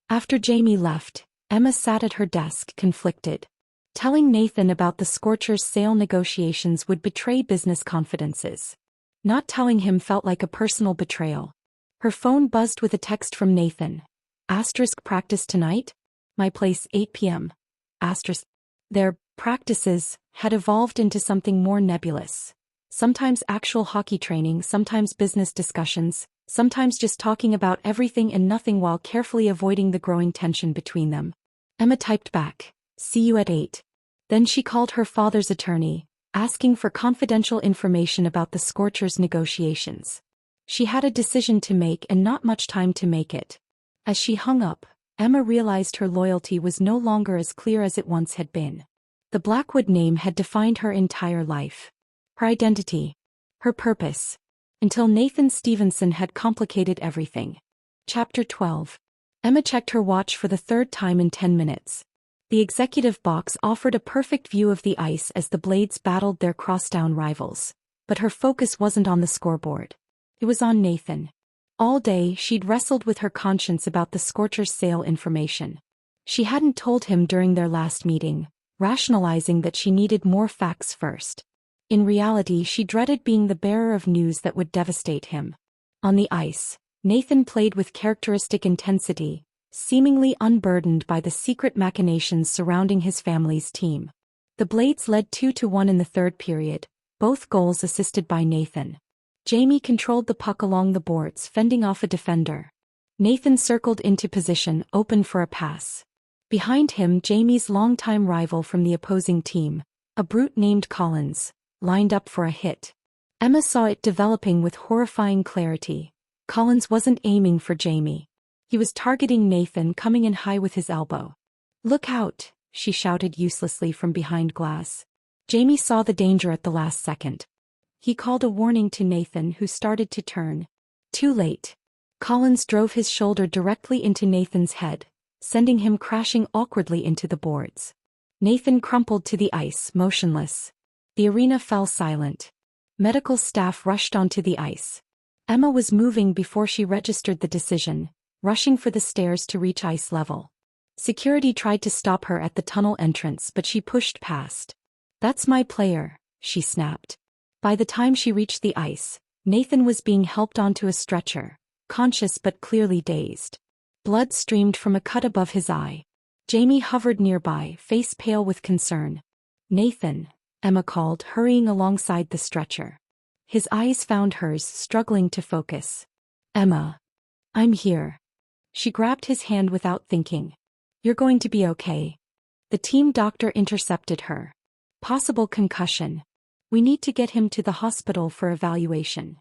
After Jamie left, Emma sat at her desk, conflicted. Telling Nathan about the Scorchers' sale negotiations would betray business confidences. Not telling him felt like a personal betrayal. Her phone buzzed with a text from Nathan. Asterisk practice tonight? My place 8 p.m. Asterisk. Their practices had evolved into something more nebulous. Sometimes actual hockey training, sometimes business discussions, sometimes just talking about everything and nothing while carefully avoiding the growing tension between them. Emma typed back, "See you at 8. Then she called her father's attorney, asking for confidential information about the Scorchers' negotiations. She had a decision to make and not much time to make it. As she hung up, Emma realized her loyalty was no longer as clear as it once had been. The Blackwood name had defined her entire life. Her identity. Her purpose. Until Nathan Stevenson had complicated everything. Chapter 12. Emma checked her watch for the third time in 10 minutes. The executive box offered a perfect view of the ice as the Blades battled their crosstown rivals. But her focus wasn't on the scoreboard. It was on Nathan. All day she'd wrestled with her conscience about the Scorchers' sale information. She hadn't told him during their last meeting, rationalizing that she needed more facts first. In reality, she dreaded being the bearer of news that would devastate him. On the ice, Nathan played with characteristic intensity, seemingly unburdened by the secret machinations surrounding his family's team. The Blades led 2-1 in the third period, both goals assisted by Nathan. Jamie controlled the puck along the boards, fending off a defender. Nathan circled into position, open for a pass. Behind him, Jamie's longtime rival from the opposing team, a brute named Collins, lined up for a hit. Emma saw it developing with horrifying clarity. Collins wasn't aiming for Jamie. He was targeting Nathan, coming in high with his elbow. "Look out," she shouted uselessly from behind glass. Jamie saw the danger at the last second. He called a warning to Nathan, who started to turn. Too late. Collins drove his shoulder directly into Nathan's head, sending him crashing awkwardly into the boards. Nathan crumpled to the ice, motionless. The arena fell silent. Medical staff rushed onto the ice. Emma was moving before she registered the decision, rushing for the stairs to reach ice level. Security tried to stop her at the tunnel entrance, but she pushed past. "That's my player," she snapped. By the time she reached the ice, Nathan was being helped onto a stretcher, conscious but clearly dazed. Blood streamed from a cut above his eye. Jamie hovered nearby, face pale with concern. "Nathan," Emma called, hurrying alongside the stretcher. His eyes found hers, struggling to focus. "Emma. I'm here." She grabbed his hand without thinking. "You're going to be okay." The team doctor intercepted her. "Possible concussion. We need to get him to the hospital for evaluation."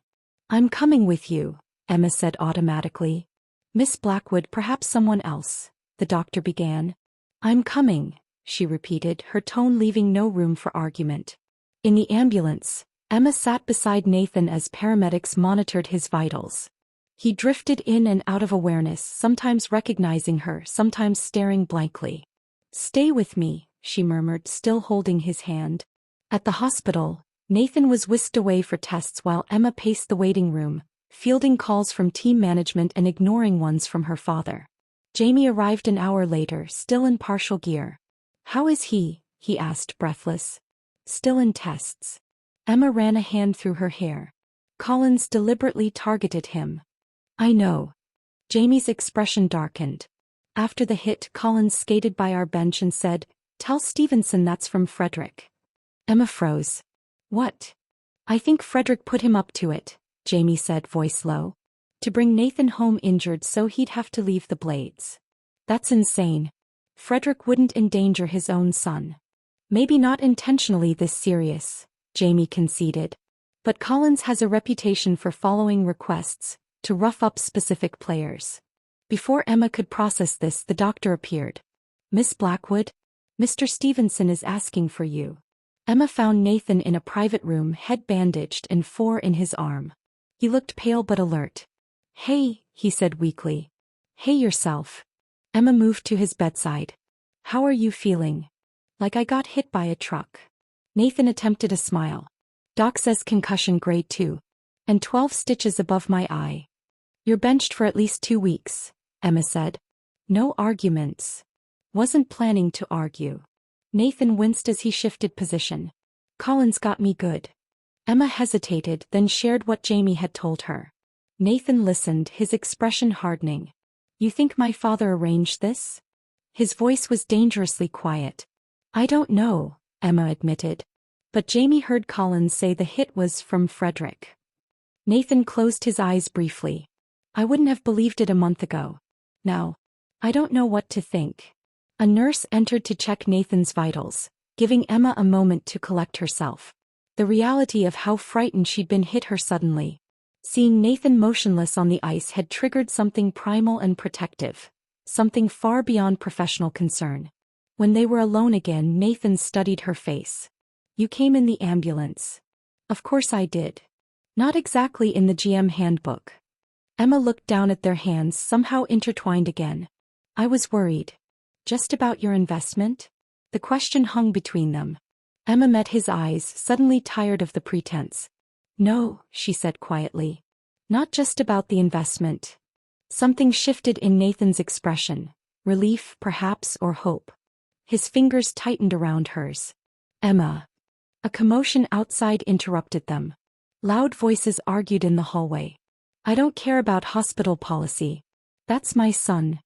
"I'm coming with you," Emma said automatically. "Miss Blackwood, perhaps someone else," the doctor began. "I'm coming," she repeated, her tone leaving no room for argument. In the ambulance, Emma sat beside Nathan as paramedics monitored his vitals. He drifted in and out of awareness, sometimes recognizing her, sometimes staring blankly. "Stay with me," she murmured, still holding his hand. At the hospital, Nathan was whisked away for tests while Emma paced the waiting room, fielding calls from team management and ignoring ones from her father. Jamie arrived an hour later, still in partial gear. "How is he?" he asked, breathless. "Still in tests." Emma ran a hand through her hair. "Collins deliberately targeted him." "I know." Jamie's expression darkened. "After the hit, Collins skated by our bench and said, 'Tell Stevenson that's from Frederick.'" Emma froze. "What?" "I think Frederick put him up to it," Jamie said, voice low. "To bring Nathan home injured so he'd have to leave the Blades. That's insane. Frederick wouldn't endanger his own son." "Maybe not intentionally this serious," Jamie conceded. "But Collins has a reputation for following requests to rough up specific players." Before Emma could process this, the doctor appeared. "Miss Blackwood? Mr. Stevenson is asking for you." Emma found Nathan in a private room, head bandaged and 4 in his arm. He looked pale but alert. "Hey," he said weakly. "Hey yourself." Emma moved to his bedside. "How are you feeling?" "Like I got hit by a truck." Nathan attempted a smile. "Doc says concussion grade 2. And 12 stitches above my eye." "You're benched for at least 2 weeks," Emma said. "No arguments." "Wasn't planning to argue." Nathan winced as he shifted position. "Collins got me good." Emma hesitated, then shared what Jamie had told her. Nathan listened, his expression hardening. You think my father arranged this? His voice was dangerously quiet. I don't know, Emma admitted. But Jamie heard Collins say the hit was from Frederick. Nathan closed his eyes briefly. I wouldn't have believed it a month ago. Now, I don't know what to think. A nurse entered to check Nathan's vitals, giving Emma a moment to collect herself. The reality of how frightened she'd been hit her suddenly. Seeing Nathan motionless on the ice had triggered something primal and protective, something far beyond professional concern. When they were alone again, Nathan studied her face. You came in the ambulance. Of course I did. Not exactly in the GM handbook. Emma looked down at their hands, somehow intertwined again. I was worried. Just about your investment? The question hung between them. Emma met his eyes, suddenly tired of the pretense. No, she said quietly. Not just about the investment. Something shifted in Nathan's expression. Relief, perhaps, or hope. His fingers tightened around hers. Emma. A commotion outside interrupted them. Loud voices argued in the hallway. I don't care about hospital policy. That's my son.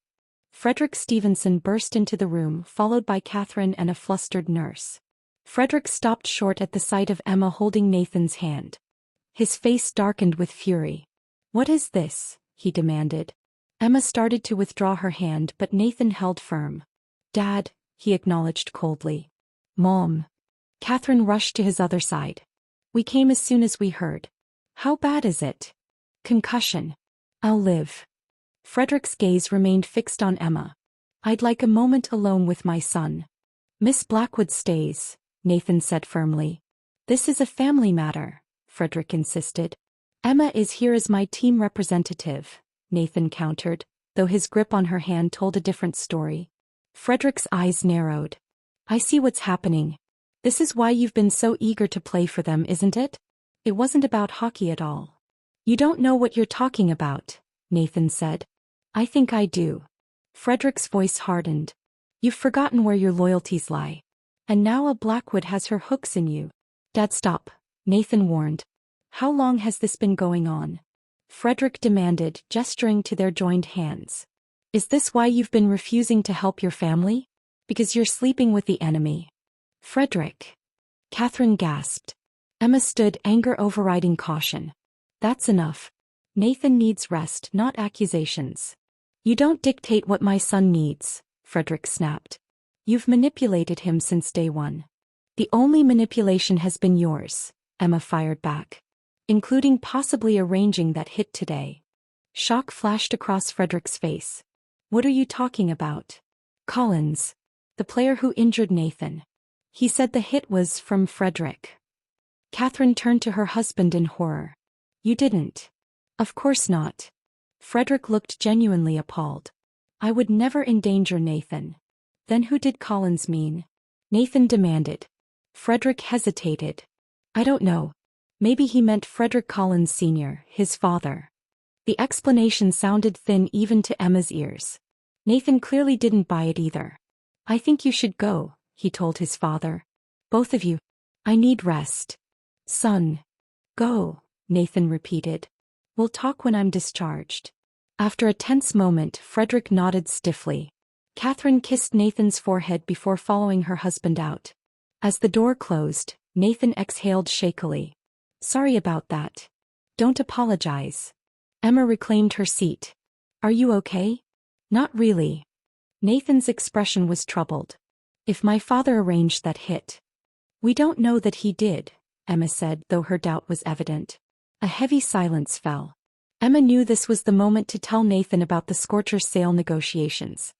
Frederick Stevenson burst into the room, followed by Catherine and a flustered nurse. Frederick stopped short at the sight of Emma holding Nathan's hand. His face darkened with fury. What is this? He demanded. Emma started to withdraw her hand, but Nathan held firm. Dad, he acknowledged coldly. Mom. Catherine rushed to his other side. We came as soon as we heard. How bad is it? Concussion. I'll live. Frederick's gaze remained fixed on Emma. I'd like a moment alone with my son. Miss Blackwood stays, Nathan said firmly. This is a family matter, Frederick insisted. Emma is here as my team representative, Nathan countered, though his grip on her hand told a different story. Frederick's eyes narrowed. I see what's happening. This is why you've been so eager to play for them, isn't it? It wasn't about hockey at all. You don't know what you're talking about, Nathan said. I think I do. Frederick's voice hardened. You've forgotten where your loyalties lie. And now a Blackwood has her hooks in you. Dad, stop, Nathan warned. How long has this been going on? Frederick demanded, gesturing to their joined hands. Is this why you've been refusing to help your family? Because you're sleeping with the enemy. Frederick. Catherine gasped. Emma stood, anger overriding caution. That's enough. Nathan needs rest, not accusations. You don't dictate what my son needs, Frederick snapped. You've manipulated him since day one. The only manipulation has been yours, Emma fired back. Including possibly arranging that hit today. Shock flashed across Frederick's face. What are you talking about? Collins. The player who injured Nathan. He said the hit was from Frederick. Catherine turned to her husband in horror. You didn't. Of course not. Frederick looked genuinely appalled. I would never endanger Nathan. Then who did Collins mean? Nathan demanded. Frederick hesitated. I don't know. Maybe he meant Frederick Collins Sr., his father. The explanation sounded thin even to Emma's ears. Nathan clearly didn't buy it either. I think you should go, he told his father. Both of you. I need rest. Son. Go, Nathan repeated. We'll talk when I'm discharged. After a tense moment, Frederick nodded stiffly. Catherine kissed Nathan's forehead before following her husband out. As the door closed, Nathan exhaled shakily. Sorry about that. Don't apologize. Emma reclaimed her seat. Are you okay? Not really. Nathan's expression was troubled. If my father arranged that hit. We don't know that he did, Emma said, though her doubt was evident. A heavy silence fell. Emma knew this was the moment to tell Nathan about the Scorchers' sale negotiations.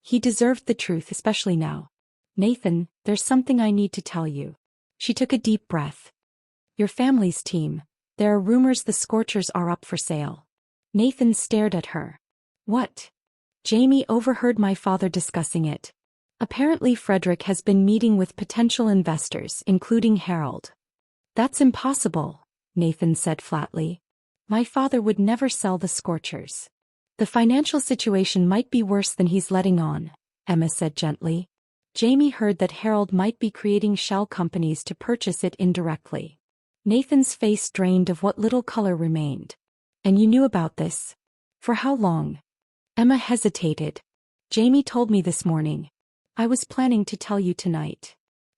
He deserved the truth, especially now. Nathan, there's something I need to tell you. She took a deep breath. Your family's team. There are rumors the Scorchers are up for sale. Nathan stared at her. What? Jamie overheard my father discussing it. Apparently Frederick has been meeting with potential investors, including Harold. That's impossible, Nathan said flatly. My father would never sell the Scorchers. The financial situation might be worse than he's letting on, Emma said gently. Jamie heard that Harold might be creating shell companies to purchase it indirectly. Nathan's face drained of what little color remained. And you knew about this? For how long? Emma hesitated. Jamie told me this morning. I was planning to tell you tonight.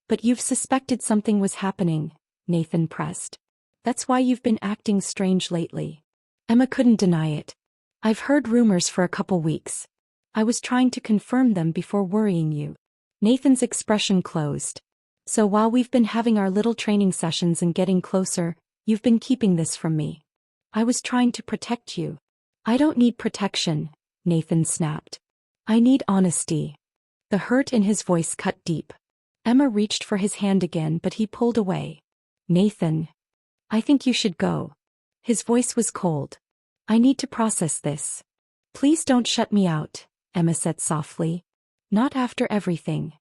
But you've suspected something was happening, Nathan pressed. That's why you've been acting strange lately. Emma couldn't deny it. I've heard rumors for a couple weeks. I was trying to confirm them before worrying you. Nathan's expression closed. So while we've been having our little training sessions and getting closer, you've been keeping this from me. I was trying to protect you. I don't need protection, Nathan snapped. I need honesty. The hurt in his voice cut deep. Emma reached for his hand again, but he pulled away. Nathan. I think you should go. His voice was cold. I need to process this. Please don't shut me out, Emma said softly. Not after everything.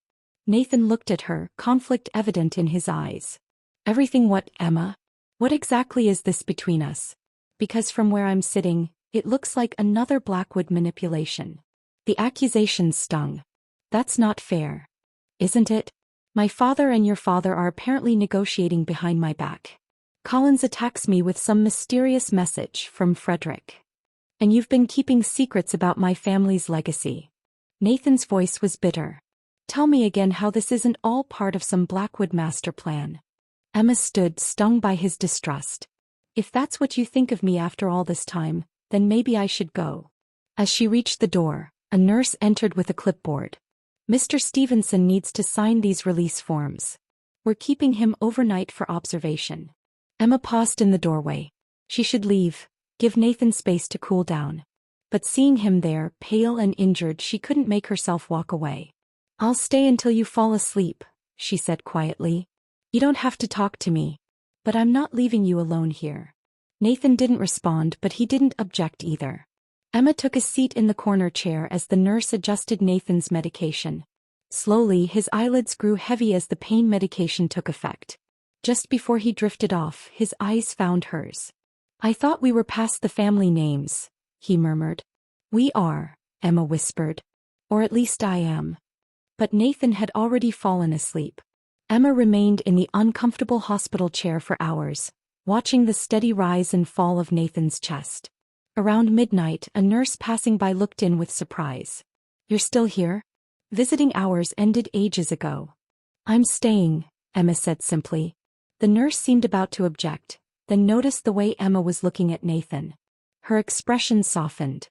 Nathan looked at her, conflict evident in his eyes. Everything what, Emma? What exactly is this between us? Because from where I'm sitting, it looks like another Blackwood manipulation. The accusation stung. That's not fair. Isn't it? My father and your father are apparently negotiating behind my back. Collins attacks me with some mysterious message from Frederick. And you've been keeping secrets about my family's legacy. Nathan's voice was bitter. Tell me again how this isn't all part of some Blackwood master plan. Emma stood, stung by his distrust. If that's what you think of me after all this time, then maybe I should go. As she reached the door, a nurse entered with a clipboard. Mr. Stevenson needs to sign these release forms. We're keeping him overnight for observation. Emma paused in the doorway. She should leave, give Nathan space to cool down. But seeing him there, pale and injured, she couldn't make herself walk away. I'll stay until you fall asleep, she said quietly. You don't have to talk to me. But I'm not leaving you alone here. Nathan didn't respond, but he didn't object either. Emma took a seat in the corner chair as the nurse adjusted Nathan's medication. Slowly, his eyelids grew heavy as the pain medication took effect. Just before he drifted off, his eyes found hers. I thought we were past the family names, he murmured. We are, Emma whispered. Or at least I am. But Nathan had already fallen asleep. Emma remained in the uncomfortable hospital chair for hours, watching the steady rise and fall of Nathan's chest. Around midnight, a nurse passing by looked in with surprise. You're still here? Visiting hours ended ages ago. I'm staying, Emma said simply. The nurse seemed about to object, then noticed the way Emma was looking at Nathan. Her expression softened.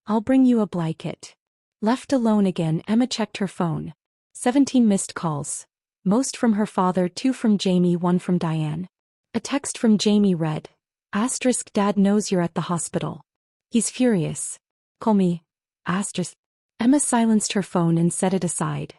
I'll bring you a blanket. Left alone again, Emma checked her phone. 17 missed calls. Most from her father, 2 from Jamie, 1 from Diane. A text from Jamie read, *, Dad knows you're at the hospital. He's furious. Call me. *. Emma silenced her phone and set it aside.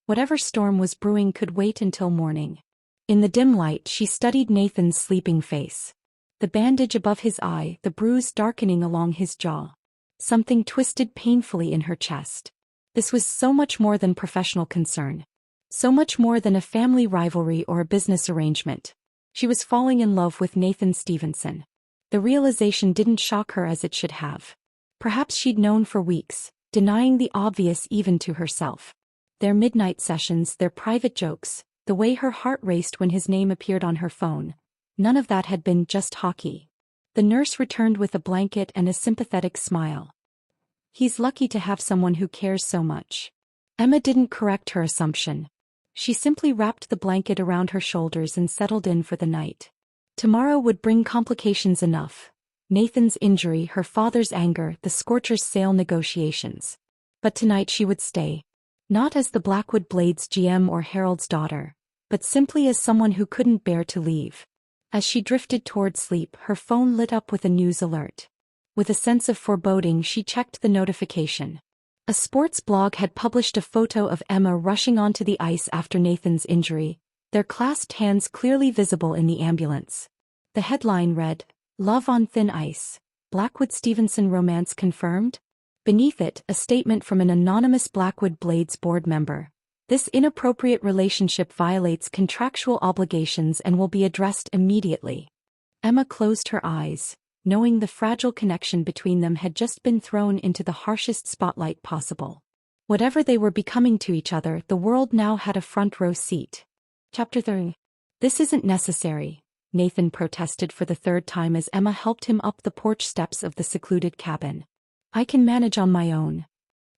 Whatever storm was brewing could wait until morning. In the dim light, she studied Nathan's sleeping face. The bandage above his eye, the bruise darkening along his jaw. Something twisted painfully in her chest. This was so much more than professional concern. So much more than a family rivalry or a business arrangement. She was falling in love with Nathan Stevenson. The realization didn't shock her as it should have. Perhaps she'd known for weeks, denying the obvious even to herself. Their midnight sessions, their private jokes, the way her heart raced when his name appeared on her phone. None of that had been just hockey. The nurse returned with a blanket and a sympathetic smile. He's lucky to have someone who cares so much. Emma didn't correct her assumption. She simply wrapped the blanket around her shoulders and settled in for the night. Tomorrow would bring complications enough. Nathan's injury, her father's anger, the Scorcher's sale negotiations. But tonight she would stay. Not as the Blackwood Blades GM or Harold's daughter, but simply as someone who couldn't bear to leave. As she drifted toward sleep, her phone lit up with a news alert. With a sense of foreboding, she checked the notification. A sports blog had published a photo of Emma rushing onto the ice after Nathan's injury, their clasped hands clearly visible in the ambulance. The headline read, "Love on Thin Ice, Blackwood-Stevenson Romance Confirmed?" Beneath it, a statement from an anonymous Blackwood Blades board member. This inappropriate relationship violates contractual obligations and will be addressed immediately. Emma closed her eyes, knowing the fragile connection between them had just been thrown into the harshest spotlight possible. Whatever they were becoming to each other, the world now had a front row seat. Chapter 3. This isn't necessary, Nathan protested for the third time as Emma helped him up the porch steps of the secluded cabin. I can manage on my own.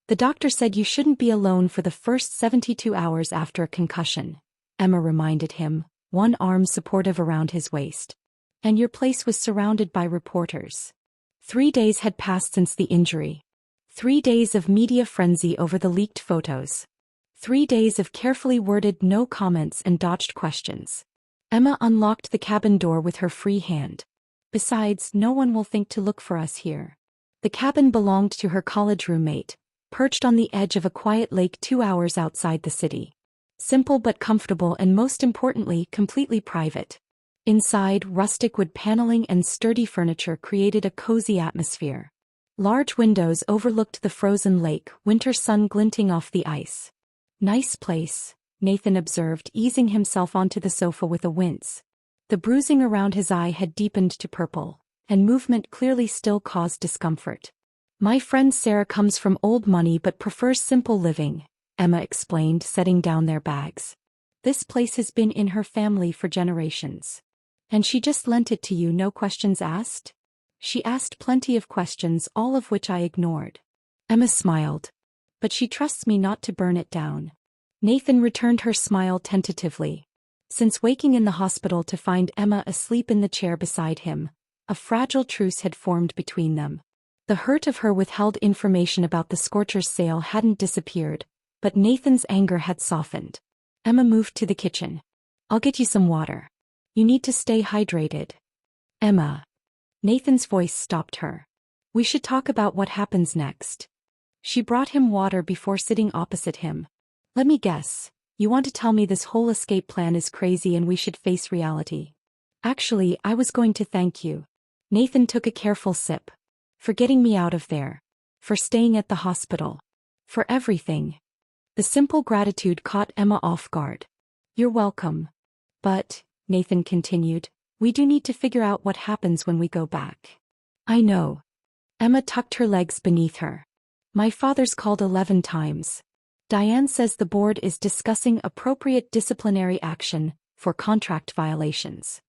The doctor said you shouldn't be alone for the first 72 hours after a concussion, Emma reminded him, one arm supportive around his waist. And your place was surrounded by reporters. 3 days had passed since the injury. 3 days of media frenzy over the leaked photos. 3 days of carefully worded no comments and dodged questions. Emma unlocked the cabin door with her free hand. Besides, no one will think to look for us here. The cabin belonged to her college roommate, perched on the edge of a quiet lake 2 hours outside the city. Simple but comfortable and most importantly, completely private. Inside, rustic wood paneling and sturdy furniture created a cozy atmosphere. Large windows overlooked the frozen lake, winter sun glinting off the ice. Nice place, Nathan observed, easing himself onto the sofa with a wince. The bruising around his eye had deepened to purple, and movement clearly still caused discomfort. My friend Sarah comes from old money but prefers simple living, Emma explained, setting down their bags. This place has been in her family for generations. And she just lent it to you, no questions asked? She asked plenty of questions, all of which I ignored. Emma smiled. But she trusts me not to burn it down. Nathan returned her smile tentatively. Since waking in the hospital to find Emma asleep in the chair beside him, a fragile truce had formed between them. The hurt of her withheld information about the Scorcher's sale hadn't disappeared, but Nathan's anger had softened. Emma moved to the kitchen. I'll get you some water. You need to stay hydrated. Emma. Nathan's voice stopped her. We should talk about what happens next. She brought him water before sitting opposite him. Let me guess, you want to tell me this whole escape plan is crazy and we should face reality. Actually, I was going to thank you. Nathan took a careful sip. For getting me out of there. For staying at the hospital. For everything. The simple gratitude caught Emma off guard. You're welcome. But, Nathan continued, we do need to figure out what happens when we go back. I know. Emma tucked her legs beneath her. My father's called 11 times. Diane says the board is discussing appropriate disciplinary action for contract violations.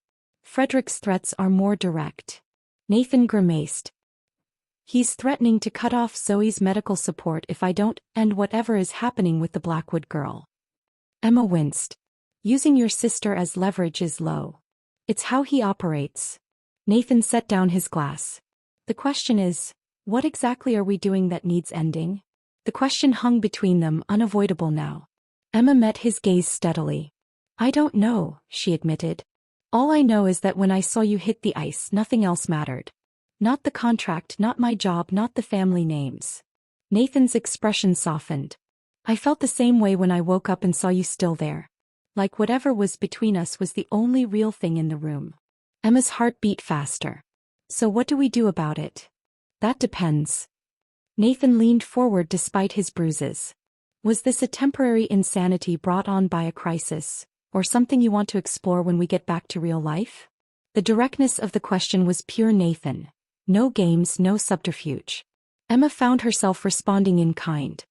Frederick's threats are more direct. Nathan grimaced. He's threatening to cut off Zoe's medical support if I don't end whatever is happening with the Blackwood girl. Emma winced. Using your sister as leverage is low. It's how he operates. Nathan set down his glass. The question is, what exactly are we doing that needs ending? The question hung between them, unavoidable now. Emma met his gaze steadily. I don't know, she admitted. All I know is that when I saw you hit the ice, nothing else mattered. Not the contract, not my job, not the family names. Nathan's expression softened. I felt the same way when I woke up and saw you still there. Like whatever was between us was the only real thing in the room. Emma's heart beat faster. So what do we do about it? That depends. Nathan leaned forward despite his bruises. Was this a temporary insanity brought on by a crisis, or something you want to explore when we get back to real life? The directness of the question was pure Nathan. No games, no subterfuge. Emma found herself responding in kind.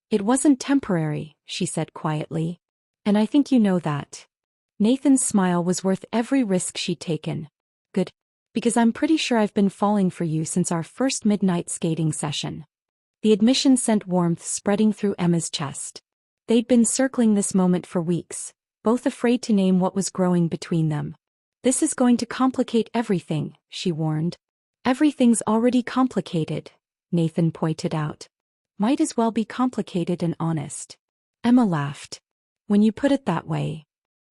It wasn't temporary, she said quietly. And I think you know that. Nathan's smile was worth every risk she'd taken. Good. Because I'm pretty sure I've been falling for you since our first midnight skating session. The admission sent warmth spreading through Emma's chest. They'd been circling this moment for weeks, both afraid to name what was growing between them. This is going to complicate everything, she warned. Everything's already complicated, Nathan pointed out. Might as well be complicated and honest. Emma laughed. When you put it that way.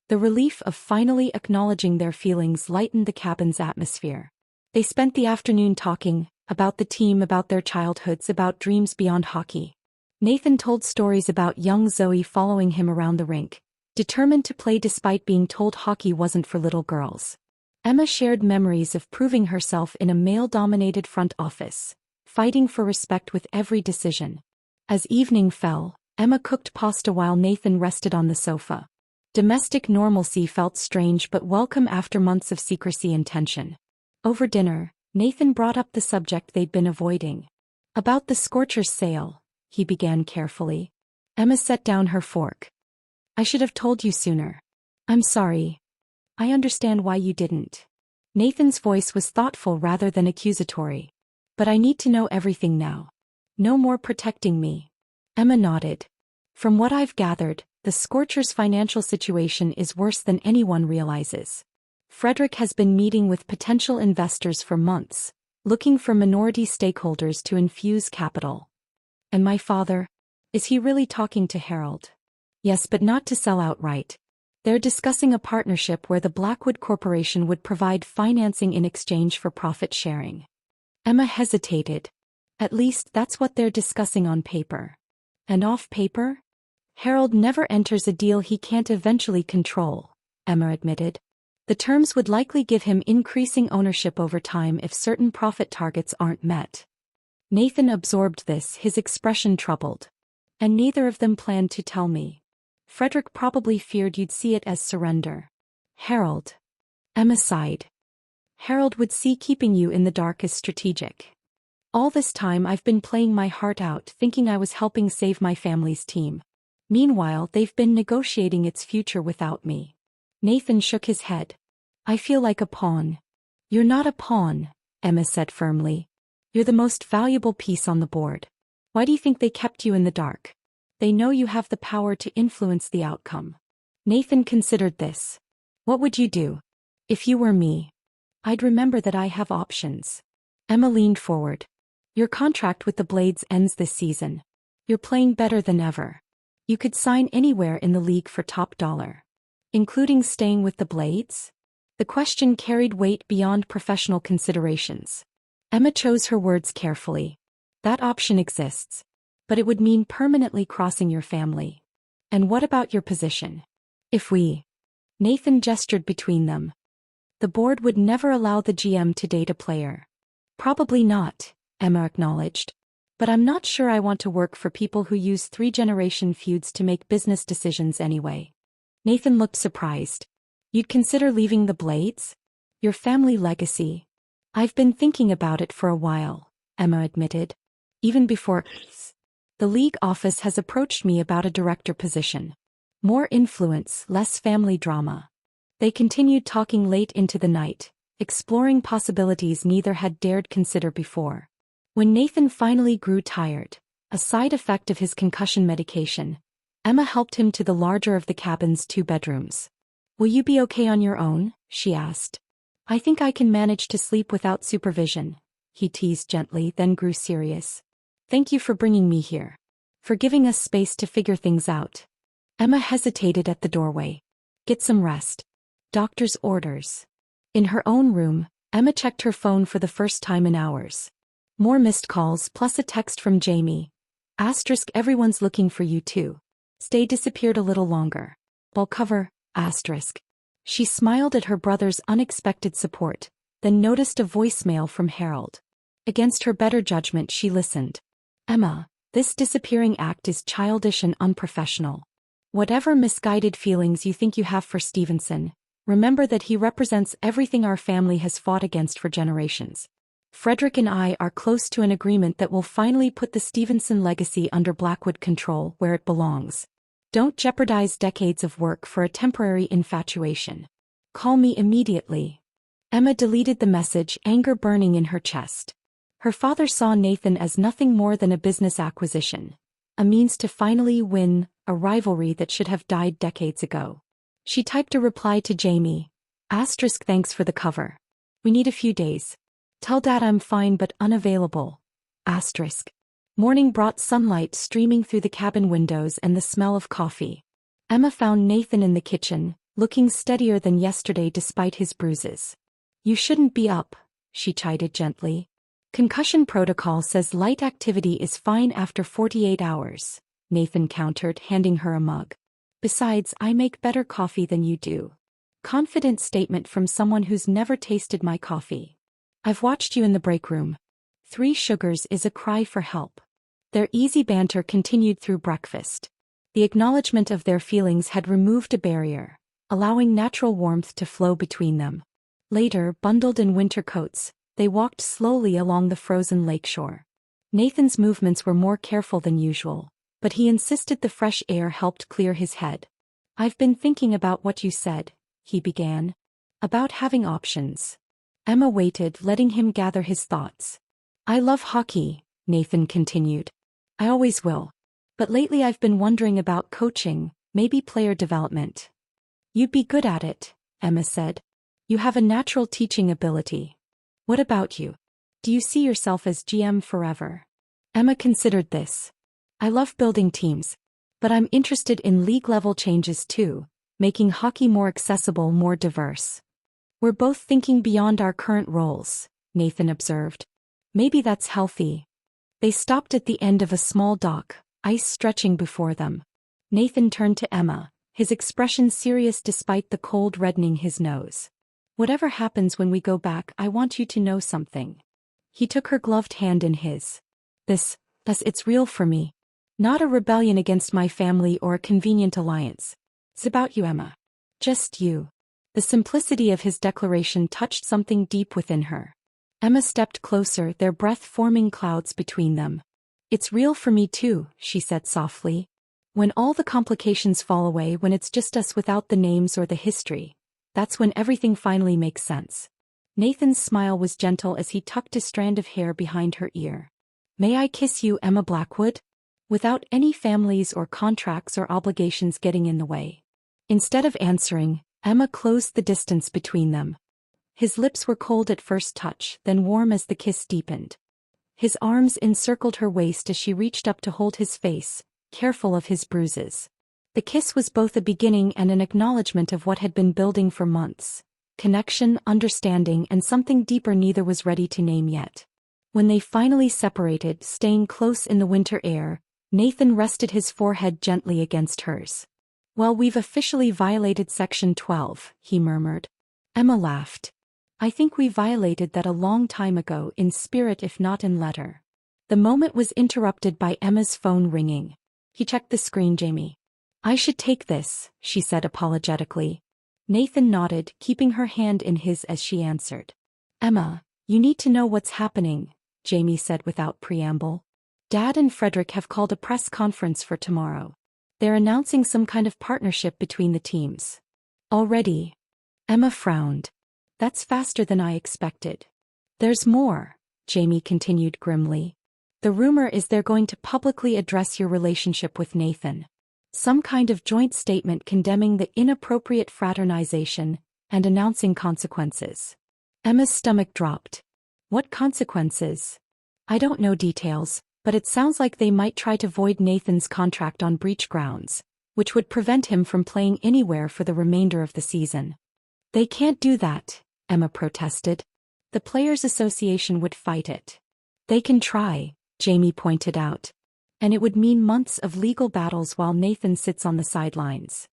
The relief of finally acknowledging their feelings lightened the cabin's atmosphere. They spent the afternoon talking, about the team, about their childhoods, about dreams beyond hockey. Nathan told stories about young Zoe following him around the rink, determined to play despite being told hockey wasn't for little girls. Emma shared memories of proving herself in a male-dominated front office, fighting for respect with every decision. As evening fell, Emma cooked pasta while Nathan rested on the sofa. Domestic normalcy felt strange but welcome after months of secrecy and tension. Over dinner, Nathan brought up the subject they'd been avoiding. About the Scorcher's sale, he began carefully. Emma set down her fork. I should have told you sooner. I'm sorry. I understand why you didn't. Nathan's voice was thoughtful rather than accusatory. But I need to know everything now. No more protecting me. Emma nodded. From what I've gathered, the Scorcher's financial situation is worse than anyone realizes. Frederick has been meeting with potential investors for months, looking for minority stakeholders to infuse capital. And my father? Is he really talking to Harold? Yes, but not to sell outright. They're discussing a partnership where the Blackwood Corporation would provide financing in exchange for profit sharing. Emma hesitated. At least that's what they're discussing on paper. And off paper? Harold never enters a deal he can't eventually control, Emma admitted. The terms would likely give him increasing ownership over time if certain profit targets aren't met. Nathan absorbed this, his expression troubled. And neither of them planned to tell me. Frederick probably feared you'd see it as surrender. Harold. Emma sighed. Harold would see keeping you in the dark as strategic. All this time I've been playing my heart out, thinking I was helping save my family's team. Meanwhile, they've been negotiating its future without me. Nathan shook his head. I feel like a pawn. You're not a pawn, Emma said firmly. You're the most valuable piece on the board. Why do you think they kept you in the dark? They know you have the power to influence the outcome. Nathan considered this. What would you do? If you were me. I'd remember that I have options. Emma leaned forward. Your contract with the Blades ends this season. You're playing better than ever. You could sign anywhere in the league for top dollar. Including staying with the Blades? The question carried weight beyond professional considerations. Emma chose her words carefully. That option exists. But it would mean permanently crossing your family. And what about your position? If we... Nathan gestured between them. The board would never allow the GM to date a player. Probably not, Emma acknowledged. But I'm not sure I want to work for people who use three-generation feuds to make business decisions anyway. Nathan looked surprised. You'd consider leaving the Blades? Your family legacy? I've been thinking about it for a while, Emma admitted. Even before... The league office has approached me about a director position. More influence, less family drama. They continued talking late into the night, exploring possibilities neither had dared consider before. When Nathan finally grew tired, a side effect of his concussion medication, Emma helped him to the larger of the cabin's 2 bedrooms. Will you be okay on your own? She asked. I think I can manage to sleep without supervision, he teased gently, then grew serious. Thank you for bringing me here. For giving us space to figure things out. Emma hesitated at the doorway. Get some rest. Doctor's orders. In her own room, Emma checked her phone for the first time in hours. More missed calls plus a text from Jamie. Asterisk everyone's looking for you too. Stay disappeared a little longer. Ball cover, asterisk. She smiled at her brother's unexpected support, then noticed a voicemail from Harold. Against her better judgment she listened. Emma, this disappearing act is childish and unprofessional. Whatever misguided feelings you think you have for Stevenson, remember that he represents everything our family has fought against for generations. Frederick and I are close to an agreement that will finally put the Stevenson legacy under Blackwood control where it belongs. Don't jeopardize decades of work for a temporary infatuation. Call me immediately. Emma deleted the message, anger burning in her chest. Her father saw Nathan as nothing more than a business acquisition, a means to finally win a rivalry that should have died decades ago. She typed a reply to Jamie. Asterisk thanks for the cover. We need a few days. Tell Dad I'm fine but unavailable. Asterisk. Morning brought sunlight streaming through the cabin windows and the smell of coffee. Emma found Nathan in the kitchen, looking steadier than yesterday despite his bruises. You shouldn't be up, she chided gently. Concussion protocol says light activity is fine after 48 hours, Nathan countered, handing her a mug. Besides, I make better coffee than you do. Confident statement from someone who's never tasted my coffee. I've watched you in the break room. 3 sugars is a cry for help. Their easy banter continued through breakfast. The acknowledgement of their feelings had removed a barrier, allowing natural warmth to flow between them. Later, bundled in winter coats, they walked slowly along the frozen lakeshore. Nathan's movements were more careful than usual, but he insisted the fresh air helped clear his head. I've been thinking about what you said, he began. About having options. Emma waited, letting him gather his thoughts. I love hockey, Nathan continued. I always will. But lately I've been wondering about coaching, maybe player development. You'd be good at it, Emma said. You have a natural teaching ability. What about you? Do you see yourself as GM forever? Emma considered this. I love building teams. But I'm interested in league-level changes too, making hockey more accessible, more diverse. We're both thinking beyond our current roles, Nathan observed. Maybe that's healthy. They stopped at the end of a small dock, ice stretching before them. Nathan turned to Emma, his expression serious despite the cold reddening his nose. Whatever happens when we go back, I want you to know something. He took her gloved hand in his. It's real for me. Not a rebellion against my family or a convenient alliance. It's about you, Emma. Just you. The simplicity of his declaration touched something deep within her. Emma stepped closer, their breath forming clouds between them. It's real for me too, she said softly. When all the complications fall away, when it's just us without the names or the history, that's when everything finally makes sense. Nathan's smile was gentle as he tucked a strand of hair behind her ear. May I kiss you, Emma Blackwood? Without any families or contracts or obligations getting in the way. Instead of answering, Emma closed the distance between them. His lips were cold at first touch, then warm as the kiss deepened. His arms encircled her waist as she reached up to hold his face, careful of his bruises. The kiss was both a beginning and an acknowledgement of what had been building for months. Connection, understanding, and something deeper neither was ready to name yet. When they finally separated, staying close in the winter air, Nathan rested his forehead gently against hers. Well, we've officially violated Section 12, he murmured. Emma laughed. I think we violated that a long time ago, in spirit if not in letter. The moment was interrupted by Emma's phone ringing. He checked the screen. Jamie. I should take this, she said apologetically. Nathan nodded, keeping her hand in his as she answered. Emma, you need to know what's happening, Jamie said without preamble. Dad and Frederick have called a press conference for tomorrow. They're announcing some kind of partnership between the teams. Already? Emma frowned. That's faster than I expected. There's more, Jamie continued grimly. The rumor is they're going to publicly address your relationship with Nathan. Some kind of joint statement condemning the inappropriate fraternization and announcing consequences. Emma's stomach dropped. What consequences? I don't know details, but it sounds like they might try to void Nathan's contract on breach grounds, which would prevent him from playing anywhere for the remainder of the season. They can't do that, Emma protested. The Players' Association would fight it. They can try, Jamie pointed out. And it would mean months of legal battles while Nathan sits on the sidelines.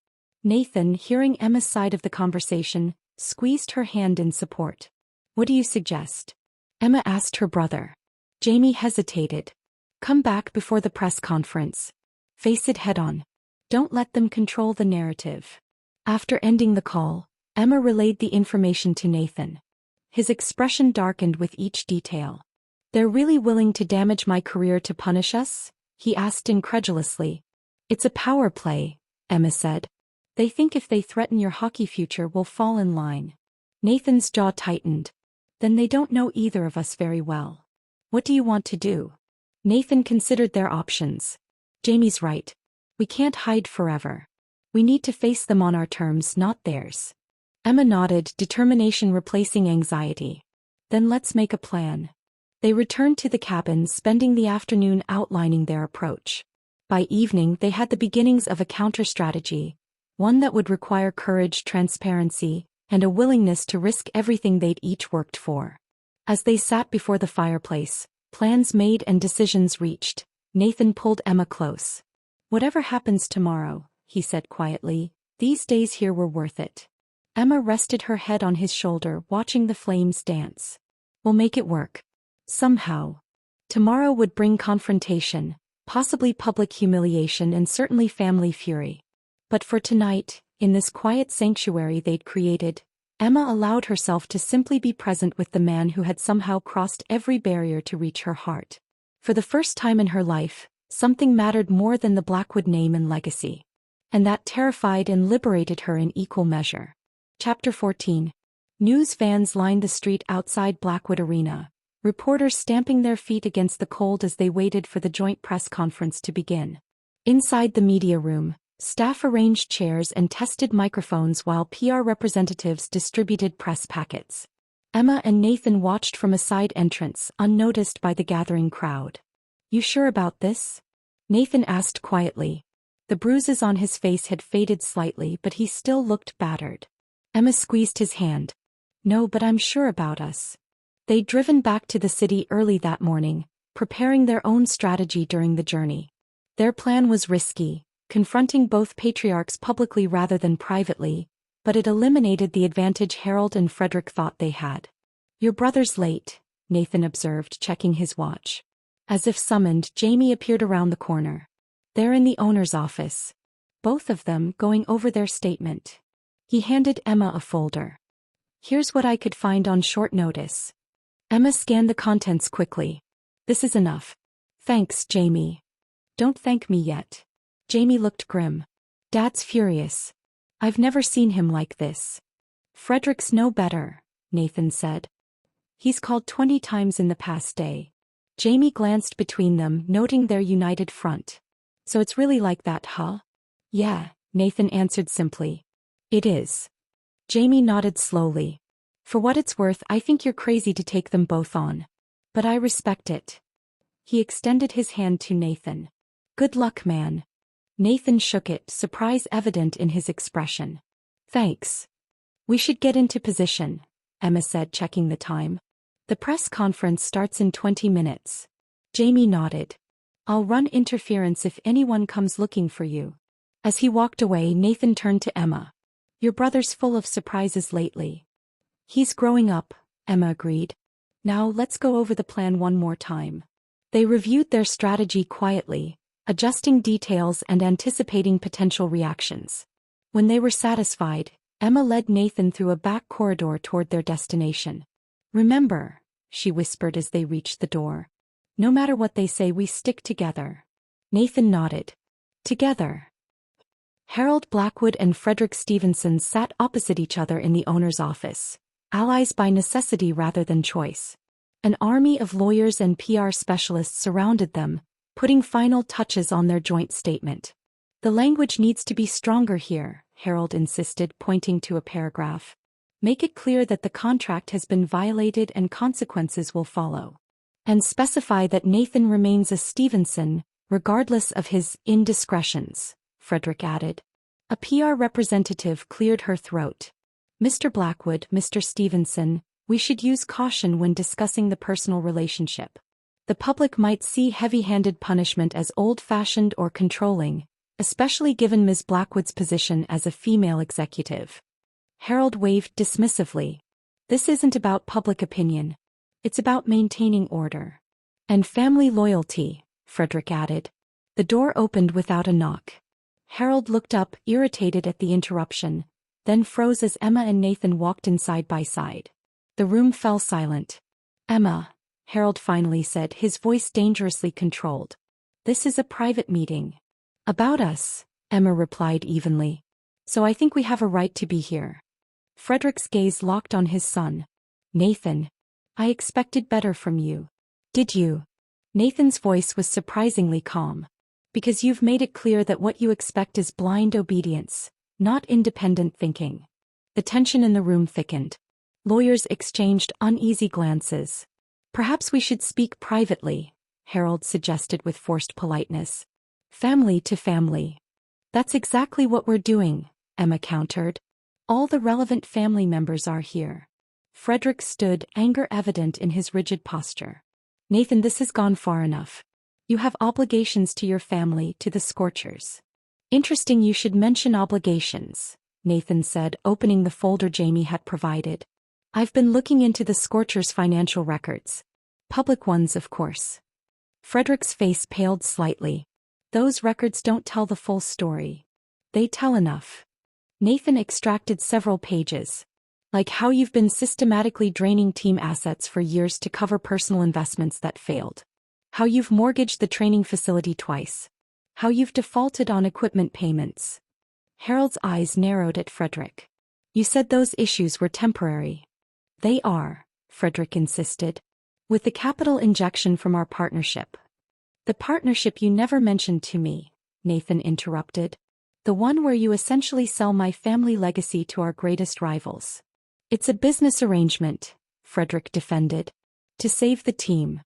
Nathan, hearing Emma's side of the conversation, squeezed her hand in support. What do you suggest? Emma asked her brother. Jamie hesitated. Come back before the press conference. Face it head on. Don't let them control the narrative. After ending the call, Emma relayed the information to Nathan. His expression darkened with each detail. They're really willing to damage my career to punish us? He asked incredulously. It's a power play, Emma said. They think if they threaten your hockey future, we'll fall in line. Nathan's jaw tightened. Then they don't know either of us very well. What do you want to do? Nathan considered their options. Jamie's right. We can't hide forever. We need to face them on our terms, not theirs. Emma nodded, determination replacing anxiety. Then let's make a plan. They returned to the cabin, spending the afternoon outlining their approach. By evening, they had the beginnings of a counter-strategy, one that would require courage, transparency, and a willingness to risk everything they'd each worked for. As they sat before the fireplace, plans made and decisions reached, Nathan pulled Emma close. Whatever happens tomorrow, he said quietly, these days here were worth it. Emma rested her head on his shoulder, watching the flames dance. We'll make it work. Somehow. Tomorrow would bring confrontation, possibly public humiliation and certainly family fury. But for tonight, in this quiet sanctuary they'd created, Emma allowed herself to simply be present with the man who had somehow crossed every barrier to reach her heart. For the first time in her life, something mattered more than the Blackwood name and legacy. And that terrified and liberated her in equal measure. Chapter 14. News vans lined the street outside Blackwood Arena, reporters stamping their feet against the cold as they waited for the joint press conference to begin. Inside the media room, staff arranged chairs and tested microphones while PR representatives distributed press packets. Emma and Nathan watched from a side entrance, unnoticed by the gathering crowd. "You sure about this?" Nathan asked quietly. The bruises on his face had faded slightly, but he still looked battered. Emma squeezed his hand. "No, but I'm sure about us." They'd driven back to the city early that morning, preparing their own strategy during the journey. Their plan was risky, confronting both patriarchs publicly rather than privately, but it eliminated the advantage Harold and Frederick thought they had. "Your brother's late," Nathan observed, checking his watch. As if summoned, Jamie appeared around the corner. "They're in the owner's office." Both of them going over their statement. He handed Emma a folder. "Here's what I could find on short notice." Emma scanned the contents quickly. "This is enough." "Thanks, Jamie." "Don't thank me yet." Jamie looked grim. "Dad's furious. I've never seen him like this." "Frederick's no better," Nathan said. "He's called 20 times in the past day." Jamie glanced between them, noting their united front. "So it's really like that, huh?" "Yeah," Nathan answered simply. "It is." Jamie nodded slowly. "For what it's worth, I think you're crazy to take them both on. But I respect it." He extended his hand to Nathan. "Good luck, man." Nathan shook it, surprise evident in his expression. "Thanks. We should get into position," Emma said, checking the time. "The press conference starts in 20 minutes. Jamie nodded. "I'll run interference if anyone comes looking for you." As he walked away, Nathan turned to Emma. "Your brother's full of surprises lately." "He's growing up," Emma agreed. "Now let's go over the plan one more time." They reviewed their strategy quietly, adjusting details and anticipating potential reactions. When they were satisfied, Emma led Nathan through a back corridor toward their destination. "Remember," she whispered as they reached the door. "No matter what they say, we stick together." Nathan nodded. "Together." Harold Blackwood and Frederick Stevenson sat opposite each other in the owner's office, allies by necessity rather than choice. An army of lawyers and PR specialists surrounded them, putting final touches on their joint statement. "The language needs to be stronger here," Harold insisted, pointing to a paragraph. "Make it clear that the contract has been violated and consequences will follow. And specify that Nathan remains a Stevenson, regardless of his indiscretions," Frederick added. A PR representative cleared her throat. "Mr. Blackwood, Mr. Stevenson, we should use caution when discussing the personal relationship. The public might see heavy-handed punishment as old-fashioned or controlling, especially given Ms. Blackwood's position as a female executive." Harold waved dismissively. "This isn't about public opinion. It's about maintaining order. And family loyalty," Frederick added. The door opened without a knock. Harold looked up, irritated at the interruption, then froze as Emma and Nathan walked in side by side. The room fell silent. "Emma," Harold finally said, his voice dangerously controlled. "This is a private meeting." "About us," Emma replied evenly. "So I think we have a right to be here." Frederick's gaze locked on his son. "Nathan, I expected better from you." "Did you?" Nathan's voice was surprisingly calm. "Because you've made it clear that what you expect is blind obedience, not independent thinking." The tension in the room thickened. Lawyers exchanged uneasy glances. "Perhaps we should speak privately," Harold suggested with forced politeness. "Family to family." "That's exactly what we're doing," Emma countered. "All the relevant family members are here." Frederick stood, anger evident in his rigid posture. "Nathan, this has gone far enough. You have obligations to your family, to the Scorchers." "Interesting you should mention obligations," Nathan said, opening the folder Jamie had provided. "I've been looking into the Scorchers' financial records. Public ones, of course." Frederick's face paled slightly. "Those records don't tell the full story." "They tell enough." Nathan extracted several pages. "Like how you've been systematically draining team assets for years to cover personal investments that failed. How you've mortgaged the training facility twice. How you've defaulted on equipment payments." Harold's eyes narrowed at Frederick. "You said those issues were temporary." They are, Frederick insisted. With the capital injection from our partnership. The partnership you never mentioned to me, Nathan interrupted. The one where you essentially sell my family legacy to our greatest rivals. It's a business arrangement, Frederick defended. To save the team.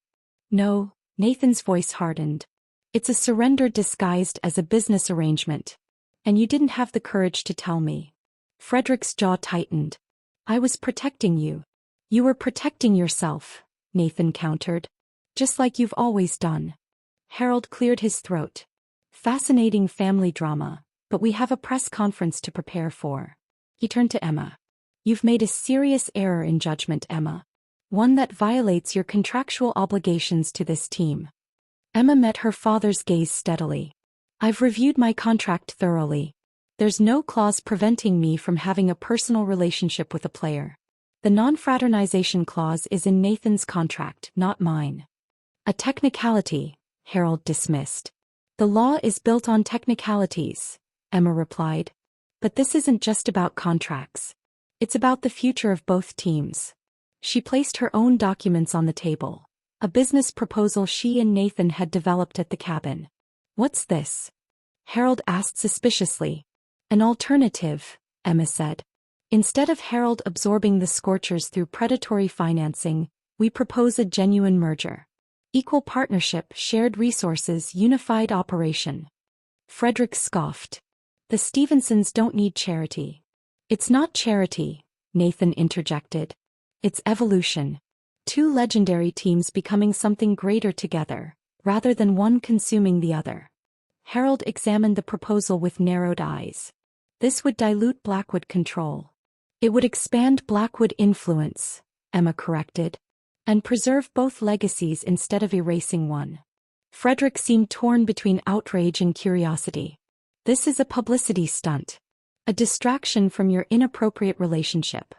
No, Nathan's voice hardened. It's a surrender disguised as a business arrangement. And you didn't have the courage to tell me. Frederick's jaw tightened. I was protecting you. You were protecting yourself, Nathan countered. Just like you've always done. Harold cleared his throat. Fascinating family drama, but we have a press conference to prepare for. He turned to Emma. You've made a serious error in judgment, Emma. One that violates your contractual obligations to this team. Emma met her father's gaze steadily. I've reviewed my contract thoroughly. There's no clause preventing me from having a personal relationship with a player. The non-fraternization clause is in Nathan's contract, not mine. A technicality, Harold dismissed. The law is built on technicalities, Emma replied. But this isn't just about contracts. It's about the future of both teams. She placed her own documents on the table. A business proposal she and Nathan had developed at the cabin. What's this? Harold asked suspiciously. An alternative, Emma said. Instead of Harold absorbing the Scorchers through predatory financing, we propose a genuine merger. Equal partnership, shared resources, unified operation. Frederick scoffed. The Stevensons don't need charity. It's not charity, Nathan interjected. It's evolution. Two legendary teams becoming something greater together, rather than one consuming the other. Harold examined the proposal with narrowed eyes. This would dilute Blackwood control. It would expand Blackwood influence, Emma corrected. And preserve both legacies instead of erasing one. Frederick seemed torn between outrage and curiosity. This is a publicity stunt. A distraction from your inappropriate relationship.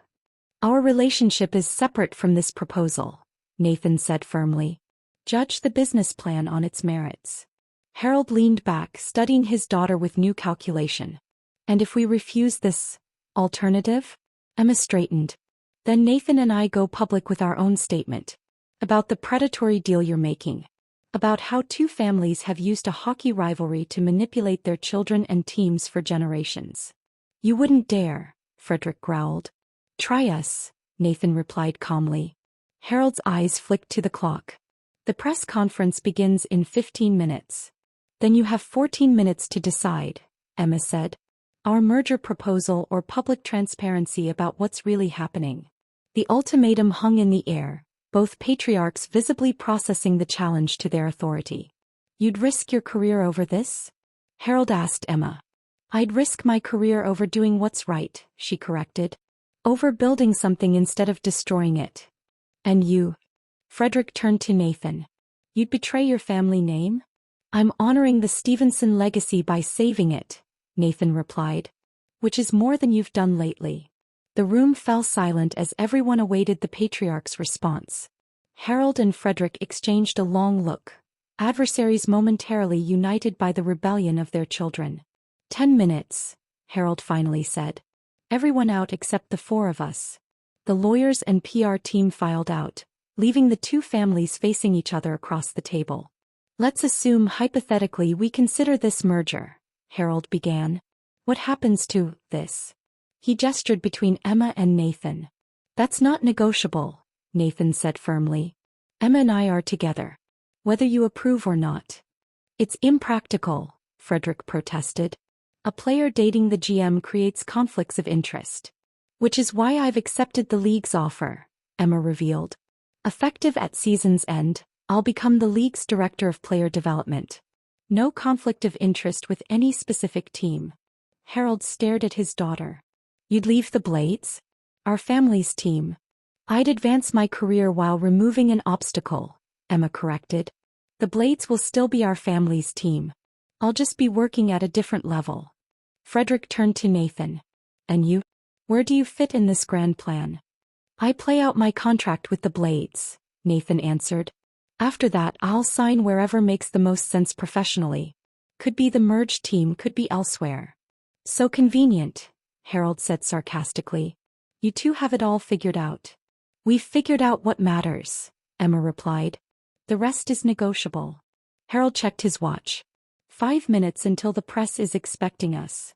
Our relationship is separate from this proposal, Nathan said firmly. Judge the business plan on its merits. Harold leaned back, studying his daughter with new calculation. And if we refuse this alternative? Emma straightened. Then Nathan and I go public with our own statement. About the predatory deal you're making. About how two families have used a hockey rivalry to manipulate their children and teams for generations. You wouldn't dare, Frederick growled. Try us, Nathan replied calmly. Harold's eyes flicked to the clock. The press conference begins in 15 minutes. Then you have 14 minutes to decide, Emma said. Our merger proposal or public transparency about what's really happening. The ultimatum hung in the air, both patriarchs visibly processing the challenge to their authority. You'd risk your career over this? Harold asked Emma. I'd risk my career over doing what's right, she corrected. Over building something instead of destroying it. And you? Frederick turned to Nathan. You'd betray your family name? I'm honoring the Stevenson legacy by saving it, Nathan replied. Which is more than you've done lately. The room fell silent as everyone awaited the patriarch's response. Harold and Frederick exchanged a long look, adversaries momentarily united by the rebellion of their children. 10 minutes, Harold finally said. Everyone out except the four of us. The lawyers and PR team filed out, leaving the two families facing each other across the table. Let's assume hypothetically we consider this merger, Harold began. What happens to this? He gestured between Emma and Nathan. That's not negotiable, Nathan said firmly. Emma and I are together. Whether you approve or not. It's impractical, Frederick protested. A player dating the GM creates conflicts of interest. Which is why I've accepted the league's offer, Emma revealed. Effective at season's end, I'll become the league's director of player development. No conflict of interest with any specific team. Harold stared at his daughter. You'd leave the Blades? Our family's team. I'd advance my career while removing an obstacle, Emma corrected. The Blades will still be our family's team. I'll just be working at a different level. Frederick turned to Nathan. And you? Where do you fit in this grand plan? I play out my contract with the Blades, Nathan answered. After that I'll sign wherever makes the most sense professionally. Could be the merged team, could be elsewhere. So convenient, Harold said sarcastically. You two have it all figured out. We've figured out what matters, Emma replied. The rest is negotiable. Harold checked his watch. 5 minutes until the press is expecting us.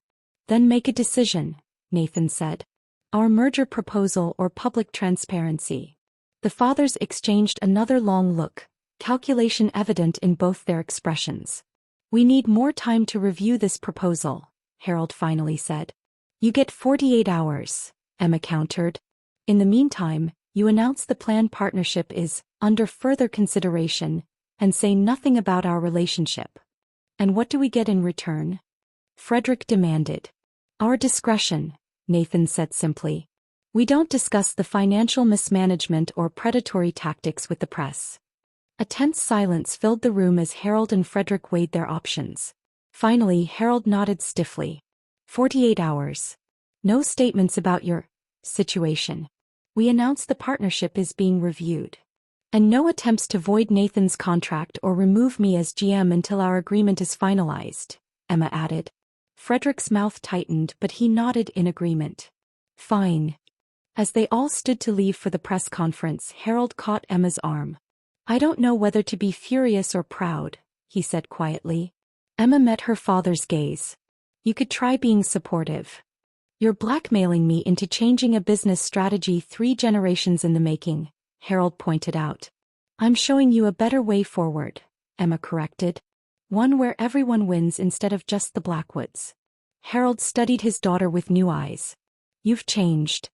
Then make a decision, Nathan said. Our merger proposal or public transparency. The fathers exchanged another long look, calculation evident in both their expressions. We need more time to review this proposal, Harold finally said. You get 48 hours, Emma countered. In the meantime, you announce the planned partnership is under further consideration, and say nothing about our relationship. And what do we get in return? Frederick demanded. Our discretion, Nathan said simply. We don't discuss the financial mismanagement or predatory tactics with the press. A tense silence filled the room as Harold and Frederick weighed their options. Finally, Harold nodded stiffly. 48 hours. No statements about your situation. We announce the partnership is being reviewed. And no attempts to void Nathan's contract or remove me as GM until our agreement is finalized, Emma added. Frederick's mouth tightened, but he nodded in agreement. Fine. As they all stood to leave for the press conference, Harold caught Emma's arm. I don't know whether to be furious or proud, he said quietly. Emma met her father's gaze. You could try being supportive. You're blackmailing me into changing a business strategy 3 generations in the making, Harold pointed out. I'm showing you a better way forward, Emma corrected. One where everyone wins instead of just the Blackwoods. Harold studied his daughter with new eyes. You've changed.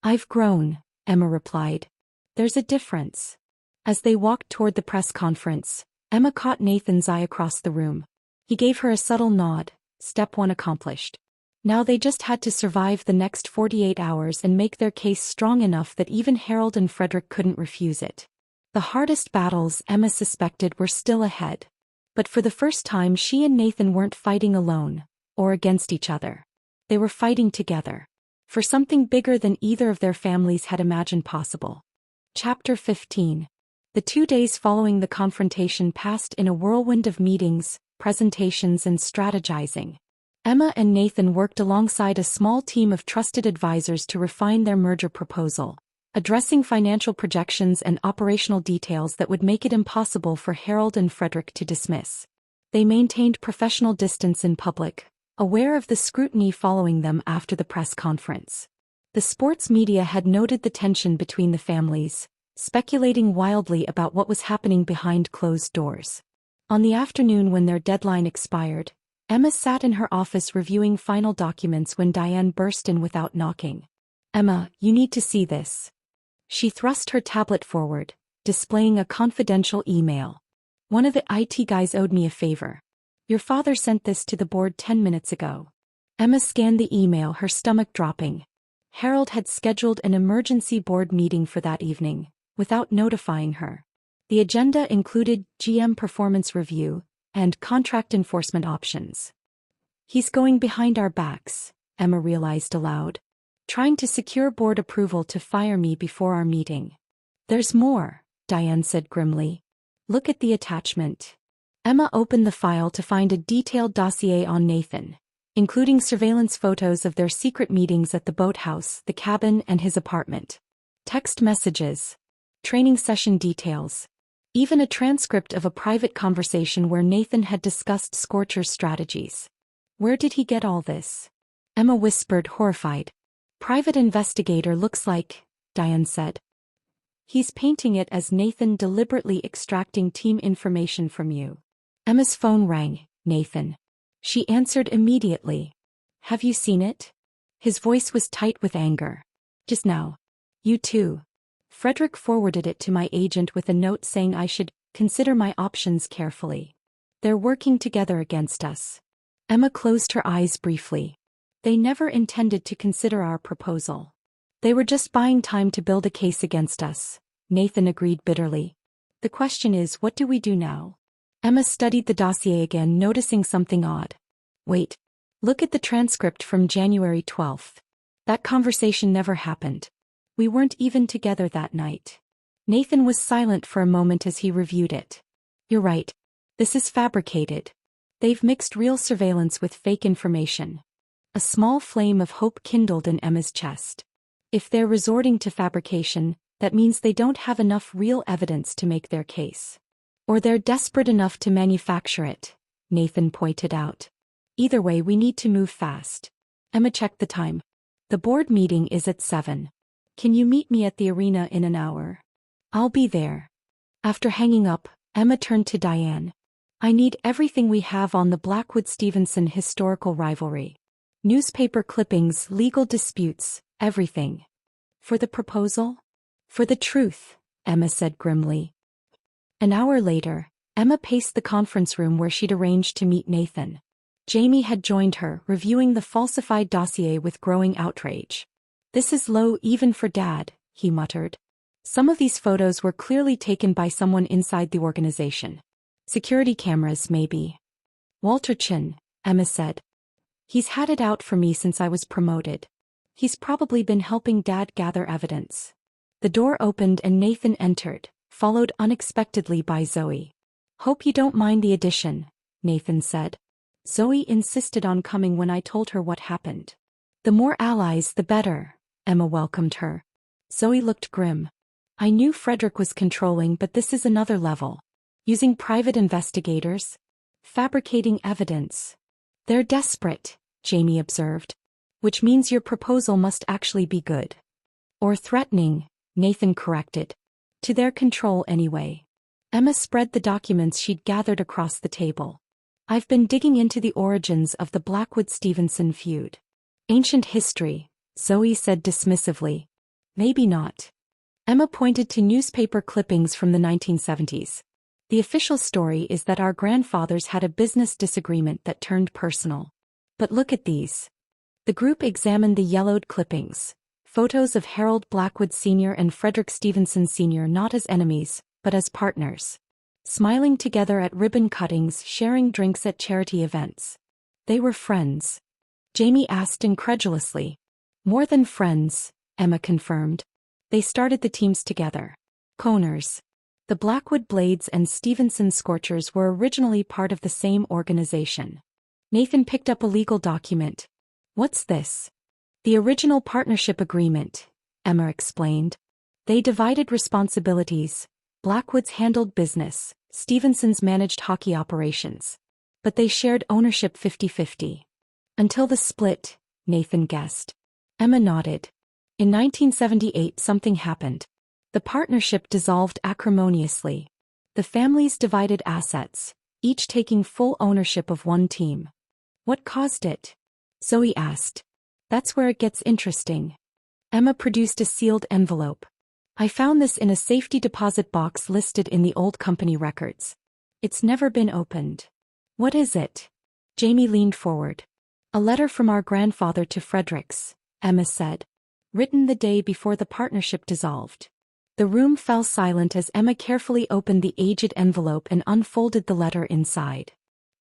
I've grown, Emma replied. There's a difference. As they walked toward the press conference, Emma caught Nathan's eye across the room. He gave her a subtle nod. Step 1 accomplished. Now they just had to survive the next 48 hours and make their case strong enough that even Harold and Frederick couldn't refuse it. The hardest battles, Emma suspected, were still ahead. But for the first time she and Nathan weren't fighting alone, or against each other. They were fighting together. For something bigger than either of their families had imagined possible. Chapter 15. The 2 days following the confrontation passed in a whirlwind of meetings, presentations and strategizing. Emma and Nathan worked alongside a small team of trusted advisors to refine their merger proposal, addressing financial projections and operational details that would make it impossible for Harold and Frederick to dismiss. They maintained professional distance in public, aware of the scrutiny following them after the press conference. The sports media had noted the tension between the families, speculating wildly about what was happening behind closed doors. On the afternoon when their deadline expired, Emma sat in her office reviewing final documents when Diane burst in without knocking. Emma, you need to see this. She thrust her tablet forward, displaying a confidential email. One of the IT guys owed me a favor. Your father sent this to the board 10 minutes ago. Emma scanned the email, her stomach dropping. Harold had scheduled an emergency board meeting for that evening, without notifying her. The agenda included GM performance review and contract enforcement options. He's going behind our backs, Emma realized aloud. Trying to secure board approval to fire me before our meeting. There's more, Diane said grimly. Look at the attachment. Emma opened the file to find a detailed dossier on Nathan, including surveillance photos of their secret meetings at the boathouse, the cabin, and his apartment. Text messages. Training session details. Even a transcript of a private conversation where Nathan had discussed Scorcher's strategies. Where did he get all this? Emma whispered, horrified. Private investigator looks like, Diane said. He's painting it as Nathan deliberately extracting team information from you. Emma's phone rang. Nathan. She answered immediately. Have you seen it? His voice was tight with anger. Just now. You too. Frederick forwarded it to my agent with a note saying I should consider my options carefully. They're working together against us. Emma closed her eyes briefly. They never intended to consider our proposal. They were just buying time to build a case against us, Nathan agreed bitterly. The question is, what do we do now? Emma studied the dossier again, noticing something odd. Wait. Look at the transcript from January 12th. That conversation never happened. We weren't even together that night. Nathan was silent for a moment as he reviewed it. You're right. This is fabricated. They've mixed real surveillance with fake information. A small flame of hope kindled in Emma's chest. If they're resorting to fabrication, That means they don't have enough real evidence to make their case. Or they're desperate enough to manufacture it, Nathan pointed out. Either way, we need to move fast. Emma checked the time. The board meeting is at 7. Can you meet me at the arena in an hour? I'll be there. After hanging up, Emma turned to Diane. I need everything we have on the Blackwood-Stevenson historical rivalry. Newspaper clippings, legal disputes, everything. For the proposal? For the truth, Emma said grimly. An hour later, Emma paced the conference room where she'd arranged to meet Nathan. Jamie had joined her, reviewing the falsified dossier with growing outrage. This is low even for Dad, he muttered. Some of these photos were clearly taken by someone inside the organization. Security cameras, maybe. Walter Chin, Emma said. He's had it out for me since I was promoted. He's probably been helping Dad gather evidence. The door opened and Nathan entered, followed unexpectedly by Zoe. Hope you don't mind the addition, Nathan said. Zoe insisted on coming when I told her what happened. The more allies, the better, Emma welcomed her. Zoe looked grim. I knew Frederick was controlling, but this is another level. Using private investigators. Fabricating evidence. They're desperate, Jamie observed. Which means your proposal must actually be good. Or threatening, Nathan corrected. To their control anyway. Emma spread the documents she'd gathered across the table. I've been digging into the origins of the Blackwood-Stevenson feud. Ancient history, Zoe said dismissively. Maybe not. Emma pointed to newspaper clippings from the 1970s. The official story is that our grandfathers had a business disagreement that turned personal. But look at these. The group examined the yellowed clippings. Photos of Harold Blackwood Sr. and Frederick Stevenson Sr. not as enemies, but as partners. Smiling together at ribbon cuttings, sharing drinks at charity events. They were friends. Jamie asked incredulously. More than friends, Emma confirmed. They started the teams together. Coners. The Blackwood Blades and Stevenson Scorchers were originally part of the same organization. Nathan picked up a legal document. What's this? The original partnership agreement, Emma explained. They divided responsibilities. Blackwoods handled business, Stevenson's managed hockey operations. But they shared ownership 50-50. Until the split, Nathan guessed. Emma nodded. In 1978 something happened. The partnership dissolved acrimoniously. The families divided assets, each taking full ownership of one team. What caused it? Zoe asked. That's where it gets interesting. Emma produced a sealed envelope. I found this in a safety deposit box listed in the old company records. It's never been opened. What is it? Jamie leaned forward. A letter from our grandfather to Fredericks, Emma said. Written the day before the partnership dissolved. The room fell silent as Emma carefully opened the aged envelope and unfolded the letter inside.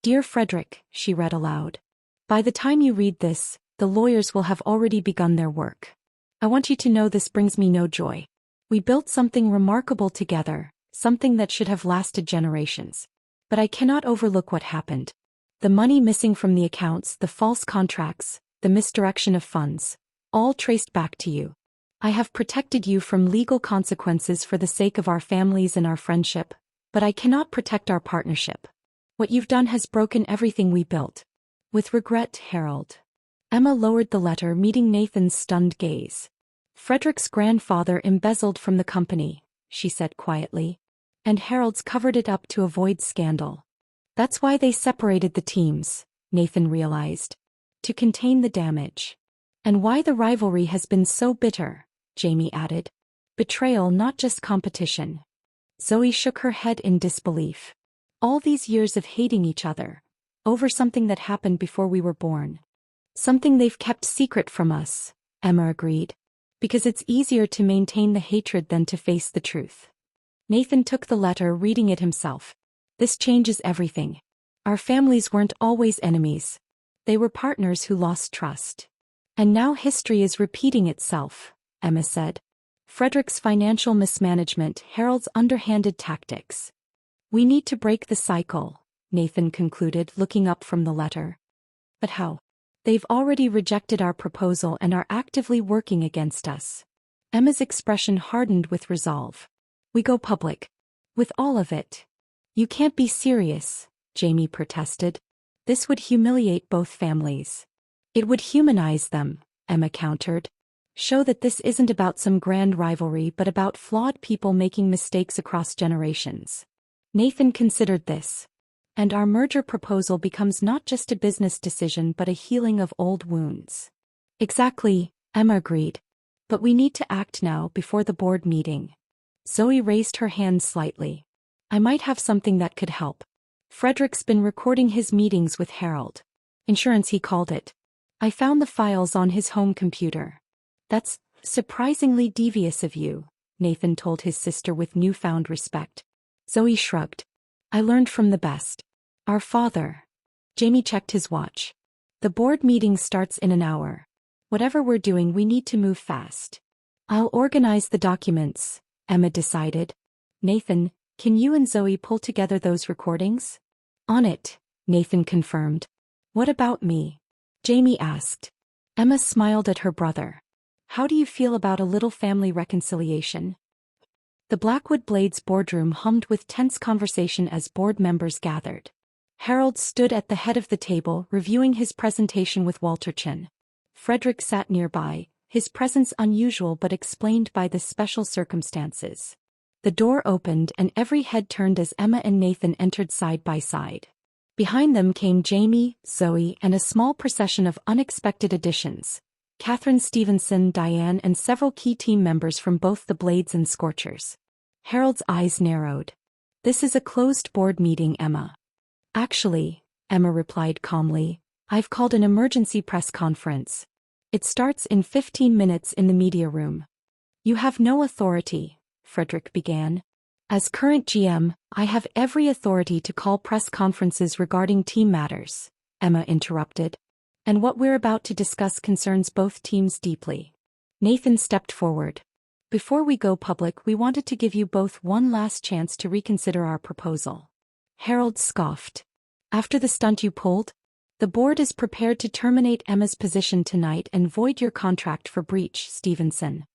Dear Frederick, she read aloud. By the time you read this, the lawyers will have already begun their work. I want you to know this brings me no joy. We built something remarkable together, something that should have lasted generations. But I cannot overlook what happened. The money missing from the accounts, the false contracts, the misdirection of funds, all traced back to you. I have protected you from legal consequences for the sake of our families and our friendship, but I cannot protect our partnership. What you've done has broken everything we built. With regret, Harold. Emma lowered the letter, meeting Nathan's stunned gaze. Frederick's grandfather embezzled from the company, she said quietly. And Harold's covered it up to avoid scandal. That's why they separated the teams, Nathan realized. To contain the damage. And why the rivalry has been so bitter, Jamie added. Betrayal, not just competition. Zoe shook her head in disbelief. All these years of hating each other. Over something that happened before we were born. Something they've kept secret from us, Emma agreed. Because it's easier to maintain the hatred than to face the truth. Nathan took the letter, reading it himself. This changes everything. Our families weren't always enemies. They were partners who lost trust. And now history is repeating itself, Emma said. Frederick's financial mismanagement, Harold's underhanded tactics. We need to break the cycle, Nathan concluded, looking up from the letter. But how? They've already rejected our proposal and are actively working against us. Emma's expression hardened with resolve. We go public. With all of it. You can't be serious, Jamie protested. This would humiliate both families. It would humanize them, Emma countered. Show that this isn't about some grand rivalry but about flawed people making mistakes across generations. Nathan considered this. And our merger proposal becomes not just a business decision but a healing of old wounds. Exactly, Emma agreed. But we need to act now before the board meeting. Zoe raised her hand slightly. I might have something that could help. Frederick's been recording his meetings with Harold. Insurance, he called it. I found the files on his home computer. That's surprisingly devious of you, Nathan told his sister with newfound respect. Zoe shrugged. I learned from the best. Our father. Jamie checked his watch. The board meeting starts in an hour. Whatever we're doing, we need to move fast. I'll organize the documents, Emma decided. Nathan, can you and Zoe pull together those recordings? On it, Nathan confirmed. What about me? Jamie asked. Emma smiled at her brother. How do you feel about a little family reconciliation? The Blackwood Blades boardroom hummed with tense conversation as board members gathered. Harold stood at the head of the table reviewing his presentation with Walter Chin. Frederick sat nearby, his presence unusual but explained by the special circumstances. The door opened and every head turned as Emma and Nathan entered side by side. Behind them came Jamie, Zoe, and a small procession of unexpected additions. Nathan Stevenson, Diane, and several key team members from both the Blades and Scorchers. Harold's eyes narrowed. This is a closed board meeting, Emma. Actually, Emma replied calmly, I've called an emergency press conference. It starts in 15 minutes in the media room. You have no authority, Frederick began. As current GM, I have every authority to call press conferences regarding team matters, Emma interrupted. And what we're about to discuss concerns both teams deeply. Nathan stepped forward. Before we go public, we wanted to give you both one last chance to reconsider our proposal. Harold scoffed. After the stunt you pulled? The board is prepared to terminate Emma's position tonight and void your contract for breach, Stevenson.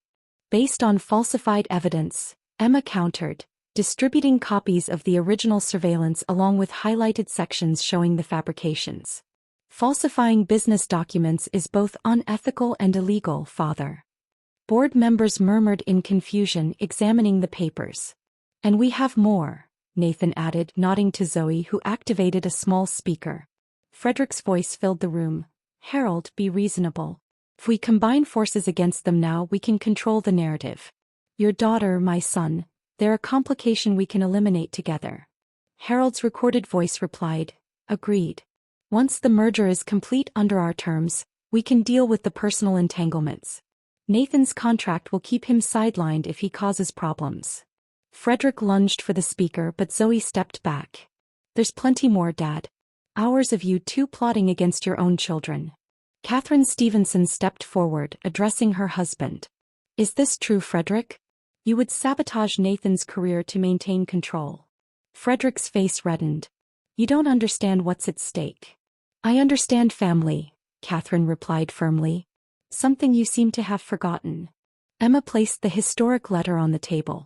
Based on falsified evidence, Emma countered, distributing copies of the original surveillance along with highlighted sections showing the fabrications. Falsifying business documents is both unethical and illegal, Father. Board members murmured in confusion, examining the papers. And we have more, Nathan added, nodding to Zoe, who activated a small speaker. Frederick's voice filled the room. Harold, be reasonable. If we combine forces against them now, we can control the narrative. Your daughter, my son, they're a complication we can eliminate together. Harold's recorded voice replied, agreed. Once the merger is complete under our terms, we can deal with the personal entanglements. Nathan's contract will keep him sidelined if he causes problems. Frederick lunged for the speaker, but Zoe stepped back. There's plenty more, Dad. Hours of you two plotting against your own children. Nathan Stevenson stepped forward, addressing her husband. Is this true, Frederick? You would sabotage Nathan's career to maintain control. Frederick's face reddened. You don't understand what's at stake. I understand, family, Catherine replied firmly. Something you seem to have forgotten. Emma placed the historic letter on the table.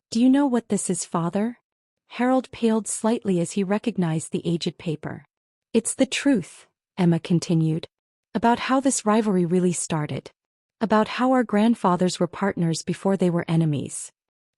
Do you know what this is, Father? Harold paled slightly as he recognized the aged paper. It's the truth, Emma continued. About how this rivalry really started. About how our grandfathers were partners before they were enemies.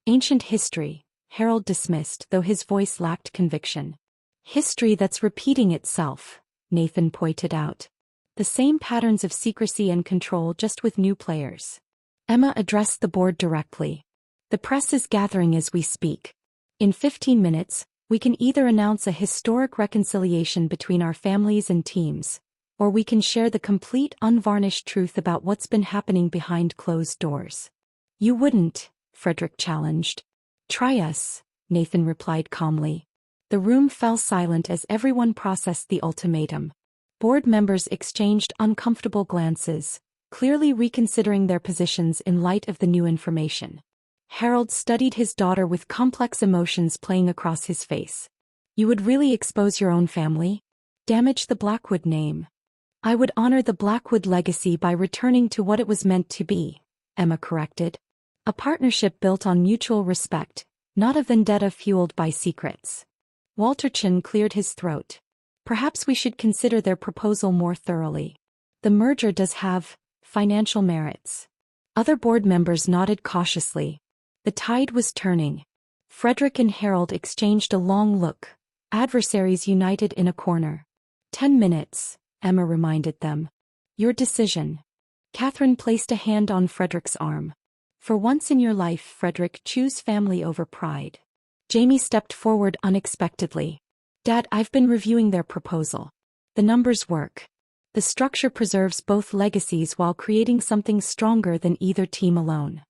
Ancient history, Harold dismissed, though his voice lacked conviction. History that's repeating itself, Nathan pointed out. The same patterns of secrecy and control, just with new players. Emma addressed the board directly. The press is gathering as we speak. In 15 minutes, we can either announce a historic reconciliation between our families and teams, or we can share the complete, unvarnished truth about what's been happening behind closed doors. You wouldn't, Frederick challenged. Try us, Nathan replied calmly. The room fell silent as everyone processed the ultimatum. Board members exchanged uncomfortable glances, clearly reconsidering their positions in light of the new information. Harold studied his daughter with complex emotions playing across his face. You would really expose your own family? Damage the Blackwood name? I would honor the Blackwood legacy by returning to what it was meant to be, Emma corrected. A partnership built on mutual respect, not a vendetta fueled by secrets. Walter Chin cleared his throat. Perhaps we should consider their proposal more thoroughly. The merger does have financial merits. Other board members nodded cautiously. The tide was turning. Frederick and Harold exchanged a long look, adversaries united in a corner. 10 minutes, Emma reminded them. Your decision. Catherine placed a hand on Frederick's arm. For once in your life, Frederick, choose family over pride. Jamie stepped forward unexpectedly. Dad, I've been reviewing their proposal. The numbers work. The structure preserves both legacies while creating something stronger than either team alone.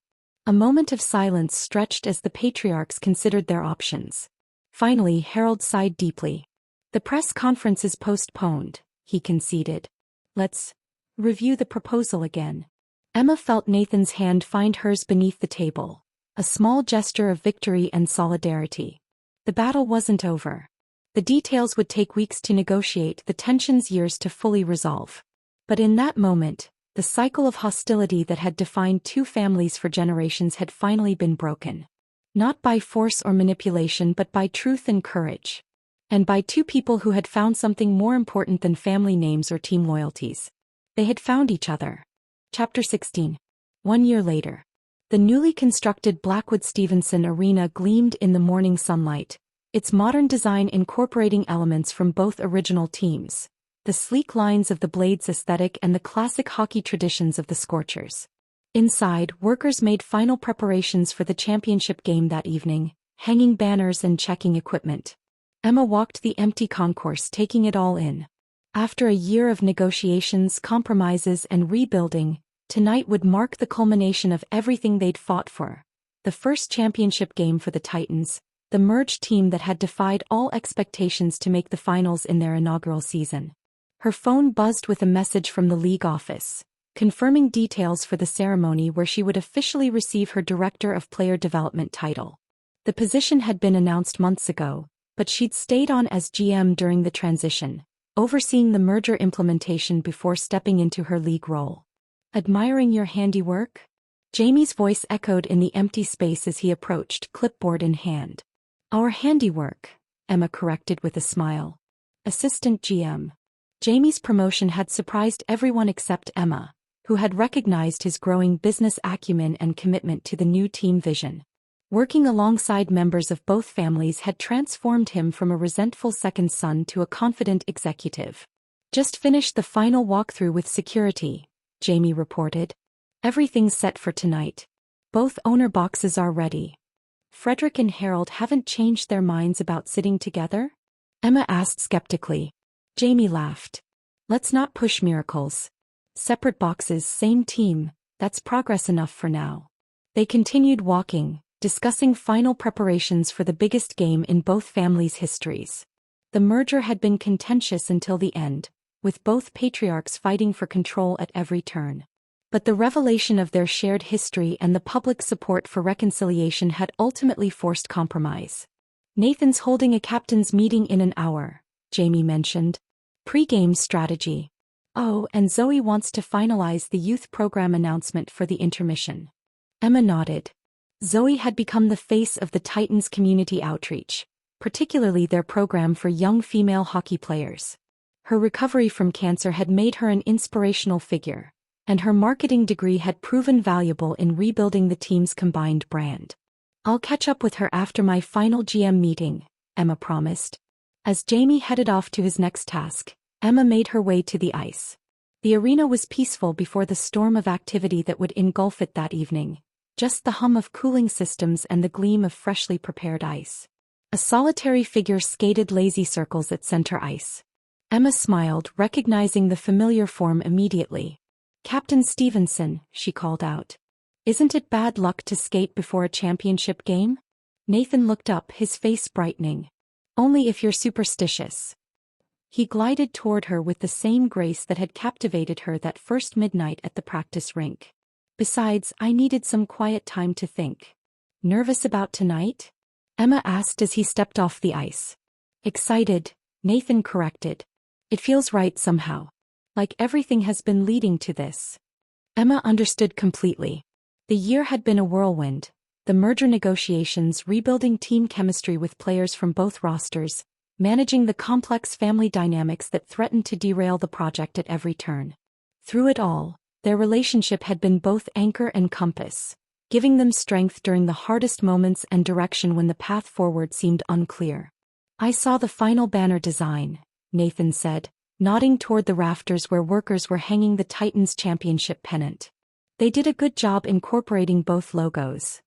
A moment of silence stretched as the patriarchs considered their options. Finally, Harold sighed deeply. The press conference is postponed, he conceded. Let's review the proposal again. Emma felt Nathan's hand find hers beneath the table, a small gesture of victory and solidarity. The battle wasn't over. The details would take weeks to negotiate, the tensions years to fully resolve. But in that moment, the cycle of hostility that had defined two families for generations had finally been broken. Not by force or manipulation but by truth and courage. And by two people who had found something more important than family names or team loyalties. They had found each other. Chapter 16. 1 year later. The newly constructed Blackwood Stevenson Arena gleamed in the morning sunlight, its modern design incorporating elements from both original teams, the sleek lines of the Blades aesthetic and the classic hockey traditions of the Scorchers. Inside, workers made final preparations for the championship game that evening, hanging banners and checking equipment. Emma walked the empty concourse, taking it all in. After a year of negotiations, compromises, and rebuilding, tonight would mark the culmination of everything they'd fought for. The first championship game for the Titans, the merged team that had defied all expectations to make the finals in their inaugural season. Her phone buzzed with a message from the league office, confirming details for the ceremony where she would officially receive her Director of Player Development title. The position had been announced months ago, but she'd stayed on as GM during the transition, overseeing the merger implementation before stepping into her league role. Admiring your handiwork? Jamie's voice echoed in the empty space as he approached, clipboard in hand. Our handiwork, Emma corrected with a smile. Assistant GM. Jamie's promotion had surprised everyone except Emma, who had recognized his growing business acumen and commitment to the new team vision. Working alongside members of both families had transformed him from a resentful second son to a confident executive. Just finished the final walkthrough with security, Jamie reported. Everything's set for tonight. Both owner boxes are ready. Frederick and Harold haven't changed their minds about sitting together? Emma asked skeptically. Jamie laughed. Let's not push miracles. Separate boxes, same team, that's progress enough for now. They continued walking, discussing final preparations for the biggest game in both families' histories. The merger had been contentious until the end, with both patriarchs fighting for control at every turn. But the revelation of their shared history and the public support for reconciliation had ultimately forced compromise. Nathan's holding a captain's meeting in an hour, Jamie mentioned. Pre-game strategy. Oh, and Zoe wants to finalize the youth program announcement for the intermission. Emma nodded. Zoe had become the face of the Titans' community outreach, particularly their program for young female hockey players. Her recovery from cancer had made her an inspirational figure, and her marketing degree had proven valuable in rebuilding the team's combined brand. I'll catch up with her after my final GM meeting, Emma promised. As Jamie headed off to his next task, Emma made her way to the ice. The arena was peaceful before the storm of activity that would engulf it that evening, just the hum of cooling systems and the gleam of freshly prepared ice. A solitary figure skated lazy circles at center ice. Emma smiled, recognizing the familiar form immediately. Captain Stevenson, she called out. Isn't it bad luck to skate before a championship game? Nathan looked up, his face brightening. Only if you're superstitious. He glided toward her with the same grace that had captivated her that first midnight at the practice rink. Besides, I needed some quiet time to think. Nervous about tonight? Emma asked as he stepped off the ice. Excited, Nathan corrected. It feels right somehow. Like everything has been leading to this. Emma understood completely. The year had been a whirlwind. The merger negotiations, rebuilding team chemistry with players from both rosters, managing the complex family dynamics that threatened to derail the project at every turn. Through it all, their relationship had been both anchor and compass, giving them strength during the hardest moments and direction when the path forward seemed unclear. "I saw the final banner design," Nathan said, nodding toward the rafters where workers were hanging the Titans championship pennant. "They did a good job incorporating both logos."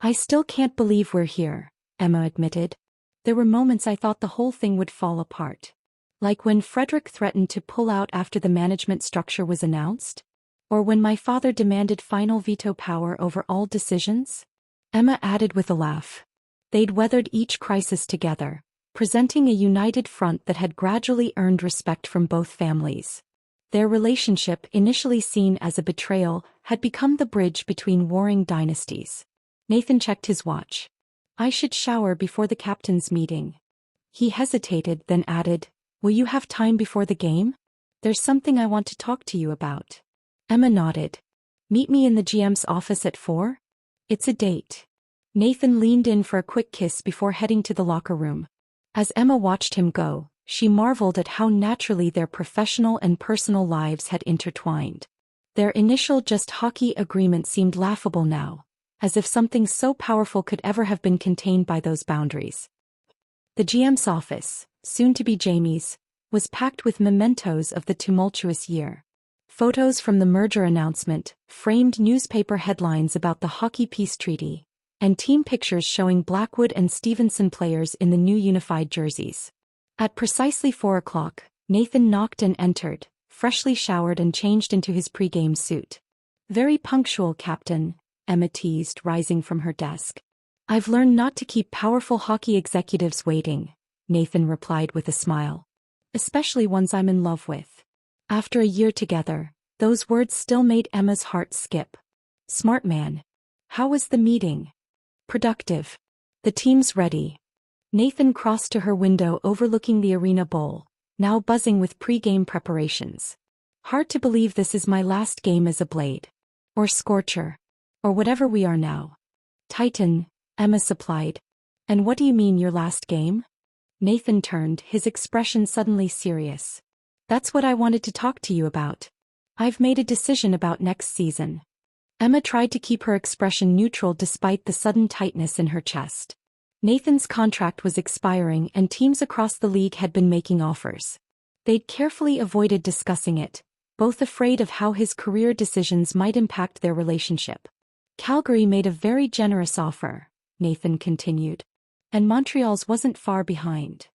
"I still can't believe we're here," Emma admitted. "There were moments I thought the whole thing would fall apart. Like when Frederick threatened to pull out after the management structure was announced? Or when my father demanded final veto power over all decisions?" Emma added with a laugh. They'd weathered each crisis together, presenting a united front that had gradually earned respect from both families. Their relationship, initially seen as a betrayal, had become the bridge between warring dynasties. Nathan checked his watch. "I should shower before the captain's meeting." He hesitated, then added, "Will you have time before the game? There's something I want to talk to you about." Emma nodded. "Meet me in the GM's office at 4? It's a date." Nathan leaned in for a quick kiss before heading to the locker room. As Emma watched him go, she marveled at how naturally their professional and personal lives had intertwined. Their initial just hockey agreement seemed laughable now, as if something so powerful could ever have been contained by those boundaries. The GM's office, soon to be Jamie's, was packed with mementos of the tumultuous year. Photos from the merger announcement, framed newspaper headlines about the hockey peace treaty, and team pictures showing Blackwood and Stevenson players in the new unified jerseys. At precisely 4 o'clock, Nathan knocked and entered, freshly showered and changed into his pre-game suit. "Very punctual, Captain," Emma teased, rising from her desk. "I've learned not to keep powerful hockey executives waiting," Nathan replied with a smile. "Especially ones I'm in love with." After a year together, those words still made Emma's heart skip. "Smart man. How was the meeting?" "Productive. The team's ready." Nathan crossed to her window overlooking the Arena Bowl, now buzzing with pre-game preparations. "Hard to believe this is my last game as a Blade. Or Scorcher. Or whatever we are now." "Titan," Emma supplied. "And what do you mean your last game?" Nathan turned, his expression suddenly serious. "That's what I wanted to talk to you about. I've made a decision about next season." Emma tried to keep her expression neutral despite the sudden tightness in her chest. Nathan's contract was expiring and teams across the league had been making offers. They'd carefully avoided discussing it, both afraid of how his career decisions might impact their relationship. "Calgary made a very generous offer," Nathan continued. "And Montreal's wasn't far behind.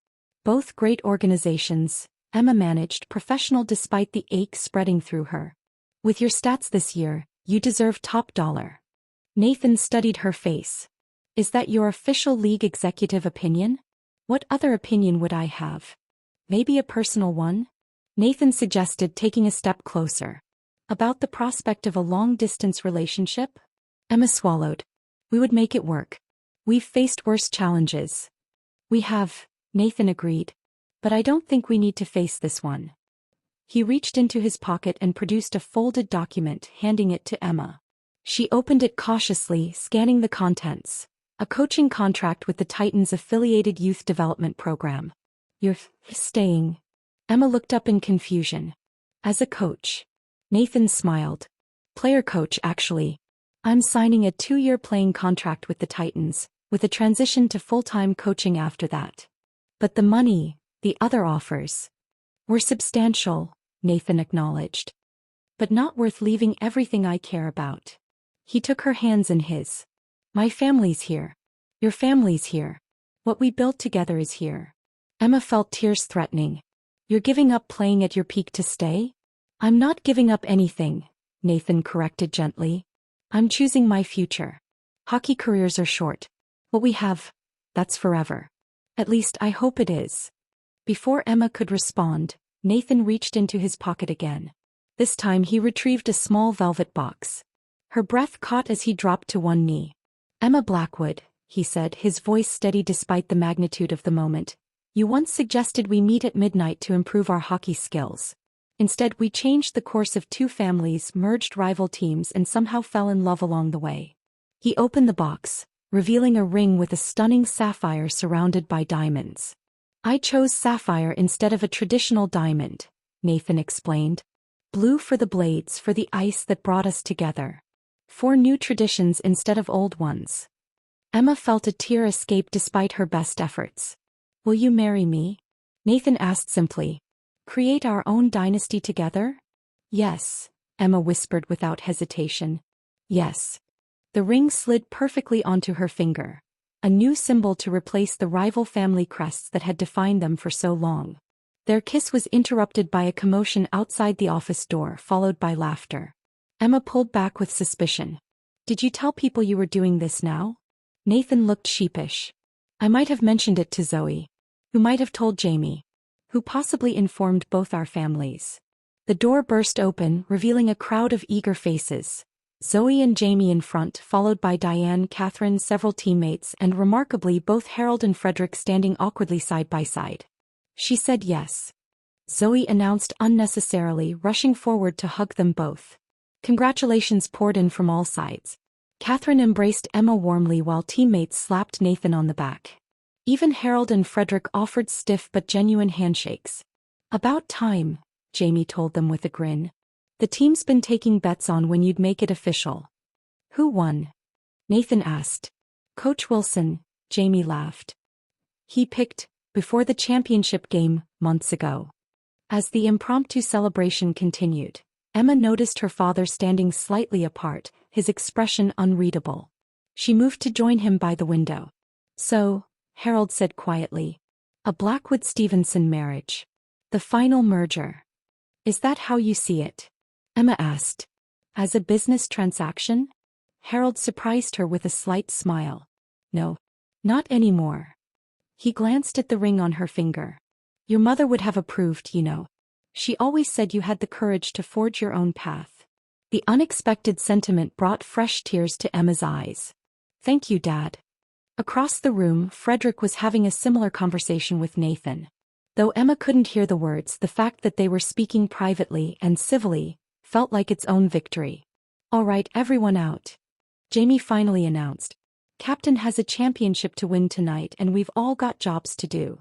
Both great organizations," Emma managed, professional despite the ache spreading through her. "With your stats this year, you deserve top dollar." Nathan studied her face. "Is that your official league executive opinion? What other opinion would I have? Maybe a personal one?" Nathan suggested, taking a step closer. "About the prospect of a long-distance relationship?" Emma swallowed. "We would make it work. We've faced worse challenges." "We have," Nathan agreed. "But I don't think we need to face this one." He reached into his pocket and produced a folded document, handing it to Emma. She opened it cautiously, scanning the contents. A coaching contract with the Titans' affiliated youth development program. "You're staying?" Emma looked up in confusion. "As a coach." Nathan smiled. "Player coach, actually. I'm signing a 2-year playing contract with the Titans, with a transition to full-time coaching after that." "But the money, the other offers." "Were substantial," Nathan acknowledged. "But not worth leaving everything I care about." He took her hands in his. "My family's here. Your family's here. What we built together is here." Emma felt tears threatening. "You're giving up playing at your peak to stay?" "I'm not giving up anything," Nathan corrected gently. "I'm choosing my future. Hockey careers are short. What we have, that's forever. At least I hope it is." Before Emma could respond, Nathan reached into his pocket again. This time he retrieved a small velvet box. Her breath caught as he dropped to one knee. "Emma Blackwood," he said, his voice steady despite the magnitude of the moment. "You once suggested we meet at midnight to improve our hockey skills. Instead, we changed the course of two families, merged rival teams, and somehow fell in love along the way. He opened the box, revealing a ring with a stunning sapphire surrounded by diamonds. I chose sapphire instead of a traditional diamond, Nathan explained. Blue for the blades, for the ice that brought us together. 4 new traditions instead of old ones. Emma felt a tear escape despite her best efforts. Will you marry me? Nathan asked simply. Create our own dynasty together? Yes, Emma whispered without hesitation. Yes. The ring slid perfectly onto her finger, a new symbol to replace the rival family crests that had defined them for so long. Their kiss was interrupted by a commotion outside the office door, followed by laughter. Emma pulled back with suspicion. Did you tell people you were doing this now? Nathan looked sheepish. I might have mentioned it to Zoe. Who might have told Jamie. Who possibly informed both our families. The door burst open, revealing a crowd of eager faces. Zoe and Jamie in front, followed by Diane, Catherine, several teammates, and remarkably both Harold and Frederick standing awkwardly side by side. She said yes. Zoe announced unnecessarily, rushing forward to hug them both. Congratulations poured in from all sides. Catherine embraced Emma warmly while teammates slapped Nathan on the back. Even Harold and Frederick offered stiff but genuine handshakes. About time, Jamie told them with a grin. The team's been taking bets on when you'd make it official. Who won? Nathan asked. Coach Wilson, Jamie laughed. He picked, before the championship game, months ago. As the impromptu celebration continued, Emma noticed her father standing slightly apart, his expression unreadable. She moved to join him by the window. So, Harold said quietly. A Blackwood-Stevenson marriage. The final merger. Is that how you see it? Emma asked. As a business transaction? Harold surprised her with a slight smile. No. Not anymore. He glanced at the ring on her finger. Your mother would have approved, you know. She always said you had the courage to forge your own path. The unexpected sentiment brought fresh tears to Emma's eyes. Thank you, Dad. Across the room, Frederick was having a similar conversation with Nathan. Though Emma couldn't hear the words, the fact that they were speaking privately and civilly felt like its own victory. All right, everyone out. Jamie finally announced. Captain has a championship to win tonight and we've all got jobs to do.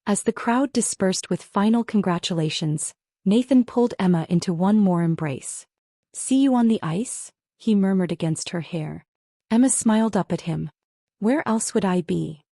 As the crowd dispersed with final congratulations, Nathan pulled Emma into one more embrace. See you on the ice? He murmured against her hair. Emma smiled up at him. Where else would I be?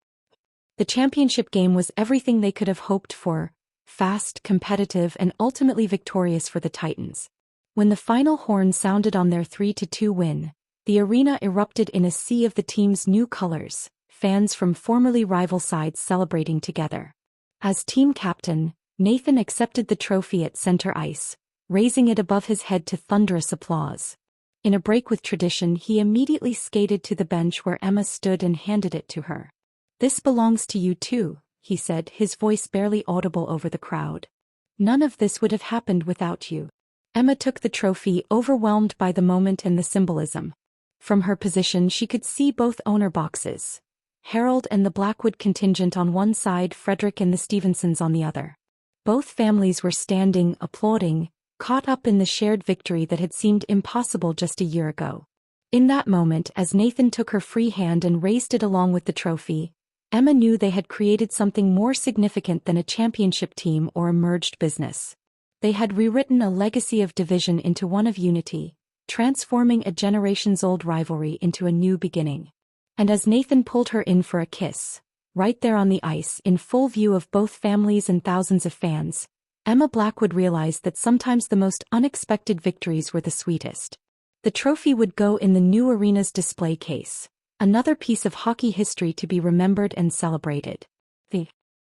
The championship game was everything they could have hoped for, fast, competitive, and ultimately victorious for the Titans. When the final horn sounded on their 3-2 win, the arena erupted in a sea of the team's new colors, fans from formerly rival sides celebrating together. As team captain, Nathan accepted the trophy at center ice, raising it above his head to thunderous applause. In a break with tradition, he immediately skated to the bench where Emma stood and handed it to her. This belongs to you too, he said, his voice barely audible over the crowd. None of this would have happened without you. Emma took the trophy, overwhelmed by the moment and the symbolism. From her position she could see both owner boxes. Harold and the Blackwood contingent on one side, Frederick and the Stevensons on the other. Both families were standing, applauding, caught up in the shared victory that had seemed impossible just a year ago. In that moment, as Nathan took her free hand and raised it along with the trophy, Emma knew they had created something more significant than a championship team or a merged business. They had rewritten a legacy of division into one of unity, transforming a generations-old rivalry into a new beginning. And as Nathan pulled her in for a kiss, right there on the ice in full view of both families and thousands of fans, Emma Blackwood realized that sometimes the most unexpected victories were the sweetest. The trophy would go in the new arena's display case, another piece of hockey history to be remembered and celebrated.